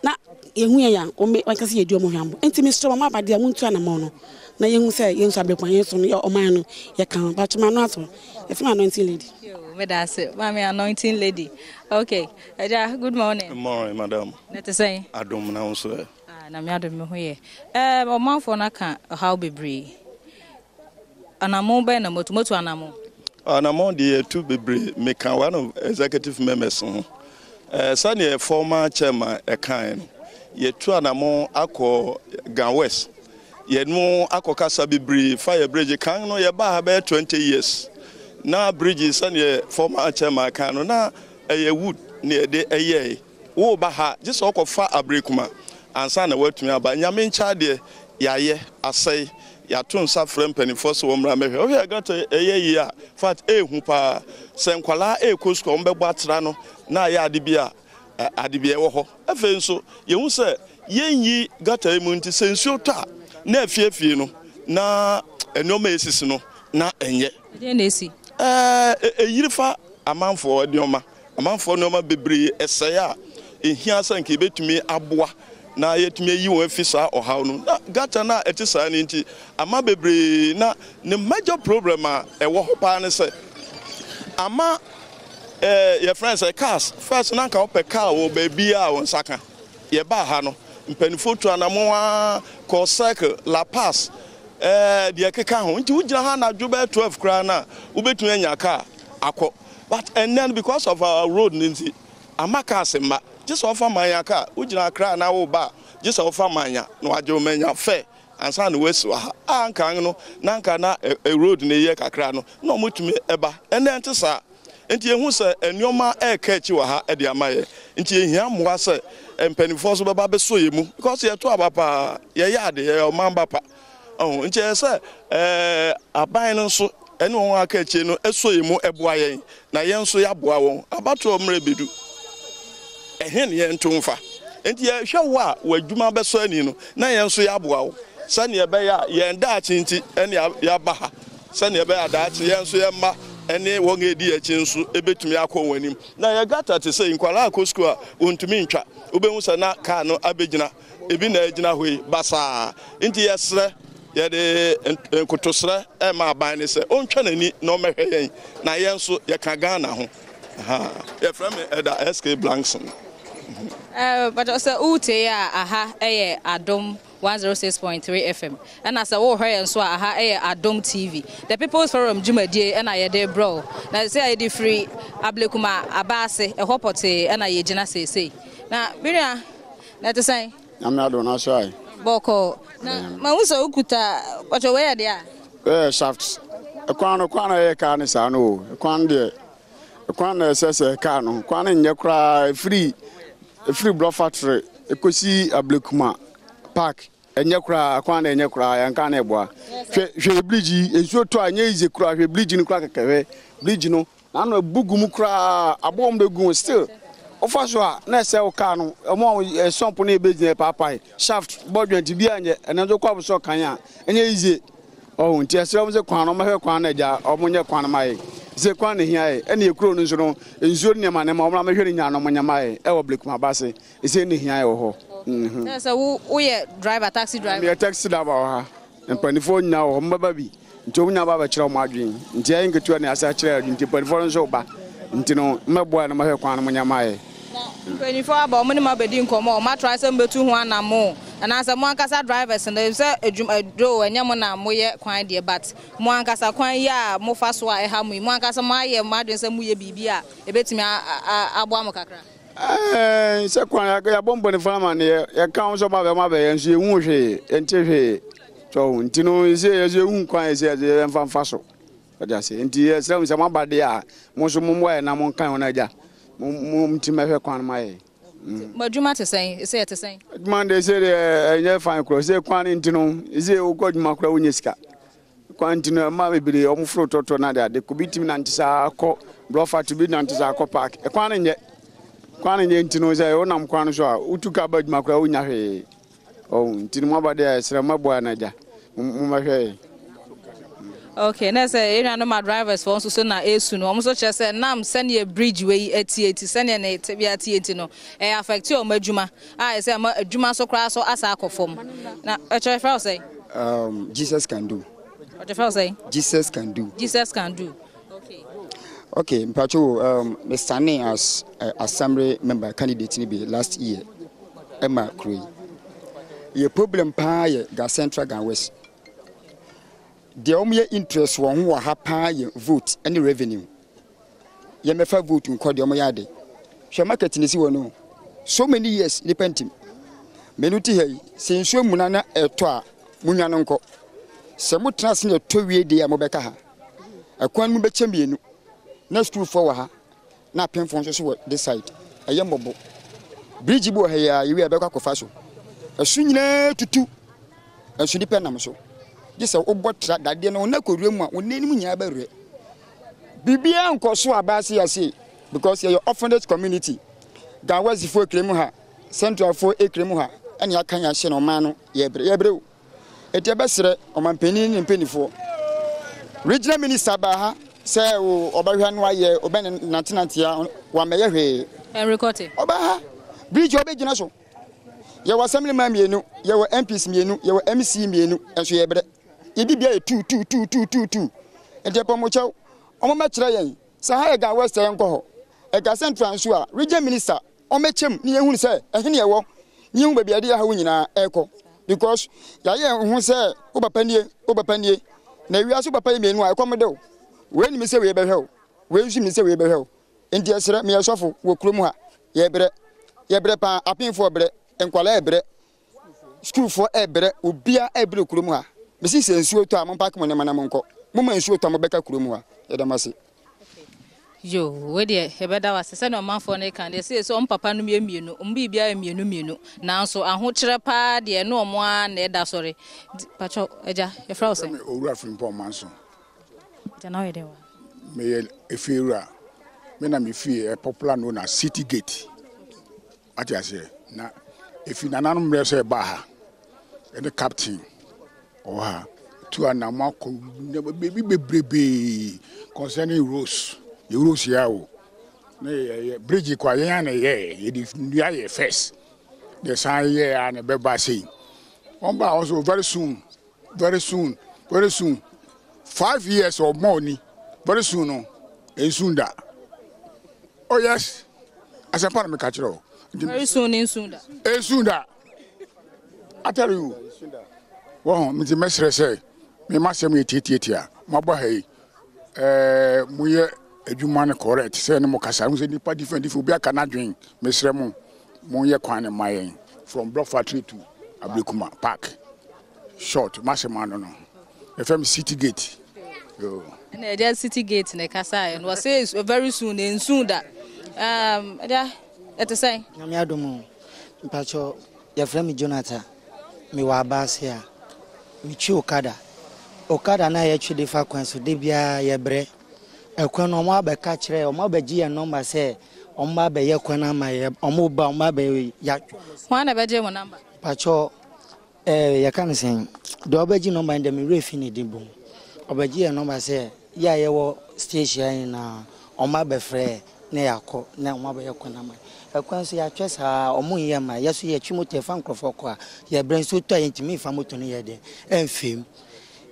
na ehu ye ya o me ka say ye duo mo hwambo enti misramo ma ba dia mu ntu na mo no na ye hu say ye nso abekwan ye so no o man no ye kan ba tuma no aso e fi anointing lady me da say mama anointing lady okay eja good morning. Good morning madam. Let us say Adom na unso na me adom me hoye omanfo na kan how bebre anamo be na motomoto anamo de two bebre me kan one of executive members sani former chairman kan ye two anamo akọ Gan West ye no akọkasa bebre fire bridge kan no ye ba ha 20 years na bridge sani former chairman kan no na ye wood ne de eye wo ba ha just okofa abrekuma ansa na watumi aba nyame ncha de yaye asai ya to nsa frem penifo so womra mehwe o ya gata eyeyi a fat ehu pa senkwala ekosko mbegbo atra no na ya adibia wo ho efe nso yehu se yenyi gata emu nti sensuo ta na afiefie no na enoma esisi no na enye de na esi eyirifa amanfo noma bebre esaya ehia sanke betumi aboa na yetumi yi won afisa ohaw no gata na etisa ni nti ama bebre na ne major problem a ewo ho pa ne se ama your friends say cars first na ka ope car wo ba bia won saka ye ba ha no mpanifo tu anamo a ko cycle la pass de keka ho nti ugina ha na dwo ba 12 kra na ubetumi anya car akọ but and then because of our road nti amaka asema just offer manya car ugina kra na wo ba just offer manya no ajo manya fe ansa na wesu ha anka no na nka na a road na ye kakra no no mutumi eba ene nti sa nti ehu se enioma eka chi wa ha e de amaye nti ehia moa se empenifo so baba be so yemu because ye to abapa ye yade ye omamba pa oh nche say aban no so ene won aka eche no eso yemu eboa yen na yen so ya boa won abato omre bedu ehene yen tonfa enti ye hwe a wadwuma be so ani no na yen so ya boa wo sane ye be ya yen da chinti ene ya ba ha sane ye be ya da chi yen so ye ma ene won edi echi nso ebetumi akọ wanim na ye gata te say nkwala akosku a ontumi ntwa obehu sa na ka no abegina ebi na agina hoi basa enti yesre ye de nkotosre e ma aban ne se ontwa nani na omehwe yen na ye nso ye ka Ghana ho aha ye from Eda SK Blankson but also ute ya aha eye Adom 106.3 FM and as a wo hwe nso aha eye Adom TV the People's Forum Jumadie and I dey bro na say I dey free ablekuma abase e hopote and I gina say na biria na to say I'm not doing so boko na ma wuso ukuta wacho we dia shafts kwan e ka ne sa no kwan se ka no kwan nye kra free block factory ekosi ablekuma park enye kra kwan enye kra yanka na eboa hwe bridge enso to anya ize kra hwe bridge ni kra kekere bridge no na no bugum kra abom de gun still ofaso a na se o ka no omo sompo na ebegine papai shaft bodwent bi anye enenzo kwa so kan a enye ize oh nti asere mo se kwan no mahwe kwan na ja omo nye kwan mai ze kwan ne hia e na ekuro no nso no enzo ne ma ne ma omo mahwe nya no mo nya mai e wo blekuma base ese ne hia e wo ho so we driver taxi driver me taxi driver ha empanifo nya wo mbaba bi nti omunya baba kire mo adwen nti ayi nketua ne asa kire nti empanifo nso ba nti no mmeboa na mahwe kwan no mo nya mai empanifo aba omo ne ma bedi nkomo o ma try say mbetu ho anamo and as mo ankasa drivers and they say ejuma do enyam na mo ye kwan de but mo ankasa kwan ya mo fa so a e ha mo ankasa mo aye mo adwen say mo ye bibia ebetimi abo am kakra se kwan ya bombo ne fama ne ya kan so ba be ma be enso ehu hwe enti hwe so ntino se ehu kwan se mfa so ade se enti se mo se ma ba de a mo so mo mo na mo kan na ja mo mtima hwe kwan ma ye madwuma te sen ese te sen man de se enye fan kro se kwan ntino ese o godwuma kro onye sika kwan ntino ma bebere o mo fro toto na de ko bitim na ntisa akọ blofa to bi na ntisa akọ park e kwan nye kwan nye ntino se o nam kwan so a utuka badwuma kro onya hwe o ntino ma ba de sere mabo na ja mo ma hwe. Okay, na say area no my drivers for so na esu no omo so che say nam send a bridge way eti send na eti eti no e affect your madwuma I say adwuma so kra so asa akofom na e che fa say Jesus can do. What che fa say Jesus can do. Jesus can do. Okay, mpacho me standing as assembly member candidate ni be last year Emma Krui. Ye problem pa ye ga Central Ga West. The only interest one who ha pa vote any revenue. Ye me fa vote nko de omoyade. Hwe market ni si wono. So many years depending. Menuti hei se nsuo mu na eto a munwa no nko. Se mutra se eto wie de amobeka ha. Akwan mu beche mienu. Na school for ha. Na penfo nso so this side. Aye mbobo. Bridge bo ha ya ye be kwa kofa so. Asu nyina tutu. Asu depend am so. This obotra dade no na kodure mu a onenim nya ba re bibia nkoso abase yase because your orphanage community Ga West for kremu ha Central for ekremu ha ene akan ya hye no man no yebre ete besere omampani ni mpanifo regional minister ba ha say obahwa no aye oben nantenante ya wa meye hwe enricote oba ha bridge obegina so ye wa assembly man mienu ye wa MPs mienu ye wa MC mienu enso yebre Ibibia 2 ente pomocho omo mekire yen sa ha Ga West yen ko ho Ga Central nso a region minister o mechem ni ehunu se ehene ye wo ni hu babia de ha wo nyina eko because ya ye hu se wo papa nie na wi aso papa mienu a ekomde o we ni mi se we behwe o we nsu mi se we behwe o enti esere me yesofo wo krom ha yebre pa apinfo bre enkwala ebre school for ebre obia ebre krom ha Mesi se nsuo to a mo pak mo ne manam nko mo ma nsuo to mo beka kurom ha yedamase Yo, where the Hebeda was a son of man for a can. They say so papa no mienu, bibia mienu. Now so I hold trapa, dear no one, Neda sorry. Pacho, Eja, a frozen. Ura from Paul Manson. Janoide. May a fear. Men am fear a popular known as City Gate. What I say now, if you nan say Baha and the captain or her to an amount baby concerning Rose. Euros yao. Bridge Quayana, it is near first. The sign ye and a beba saying. One also very soon. 5 years or more, very soon, and soon that. Oh, yes, as a part of the catcher. Very soon in Sunda. And soon that. I tell you, well, Mr. Messer say, me must have me titia, my boy, Edumane correct. Say no more kasa. We say nipa different. If we be a Canadian, Mr. Mo, Moye Kwane Mayen from Block Factory to Ablikuma Park. Short, Massimo no. FM City Gate. Yo. And there City Gate in Kasa and was says very soon in Sunda. There, at the same. Namiadomo, Pacho, your friend Jonathan, me wa bas here. Me chi Okada na ye chi defa kwanso de bia ye bre. Ekwan no ma be ka kire o ma be gi number say o ma be ye kwan na ma ye o mo ba o ma be ya Why na be gi mo number Pacho ye kan sen do be gi number ndem refi ni dimbo o be gi number say ya ye wo station na o ma be frɛ na yakɔ na o ma be ye kwan na ma ekwan so ya twesa o mo ye ma ye so ye twimote fa nkrofo kɔ a ye bre so to yentimi fa moto no ye de enfim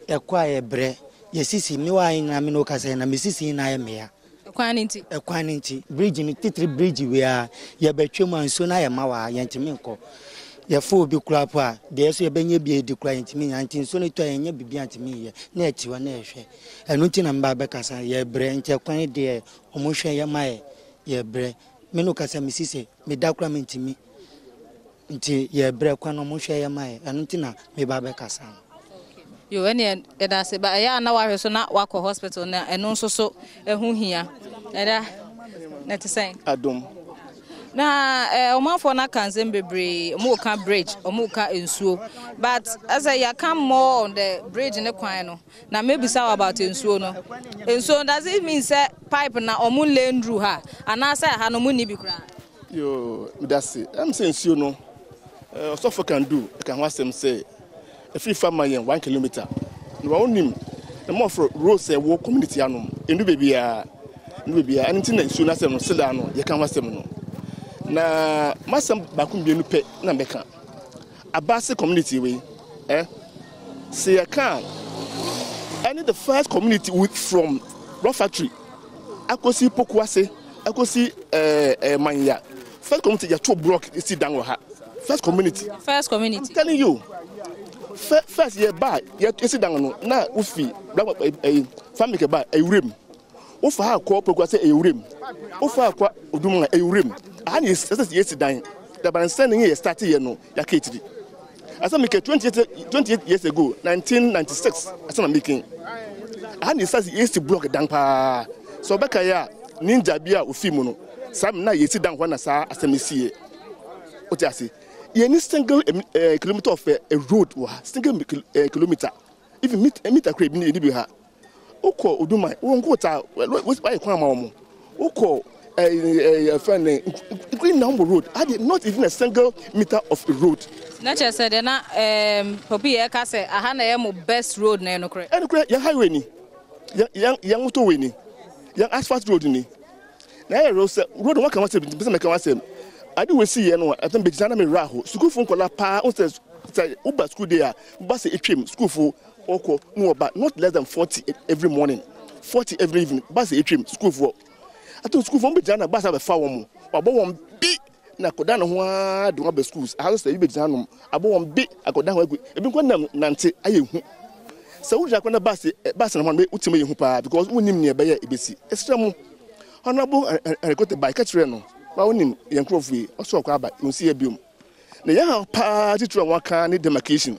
ekwa ye bre Yesisi mi wa ina mi no kasa na misisi na ye mea ekwan nti bridge ni titri bridge we a ye betwem anso na ye ma wa ye ntimi nko ye fo obi kura po a de so ye benye bi edi kura ntimi nya nti so ne to ye nya bibi ntimi ye na etiwa na ehwe enu nti na mba be kasa ye bre nti ekwan de omo hwe ye ma ye bre mi no kasa misisi mi da kura mi ntimi nti ye bre kwan no mo hwe ye ma ye enu nti na me ba be kasa You any edase ba ya na wa so na wako hospital na eno nso so ehu hia eda net say Adom na omanfo na kanzem bebre omo ka bridge omo ka ensuo but as I come more on the bridge ne kwan no na maybe say about ensuo no ensuo does it mean say pipe na omo lane through ha ana say ha no mu ni bi kra yo that's it I'm saying ensuo no so for can do can what them say a free farmer 1 kilometer. You are only the more for roads a walk community anum. And baby, anything that soon as I'm Silano, you can was them. Na Massam Bakum be pet Nameka. A Basse community way, say I can. I need the first community with from Raw Factory. I could see Pokwase, I could see Manya. First community, you're too broke, you sit down with her. First community. I'm telling you. First year by you sit down na ufi family by a rim ufa ha ko pokwa say a rim ufa kwa odum a rim and is yes dan the ban sending here start here no ya ketiri asa make 28 years ago 1996 asa na making and is yes block dan pa so beka ya ninja bia ufi mu no sam na yes dan kwa na sa asemisi o ti ase any single kilometer of a road was single kilometer. If you meet a crib in the Oko Uduma, won't go to what's by a crime. Oko a friend green number road. I did not even a single meter of a road. Nature said, Poppy Cassa, a hand best road, no credit. And credit young highway, young auto winning, young asphalt road in it. Now, road one can want to I do see you I think Bijana me raho. School phone call pa on says Uber school there. Bus a school for oko no but not less than 40 every morning. 40 every evening. Bus a school for. I think school from Bijana bus have a far one. About big na kodana ho do be schools. I say you Bijana about big I go down we. Ebi kwa nante ayehu. So we jakwana bus na one ultimate hu pa because we nim ne be ebesi. Extreme honorable and got the bike no. Wonim yankrofi also kwa ba unsi abium na ya pa titru waka ne demarcation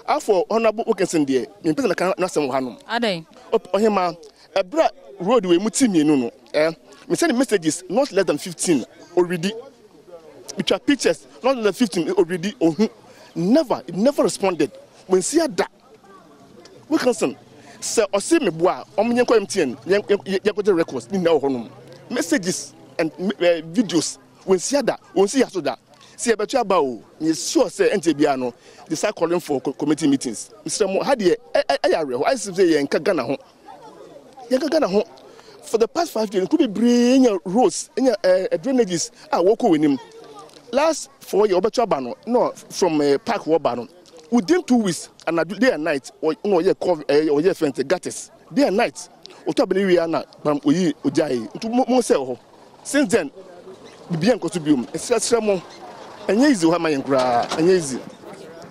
afọ honorable Wilkinson de me pese na kan na sem hanom adan ohema ebra road we muti me no me send messages not less than 15 already. Which are pictures not less than 15 already. It never responded. When see that we can send so or see me boa omnyen kwa mtn yakoje records ni na honum messages and videos when see that when see so that see about about you sure say ente bia no they start calling for committee meetings Mr. Mo had ye I say yen ka Ghana ho for the past 5 years could be bring roads drainages woko winim last 4 years about no from park wobano within 2 weeks and day and night or no ye cover or ye fence gutters day and night otabeli we na bam oyi ojai ntu mo say ho since then bibian ko to biom esremo enye easy ho amayen kura enye easy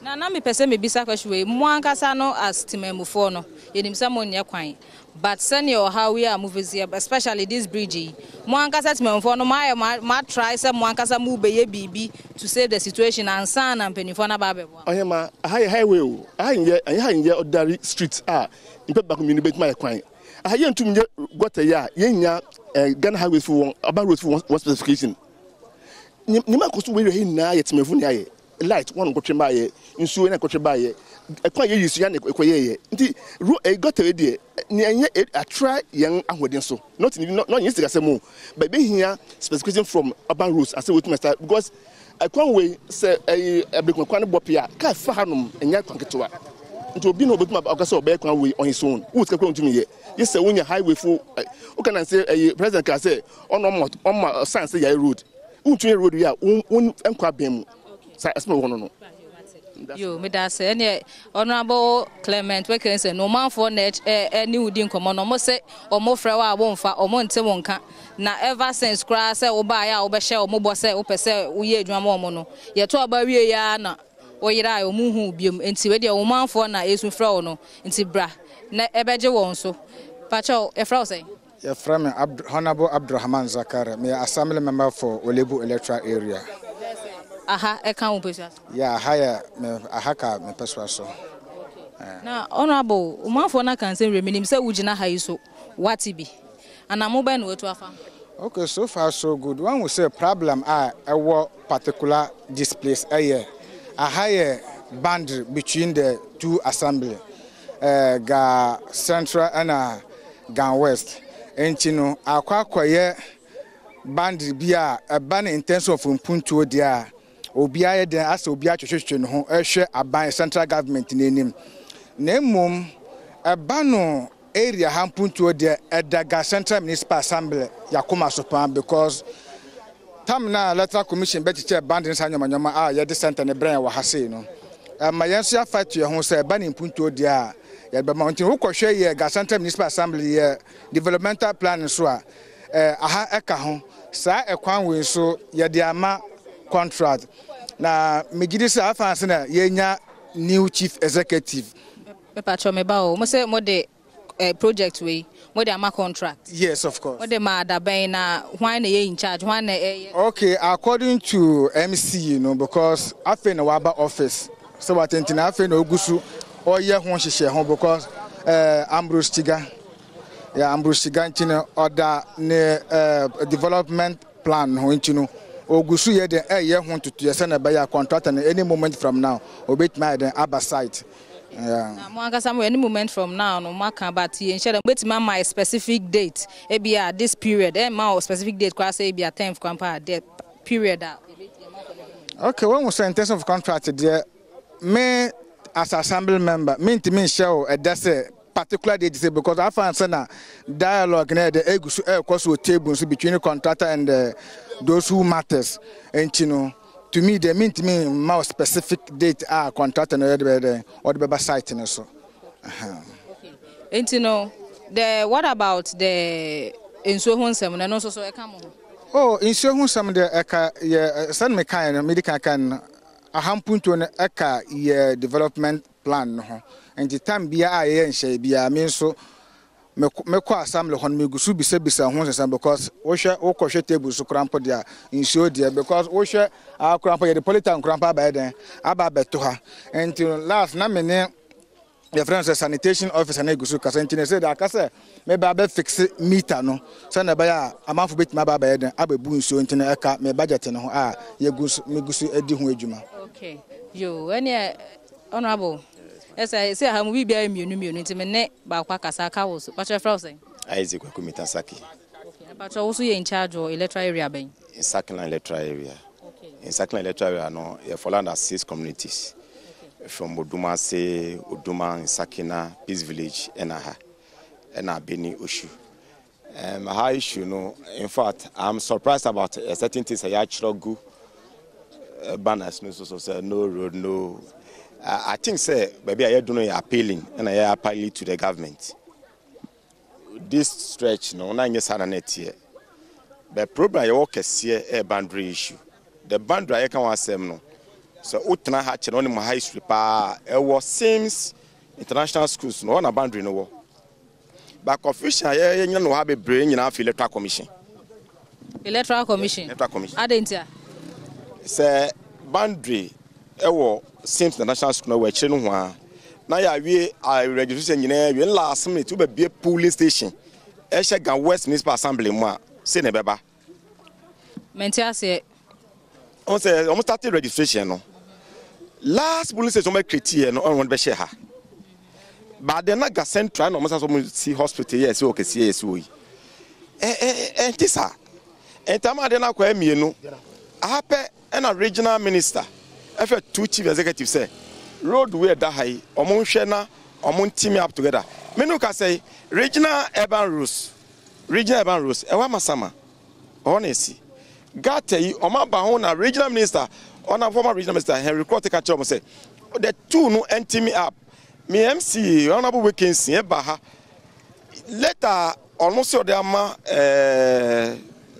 na me pese me bisa kwahwe mo ankasa no as timamufo no yenim say mo nye kwan but senior how we are moving here especially this bridge mo ankasa timamufo no ma try say mo ankasa mu be ye bibi to save the situation and san and penifo na ba bebo oyema highway o ahanye ordinary street impe ba community bet my kwan ahaye ntum nye gota ya yenya Ghana highway for one about road for one specification nima koso we re na ye timafu ni aye light one go twemba ye nsuo na go twemba ye ekwa ye yisu ya na ekoye nti gota we de ni enye atry yen ahodin so not yin sigasemo but be here specification from urban roads as we start because ekwa we say abekwa kwan bopia ka fa hanom enya kwanketwa nti obi no obetuma okasa obe kwan we on his own who ska ntumi ye yes say wonya highway for o can say president ka say on sign say ya road untumi road we enkwa bem sa esme wono no yo me da say any honorable Clement we can say no man for net any wudi nkomo no mo say omo frɛ wa wo mfa omo ntem nka na ever since cry say wo ba ya wo be hye omo bo say wo pese wo ye adwuma mo omo no ye to ba wie ya na wo yira omo hu biom enti we de wo man for na esu frɛ wo no enti bra na ebeje won so pacho e frɛ wo say ye frɛ me Honorable Abdurrahman Zakare me assembly member for Olebu electoral area. Aha, e kan wo pesa. Yeah, higher me ahaka me peswa so. Na honorable, umanfo na kan say reminim say wugina ha yiso. What be? And am mobile no to afa. Okay, so far so good. One will say problem a particular displace a higher boundary between the two assembly. Ga Central and Ga West. Enchino akwakoye boundary bia a ban in terms of mpuntu dia. Obiaye den asa obia twetwetwe no ho ehwe aban central government nenim na mum eba no area hampuntuo de edaga central municipal assembly yakoma so pan because tamna electoral commission betiche bandin sanyamanyama ye de center ne brain wa hase no ma yenso ya fight ye ho say eba ne mpuntuo de ye be mountain wo kohwe ye ga central municipal assembly ye developmental plan so aha eka ho sa ekwan we so ye de ama contract na megidisa afanse na yenya new chief executive pepa chome ba o mo say mo de project we mo de ama contract. Yes, of course. Mo de ma da ben na why na ye in charge why na okay, according to MC because afen na waba office so what entina afen na ogusu oye ho hyehyɛ ho because Ambrose Tiga nchine order ne development plan ho nchino ogusu ye de ye ho tutu ye se na ba ya contract and any moment from now obet my den aba site. Na mo anga some any moment from now no maka but ye share bet my specific date e bia this period ma specific date kwa say e bia 10th kwampa that period. Okay, when we say in terms of contract there me as assembly member me show that's a particular date because I find say dialogue na the egusu e tables between the contractor and those who matters and to me they mean to me more specific date contract and or the site and so okay and the what about the insurance sem and also so e come oh insurance sem the eka ye send me kind medical can ahampunto ne eka ye development plan no and the time bia ye nhye bia me so me kwa assembly hon me gusu bisa ho sesa because wo hwe table so krampo dia insure dia because wo hwe krampo ye the politan krampo ba den aba beto ha until last na me ne your friends a sanitation officer na gusu kasa ntine say da kasa me ba be fix meter no say na ba ya amanfo betima ba ba den abebu nsuo ntine eka me budget ne ho a ye gusu me gusu edi ho adwuma. Okay yo any honorable say ha mu bibia mienu ntime ne ba kwa kasa ka wo so pacho fra say Isaac Kwakumita Saki. Okay pacho wo so ye in charge of electoral area ben in Sakina electoral area. Okay. In Sakina electoral area no you fall under 6 communities. From Oduma say Oduma, Sakina, Peace Village, and Beni Ushu. How issue no. In fact, I'm surprised about a certain things. I actually go banners no so say no road no. I think say maybe I don't know appealing and I appealing to the government. This stretch no na nyesa na net here. But problem you work here a boundary issue. The boundary I can want them no. So utna ha che no ni high street pa e was Sims international schools no na boundary no wo back official ye nya no ha be brain nyina fi electoral commission adentia say boundary e wo Sims international school no we kire no ho a na ya wie registration nyina wie last minute we be polling station e she Gan West Municipal Assembly mu a se ne beba mentia se on say almost started registration no last police station make critique no on be share ha but then na central no almost so see hospital yes okay see yes we tisa entama de na kwa mienu ahape na regional minister efe 2 chief executive say road way da high omon hwe na omon team up together menu ka say regional urban roads e wa masama honestly Gata yi omaba ho na regional minister on a former regional minister Henry Crote ka chom say the two no me up me MC honorable vacancy e ba ha later almost the ama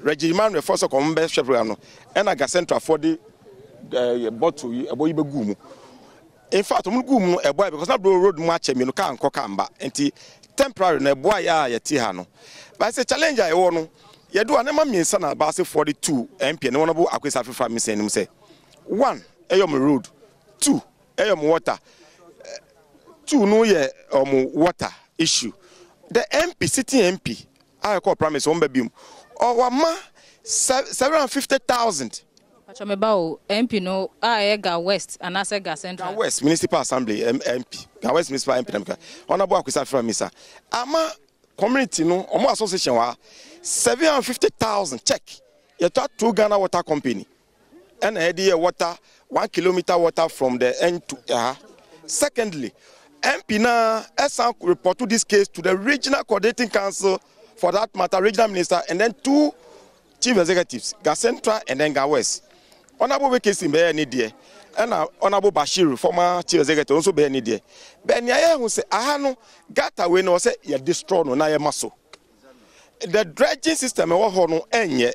regiment reforce ko mbe hwe no e na ga central for the bottle e boy be gumu in fact mu gumu no e boy because na road mu ache me no ka anko ka mba enti temporary na e boy ya yeti ha no but say challenge I wo no ye do anema miensa na ba se 42 MP ne wonabo akwesa afrifa misen nim say 1 eyom road 2 eyom water 2 no ye water issue the MP sitting MP I call promise on babium or wama 750,000 pacho me ba o MP no Ga West and ase Ga Central Ga West Municipal Assembly MP Ga West Municipal MP namka wonabo akwesa afrifa misa ama community no omo association wa 750,000 check. You talk to Ghana Water Company. And idea water 1 kilometer water from the end to Secondly, MP na SN report to this case to the regional coordinating council for that matter, regional minister, and then 2 chief executives, Ga Central and then Ga West. Honorable vacancy be any there. And Honorable Bashir, former chief executive, also be any there. But Nya who say ahano gata we no say you destroy no na ye maso. The dredging system no enye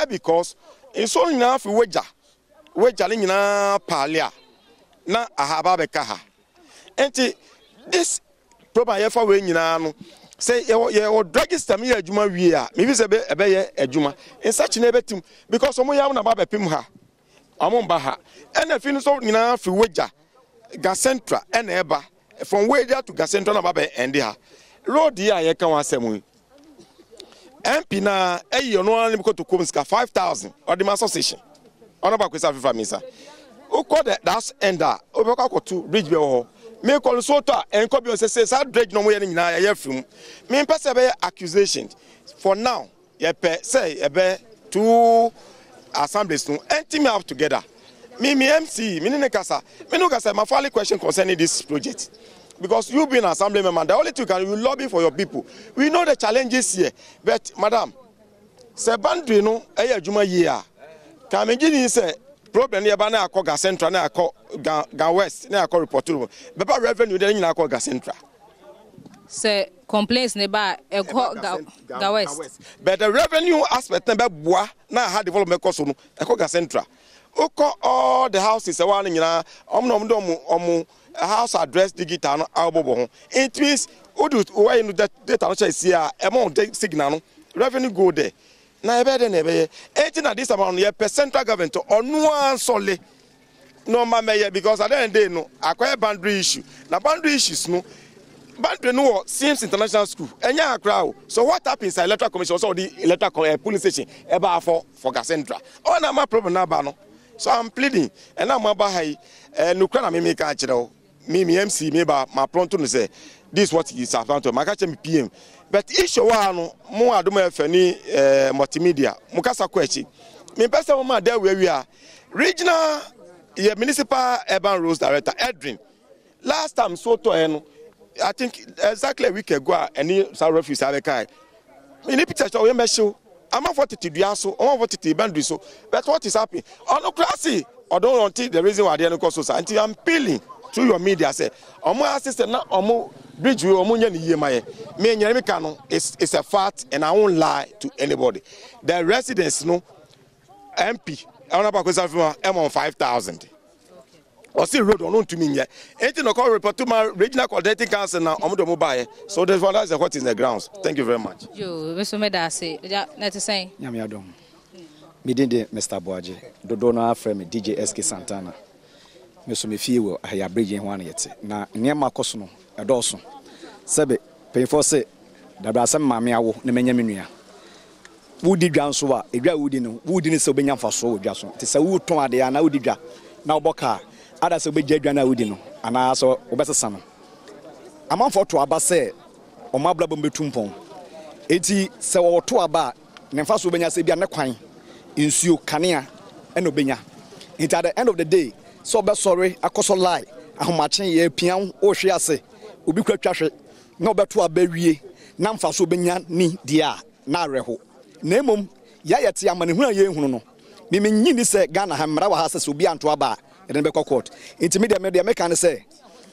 because in so nyina fi weja nyina palia na ahaba beka ha enti this problem ye fa we nyina no say ye dredging system ye adwuma wie a me bi se be ye adwuma in such na betim because omo yam na ba bepim ha omo mba ha ena fi no so nyina fi weja Ga Central ena eba from weja to Ga Central na ba be endi ha road here ye kan wasem MP na eyi ono ani ko to komska 5,000 or the association ono ba kwesa fifa misa o call that ender o be ko to bridge be ho me consult enko bi o say dredge no mo ye nyina ye frum me pese be accusation for now ye pe say e be 2 assemblies no enti me up together me MC me ne kasa me no kasa my follow question concerning this project. Because you being an assembly member, the only thing you lobby for your people. We know the challenges here, but madam, say boundary no, juma year. Can imagine say problem here ba na akọ Ga Central na akọ Ga West na akọ report to. Baba revenue dey na akọ Ga Central. Say complaints ne ba ekọ Ga West. But the revenue aspect na be boa na ha development cost no ekọ Ga Central. Oko all the houses e wa nyina omo house address digital no abobo ho it means odu why no data no chase here amount signal no revenue go there na ebe de na ebe e na this amount ye central government onu ansole no mama because at the end day no acquire boundary issue. Now boundary issues no boundary no seems international school. Enya crowd. So what happens in electoral commission also the electoral police station eba for Gacentra. Oh na my problem na ba no. So I'm pleading and I'm about high no can me make actually me MC me ba my pronto no say this what is about to make me PM. But issue wa no mo Adom FM multimedia mo kasa kwachi. Me person mo ma there we are regional municipal urban roads director Edwin. Last time so to I think exactly a week ago any South refuse have kai. In the picture we me show I'm not 40 to do so, I'm not 40 to band so. But what is happening? On no classy, I don't want the reason why they are not society. I'm peeling through your media. Say, my assistant, not omo bridge you, omo nyani yemaye. Me nyani kano is a fact, and I won't lie to anybody. The residents no MP. I want to say I'm on 5,000. Or see road on to me yet. Anything no call report to my regional coordinating council now. I'm mobile. So that's what is in the grounds. Thank you very much. You, Mr. Medase, that's the same. Nyami Adom. Me did Mr. Boaji. Dodo no afre me DJ SK Santana. Me so me fie wo ya bridge ho yet. Na niam akoso no edoso. Sebe pay for say da bra sem maame awo na menya menua. Wudi dwa nso a edwa wudi no wudi ne se obenya mfaso odwa so. Te se wo ton ade na wudi dwa na oboka ada se obeja dwa na wudi no ana so obesesa no. Amanfo to aba se omabla bombetumpon. Eti se wo to aba ne mfaso obenya se bia ne kwan insuo kanea eno benya. It at the end of the day so be sorry akoso lie ahomachen ye pian o hwe ase obi kwatwahwe na obeto abawie na mfaso benya ni dia na reho na emom ya yete amanehuna ye hunu no memenyi ni se Ghana ha mra wa ha se obi anto aba eden be court intimidate media make an say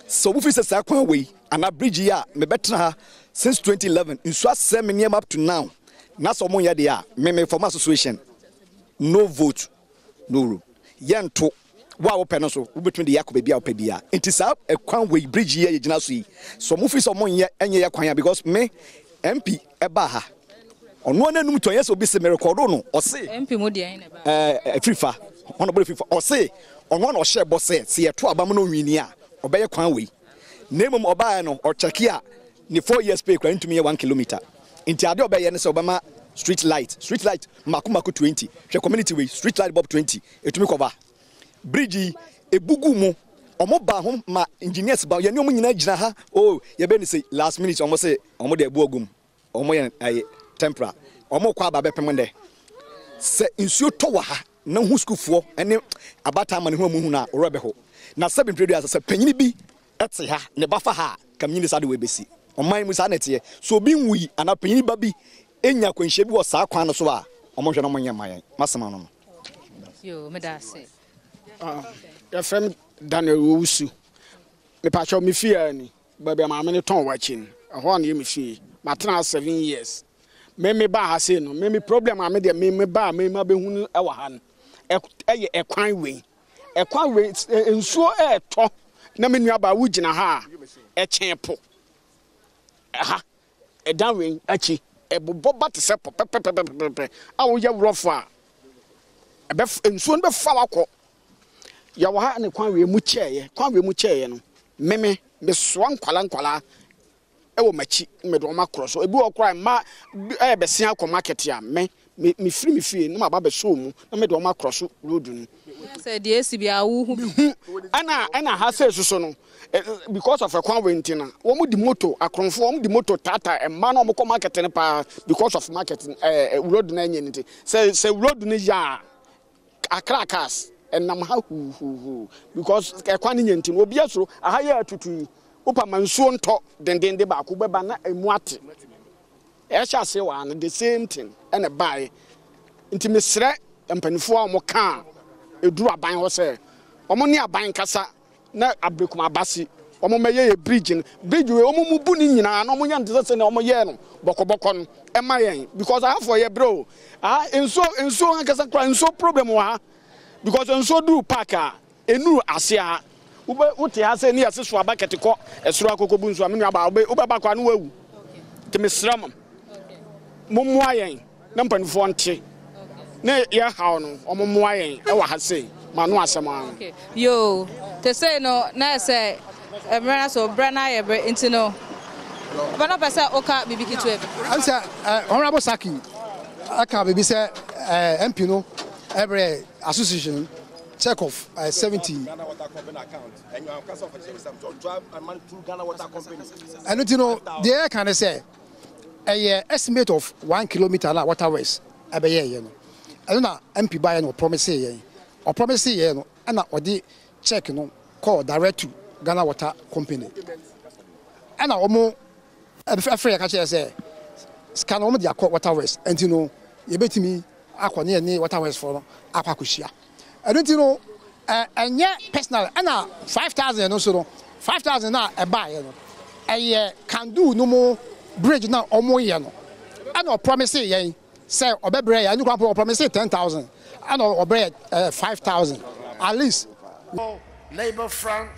so bu fi se sa kwan we ana bridge ya me betra ha since 2011 inso asem near up to now na so mo ye dia me form association no vote no rule yento wa wo pɛ so wo betun de yakoba bia wo pɛ bia enti sa ekwan we bridge ye gina so yi so mo fi so mo nye enye yakwan because me MP eba ha ono nanum to yes obi se me record no o se MP mo dia ina ba FIFA ono bo FIFA o se ono na o share boss se ye to abam no nwini a obeye kwan we nemum oba no o check ya ni 4 years pay kwan ntumi ye 1 kilometer enti ade obeye ne se obama street light makumako 20 hwe community way street light bob 20 etumi cover bridge ebugu mu omo ba ho ma engineers ba ye ne omo nyina gina ha oh ye be ni say last minute omo say omo de ebu ogum omo ye tempera omo kwa ba be pemende se insuo to wa ha na hu schoolfo ene abata ma ne hu mu na orobe ho na 7 traders se panyini bi ete ha ne ba fa ha kamnyini sade we besi oman mu sa na tie so bi nwui ana panyini ba bi enya kwanhye bi wo saa kwan no so a omonhwe no monye mayan masema no yo medase ya frem Daniel Owusu me pa cho me fie ni ba bia ma me ton wa chin ho na ye me fie matena 7 years me ba ha se no me problem am de me ba me ma be hunu e wa ha no eye ekwan we ensuo to na me nua ba wo gina ha e chen po ha e dan we achi ebobo bat se pepepepepe awo ye wrofo a ebe ensuo be fa wakọ ya wa ha ne kwan we mu cheye no me so nkwala ewo machi me do ma kroso ebi okra ma be sia akọ market ya me firi na ma ba be show mu na me do ma kroso road nu say the ACB awu hu ana ha say so no because of a kwan we ntina wo mu di moto akronfo wo mu di moto tata e ma na mo ko market ne pa because of marketing road na nya nti say road ne ya akrakas enam ha hu because kwan nya nti obi asoro aha ya tutu upa mansuo nto dendende ba ko beba na emu ate e sha se wa the same thing and buy nti mesre empanifo a mo ka eduru aban ho se omo ne aban kasa na abrekuma abasi omo meye bridge we omo mu bu ni nyina na omo nya ntese se na omo ye no bokoboko no e ma yen because I have for ye bro enso kasa kwa enso problem wa because enso do park a enu ase a wote ha se ni ase so abakete ko esoro akoko bu nso amenu aba ba kwa no wawu te mesram momo ayen na mpanifo nte na ye hawo no omo mo ayen e wa ha se no asema. Okay. Yo, they say no, na say emra so brana ye into no. But no person oka bibiki to e. I'm say honorable Saki aka bibi say MP no every association check off 70 and you know the can say a estimate of 1 kilometer na waterways abeye ye no and na MP buy no promise ye or promise ye no and na odi check no call direct to Ghana Water Company and na omo afre ka say scan omo dia waterways and you know ye betimi akwane ne waterways for no akwakohia and you know and yet personal and 5,000 no so no 5,000 na e buy no can do no more bridge now omo ye no and o promise ye say obebre ya you can promise 10,000 and obebre 5,000 at least. Labour Front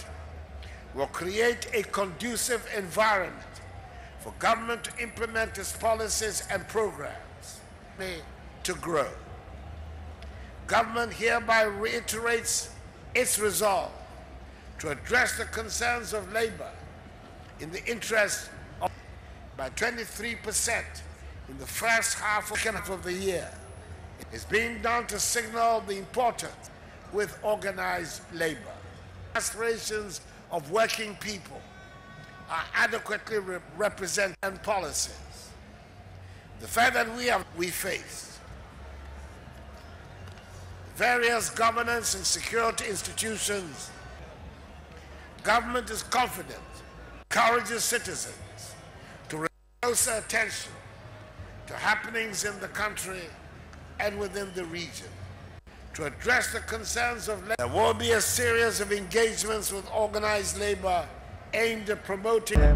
will create a conducive environment for government to implement its policies and programs to grow. Government hereby reiterates its resolve to address the concerns of labour in the interest of by 23% in the first half of the year. It's being done to signal the importance with organised labour. Aspirations of working people are adequately represented in policies. The fact that we face various governance and security institutions, government is confident, encourages citizens to pay closer attention to happenings in the country and within the region. To address the concerns of labor, there will be a series of engagements with organized labor aimed at promoting these,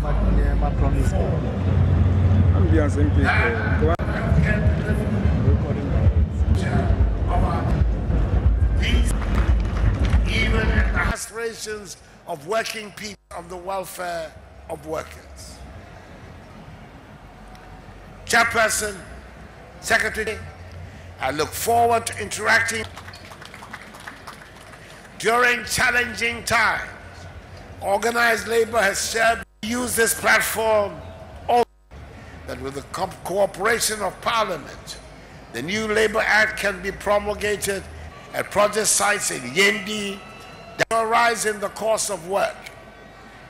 even the aspirations of working people, of the welfare of workers. Chairperson, Secretary, I look forward to interacting. During challenging times, organized labor has shared use this platform also that with the cooperation of Parliament, the new Labour Act can be promulgated at project sites in Yendi that arise in the course of work.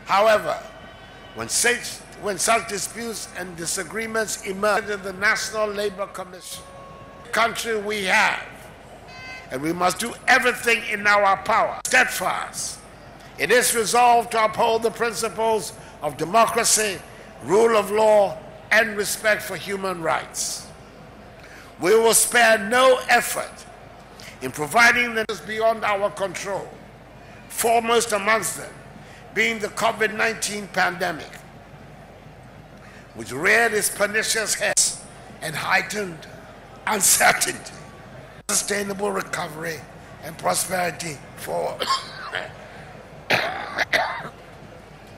However, when such disputes and disagreements emerge in the National Labour Commission, the country we have, and we must do everything in our power, steadfast. It is resolved to uphold the principles of democracy, rule of law, and respect for human rights. We will spare no effort in providing the beyond our control, foremost amongst them being the COVID-19 pandemic, which reared its pernicious heads and heightened uncertainty. Sustainable recovery and prosperity for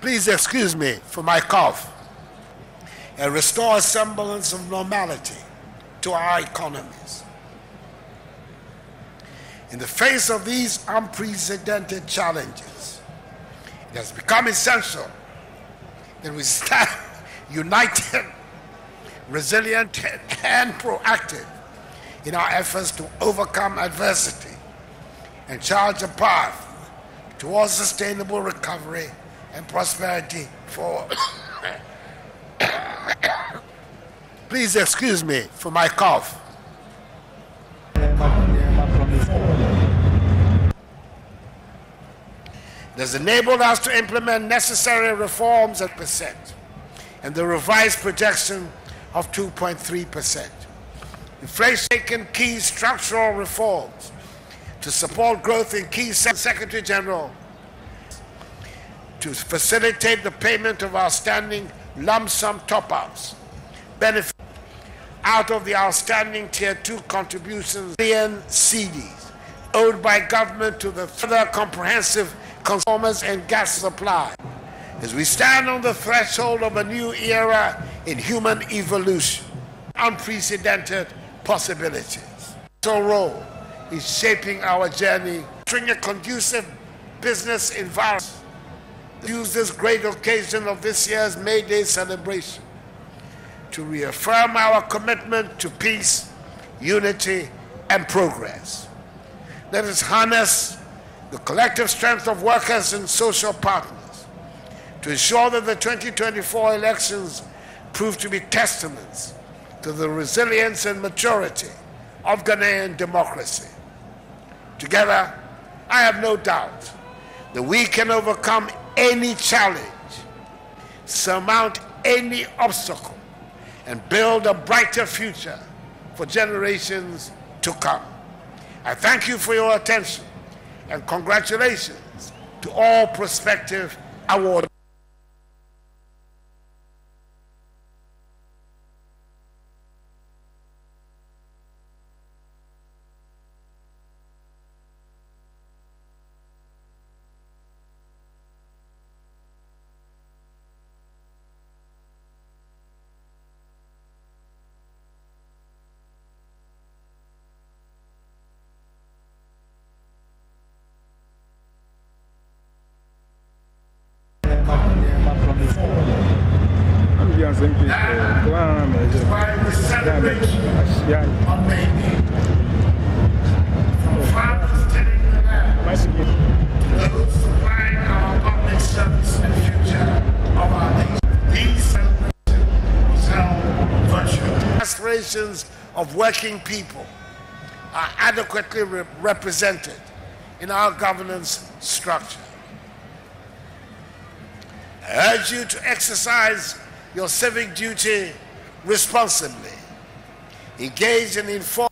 please excuse me for my cough, and restore a semblance of normality to our economies. In the face of these unprecedented challenges, it has become essential that we stand united, resilient, and proactive in our efforts to overcome adversity and charge a path towards sustainable recovery and prosperity for please excuse me for my cough. It has enabled us to implement necessary reforms at percent and the revised projection of 2.3%. Inflation taken key structural reforms to support growth in key Secretary General to facilitate the payment of outstanding lump sum top-ups, benefit out of the outstanding Tier 2 contributions, billion CDs owed by government to the further comprehensive consumers and gas supply, as we stand on the threshold of a new era in human evolution, unprecedented possibilities. So role is shaping our journey fostering a conducive business environment. Use this great occasion of this year's May Day celebration to reaffirm our commitment to peace, unity, and progress. Let us harness the collective strength of workers and social partners to ensure that the 2024 elections prove to be testaments to the resilience and maturity of Ghanaian democracy. Together, I have no doubt that we can overcome any challenge, surmount any obstacle, and build a brighter future for generations to come. I thank you for your attention and congratulations to all prospective award. Aspirations of working people are adequately represented in our governance structure. I urge you to exercise your civic duty responsibly. Engage and inform.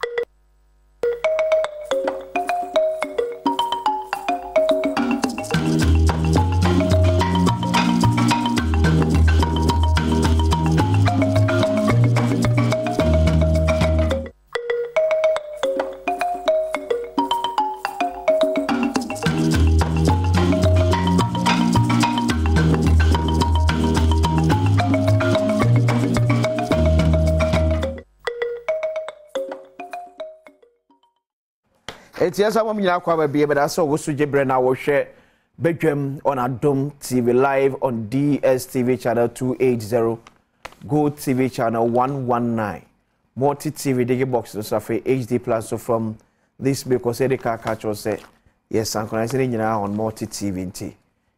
Yes, I'm going to be able to also share Badwam on Adom TV live on DSTV channel 280, Gold TV channel 119, Multi TV Digi Box so HD Plus. So from this because the car catch us say yes, synchronizing on Multi TV.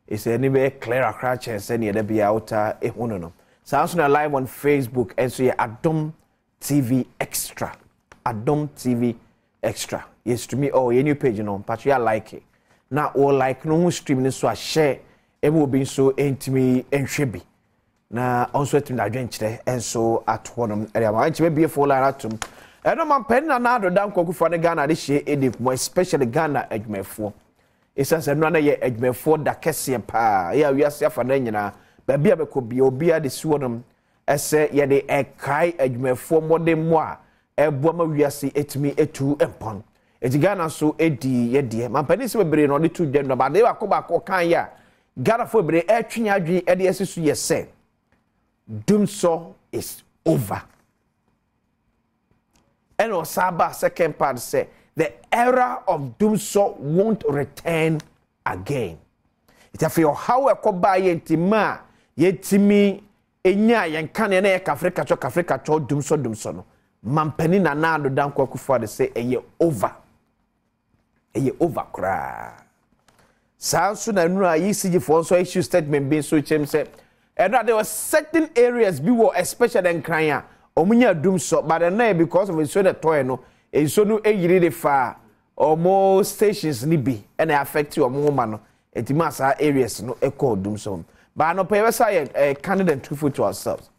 It's anyway clear a crash and send you be out no. Sounds live on Facebook and so Adom TV Extra, Adom TV Extra. Yes, to me, oh, a new page, you know, but you like it. Now, all like no streaming, so I share, it will be so intimate and shabby. Now, also to the adventure, and so at one area, I may be a full line at them. I don't mind pen another down cocoa for the Ghana this year, more especially Ghana edge me for. It says another year edge me for the Cassia pa. Yeah, we are safe for then, but be able to be obia the swordom. I say, yeah, they a cry edge me for more than moi. A woman we are see it me a two upon. Eti Ghana so edi ye die man pani se bebre no de tu dem no ba de akoba ko kan ya Ghana fo bebre etwe adwi e de asisu ye se Dumso is over. And Osaba second part say the era of Dumso won't return again. It afio how akoba ye ntima yetimi enya yen kan na ye Africa cho Dumso no man pani na na do dan kwakufa de say eye over. Eye over cry. Sounds na nura ECG for so issue statement being so chem say and there were certain areas be were especially in Kranya omunya Dumso but na because of so the toy no e so no eyiri de fa omo stations ni bi and affect you omo ma no etimasa areas no e call Dumso but no pay say candidate truthful to ourselves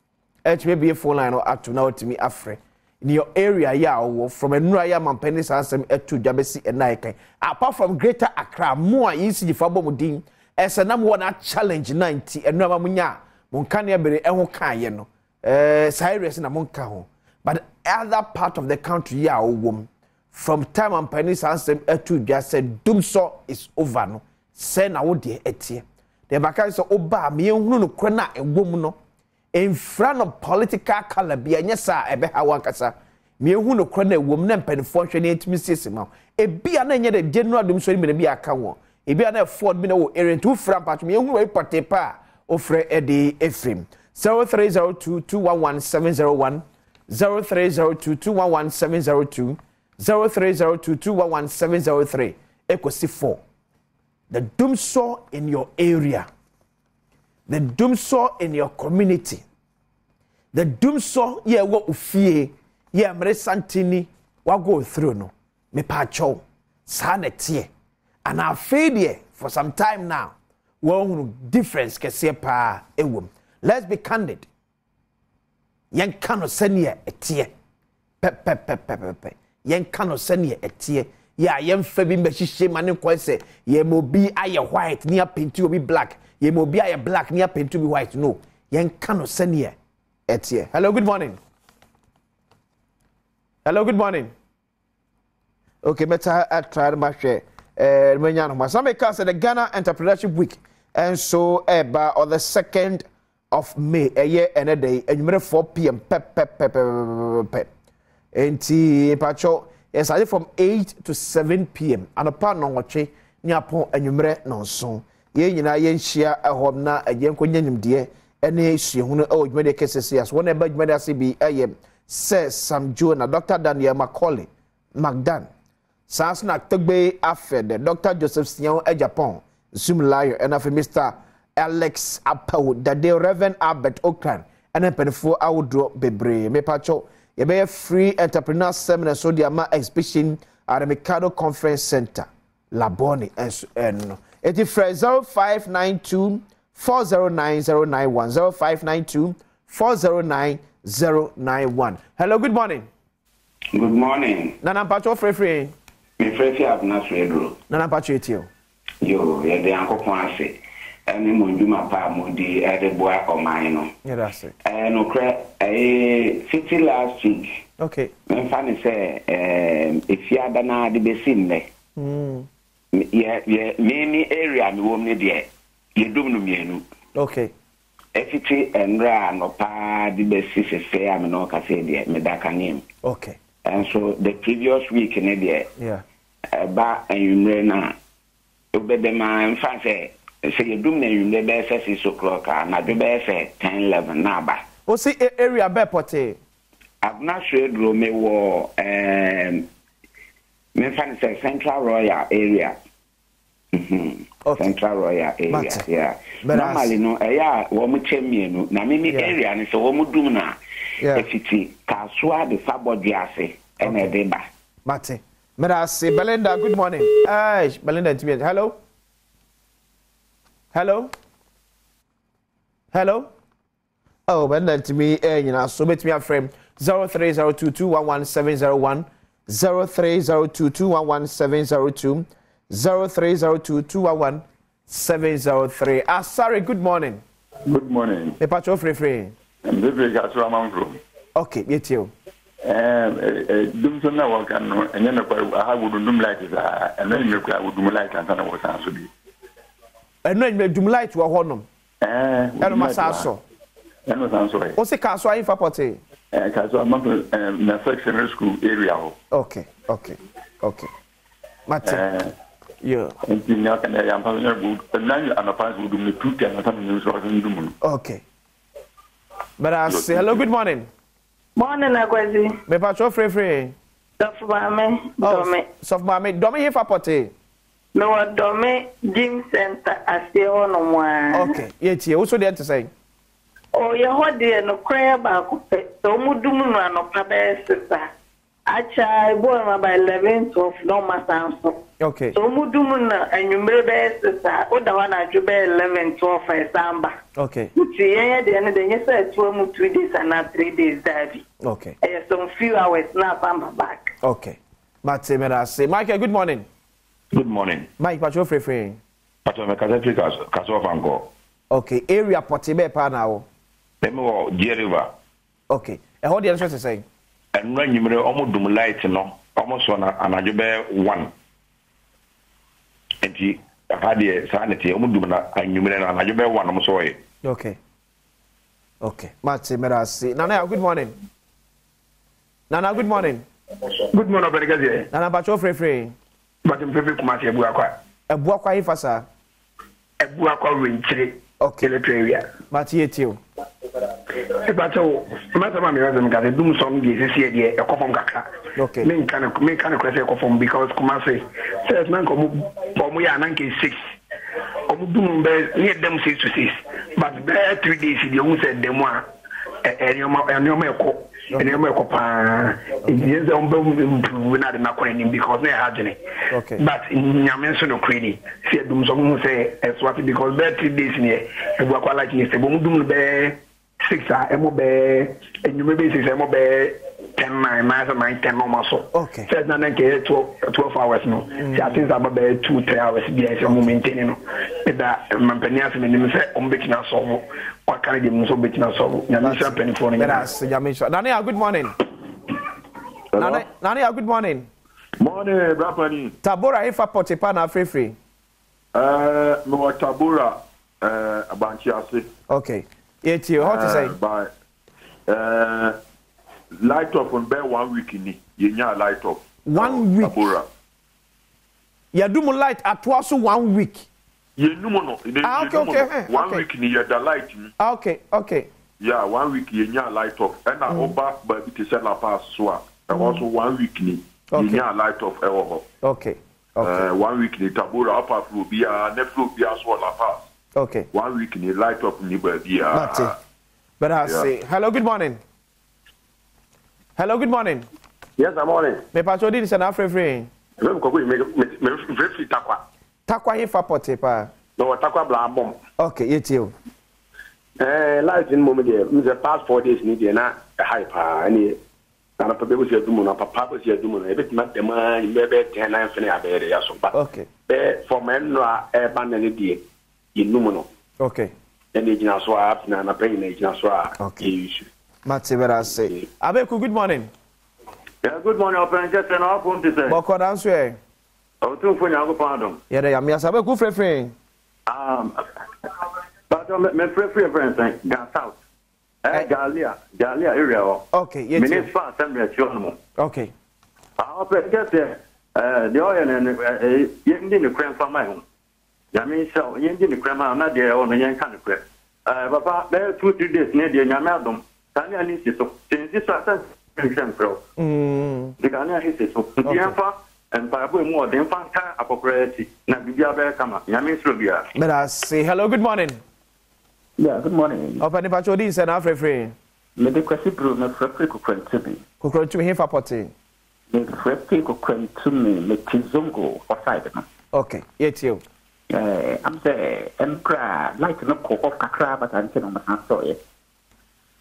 it may be a phone line no at now to me afre in your area ya from enura ya mampeni sansem etu dwabesi enaikan apart from Greater Accra more ECG for bomudin ese na mo na challenge 90 enura munya monka ne bere eho kan ye no Cyrus na monka ho but other part of the country ya wom from time mampeni sansem etu dwa said Dumso is over no say na wo de etie the baka so oba me ehunu no krona ewom no in front of political color be anyasa ebe ha wankasa me hu no kro na ewom na mpanifo hwe na etimi sesema ebia na enye de general dum so ni bi aka wo ebia na afford bi na wo area to fra patch me hu we potepa ofre ede efrim 0302211701 0302211702 0302211703 ekosi 4 the doom saw in your area, the doom saw in your community, the doom saw ye what ufie ye amre santini wa go through no me pacho sanetie and I failure for some time now one difference kese pa ewom. Let's be candid. Yen kano senior etie pe yen kano senior etie ya yen febi mbehihye mane kwa se ye mobi aye white near paint obi black ye mobi aye black near paint obi white no yen kano senior etie. Hello, good morning. Hello, good morning. Okay, better I try my share. Some because the Ghana Entrepreneurship Week and so on the 2nd of May a year and a day and 4 p.m. And pacho yes, I from 8 to 7 p.m. and a partner watching near pon and you non so. Ye na yen share a home na a yen kunyam dear and ye she who oh you made cases yes whenever you made a CB a says some Joe na Dr. Daniel Macaulay McDan. Sansna Tugbe Afed, Dr. Joseph Sion e Japan, Zoom Liar, and after Mr. Alex Apau, the day Reverend Albert Okran, and then 4 hour drop bebre. Me pacho, ye be a free entrepreneur seminar so the ama exhibition at the Mikado Conference Center, Laboni, and it is 0592 409091 0592 409091. Hello, good morning. Good morning. Nana pacho free. Me fresh up na Swedro. Nana Patricio. Yo, ye de anko ase. Eni mo nduma pa mo di edeboa oman no. Yeah, that's it. No cre city last week. Okay. Me fa ni say if ya da na de besin ne. Ye me area mi wo me de ye dum no mienu. Okay. Efiti enra no pa de besi se am no ka se de me da kanim. Okay. And so the previous week in India, yeah, ba and you na obede man fa say you do na you be 6 o'clock and I do be 10-11 na ba. O see area be pote. I've not sure do me wo me fa say Central Royal area. Okay. Central Royal area, yeah. Normally no yeah wo mu chemienu na me area ni so wo mu dum na efiti kaswa de sabodi ase ene de ba mate mera say Belinda, good morning. Belinda TV. Hello. Oh, Belinda TV you know so bet me a frame 0302211701 0302211702 0302211703. Sorry, good morning. Good morning. Me pacho free. I'm very grateful among you. Okay, yet you. Dum so na work and na kwa I would dum light and then you would dum light and was answer be. And then you dum light wa honum. Eno masaso. Eno sanso. O se kaso ayi fa pote. Kaso among na secondary school area. Okay. Mate. Yeah. And you know can I am having a good and now and a pass would do me 2 10 or something. Okay. But I say hello, good morning. Morning, Agwazi. Me pacho free. Soft Dome here for pote. No, Dome Gym Center as the no one. Okay, yet you also there to say. Oh, you hold there no cry about so mudumu no pabe sister. Acha born by 11th of no. Okay. So mudumu na enyumre be sister. O da wana ju be 11th of Samba. Okay. Uti ye de na de say 2 days and 3 days Davi. Okay. Some few hours now Samba back. Okay. Mate mera say Michael, good morning. Good morning. Mike pacho free. Pacho me kaso fango. Okay, area Portibe pa now. Them wo River. Okay. E how the answer say? And when you almost dum light no, almost on an ajobe 1. And he had the sanity almost dum na and you an ajobe 1 almost way. Okay. Mate mera say. Nana, good morning. Nana, good morning. Good morning, Obegazi. Nana, Pacho Free. But I'm very Kumasi Abuakwa. Abuakwa Ifasa. Abuakwa Winchiri. Okay. Area. Matthew. But so, Master Mammy hasn't got a doom song. This is here, a coffin kaka. Okay. Men kind of question coffin because Kumasi says, man, come we are 96. Near them 6 to 6. But there 3 days, the only said them one. And your meko. And your meko pa. Yes, we're not in a because they are having it. Okay. But in Yamenson of Creedy, said them some say as what because there 3 days in here, and we're quite like you say, Bum bear 6 MOB, and you may be 6 MOB 10 9 10 muscle. Okay. Says not 12 hours no. I think about 2-3 hours. Yes, I'm maintaining that. Mampanias and say, beating us all. What can I give you so beating us all? Yamisha penny for Yamisha. Nania, good morning. Nania, good morning. Morning, Brapani. Tabora, if I put a pan free. No, Tabora, Abanchiasi. Okay. It's you. How to say? By light up on bear 1 week in Yenya light up. 1 week. Tabora. You do light at twice 1 week. You know, okay. 1 week in the light. Okay. Yeah, 1 week Yenya light up. And I oba baby to sell a pass swap. And also 1 week in Yenya light up. Okay. 1 week in Tabora upper floor be a net floor be a swap la pass. Okay. 1 week in the light up in the But I say, hello, good morning. Hello, good morning. Yes, good morning. Me pacho di se na free. Me free takwa. Takwa he fa pote pa. No, takwa bla bom. Okay, yetio. Life in moment there. Me the past 4 days ni there na hype ani. Na papa be se dumu na papa be se dumu na e betima dem an me be 10 na fene abere ya so ba. Okay. For men no e ban na die. Yinumu no. Okay. Then the jina so up na bring na jina so okay. Matibera say. Abeku, good morning. Yeah, good morning, Open. Just an open to say. Boko dance we. Oh, two for you, pardon. Yeah, they am. Yes, Abeku free. But me free friends, down south. Galia area. Okay, yes. Municipal Assembly, Chiono. Okay. Open, just the oil and you didn't cram for my home. Yami so you didn't cram out, not there on the young kind of crap. Papa, there 2-3 days near the Yamadum. Tanya needs it so. Since this was example. The Ghana is so. The Yampa and Pabu more than Fanta appropriate. Nabia Bear come up. Yamis Rubia. Let us say hello, good morning. Yeah, good morning. Open the patch and half free. Maybe question prove not free could to me. Could to me here for potty. Make free could to me, make Tizongo or side. Okay, yet you. I'm the Emperor, like no cook of Kakra, but I'm telling my story.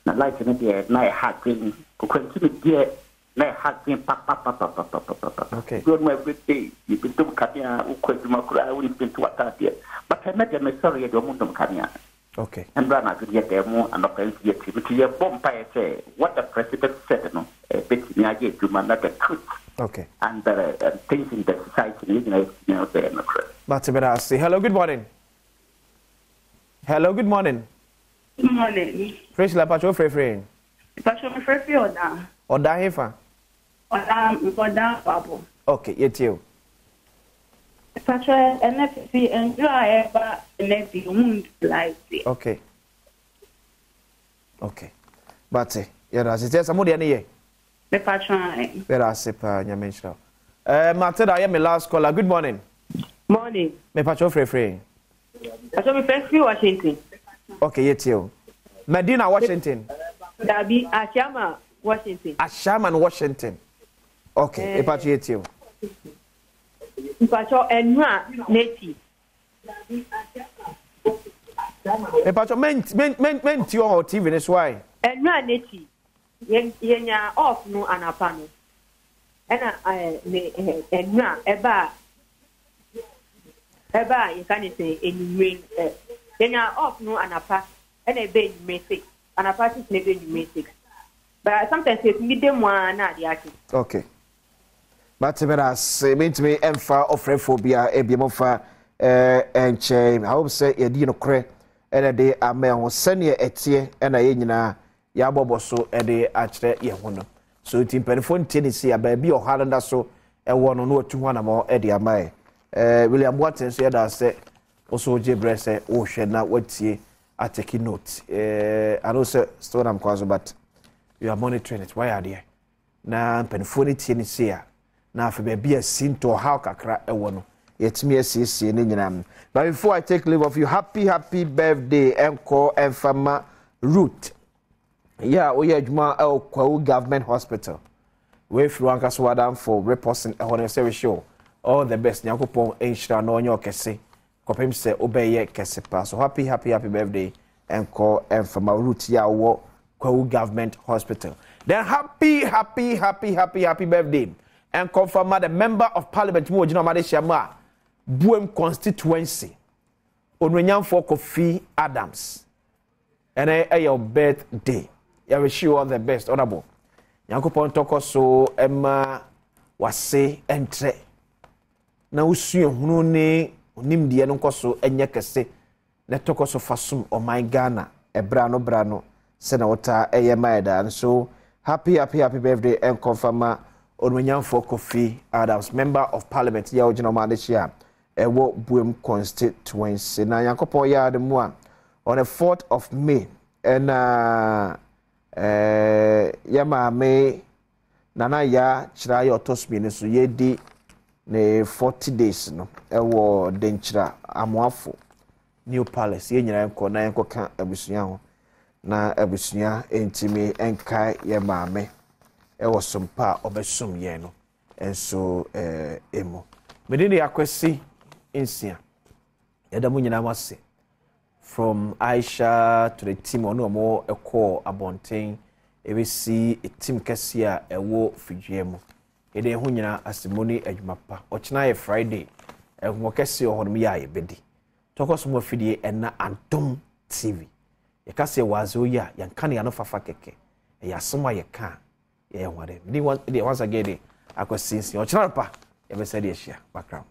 Not like in the night hat green, who continue dear, night hat green, papa. Okay. Good my good day. You been to Kanya, who quit my cry, I wouldn't been to attack yet. But I met them sorry at the Mundum Kanya. Okay. And run out to get there more and not going to get to your bompire say, what the president said, no, a bit me I get to man like a truth. Okay. And things in the society, you know, they're not correct. Matibera say hello, good morning. Hello, good morning. Good morning. Fresh la pacho free. Pacho me free oda. Oda hefa. Oda babo. Okay, yetio. Pacho NFC enjoy eba nebi wound like this. Okay. But yeah, that's it. Somebody any ye. Me pacho ai. Vera sepa nyamenshra. Matilda, I am my last caller. Good morning. Morning. Me pacho free. Pacho me free Washington. Okay, yetio. Medina, Washington. Dabi Ashama, Washington. Ashama, Washington. Okay, me pacho yetio. Pacho enwa neti. Me pacho men ti on TV this why. Enwa neti. Yenya off no anapa no. Ena enwa eba you can say anyway yenya off no anapa ena be music anapa is maybe music. But sometimes it's midday one na the ake. Okay. Matibera say mean to me emfa ofrephobia ebiemofa enche I hope say ye di no kre ena de ame ho sene etie ena ye nyina ya bobo so e de akire ye ho no so timpenfo ntenisi ya baabi ohalanda so ewo no no otu ho na mo e dia mai William Watson so da say also jebre say o hwe na watie ateki note I know say still am kwazo but you are monitoring it why are there na mpenfo ni tie ni se ya na afa baabi asinto how kakra ewo no yetimi asiesie ne nyinam. But before I take leave of you, happy birthday Enko Enfama Root. Yeah, we are Juma El Kwawu Government Hospital. We flew Ankaswadam for reposting a honor service show. All the best. Nyakopon Enshra no nyo kese. Kopem se obeye kese pa. So happy birthday Enko Enfama Root. Yeah, wo Kwawu Government Hospital. Then happy birthday and confirm the member of parliament mo Jina Madeshama Buem constituency Onwenyam for Kofi Adams and your birthday. I wish you all the best, honorable. Yankopon toko so Emma wase entre na usuye hunu ne onim die no nkoso enye kese na toko so fasum o my Ghana brano se na wota eye maida. So happy birthday and confirm Onwenyam for Kofi Adams, member of parliament ya Ojina Madeshia ewo Buem constituency. Na Yankopon ya de mo on the 4th of May and yama me nana ya chira ya otosmi ne so yedi ne 40 days no ewo denchira amoafo New Palace ye nyina enko na enko ka abusunya ho na abusunya entimi enkai ye maame ewo sompa obesum ye no enso emo medini yakwesi insia yada mu nyina wase from Aisha to the team ono mo eko abonten we see a team kesia ewo fijiemu ede ho nyina asimoni adwumapa ochina ye Friday mo kesi ohonum ya ye bedi tokos mo fidie ena Adom TV ye kase wazo ya yankane ya no fafa keke ya soma ye ka ye wade once again akosinsi ochina pa ye be said ye share background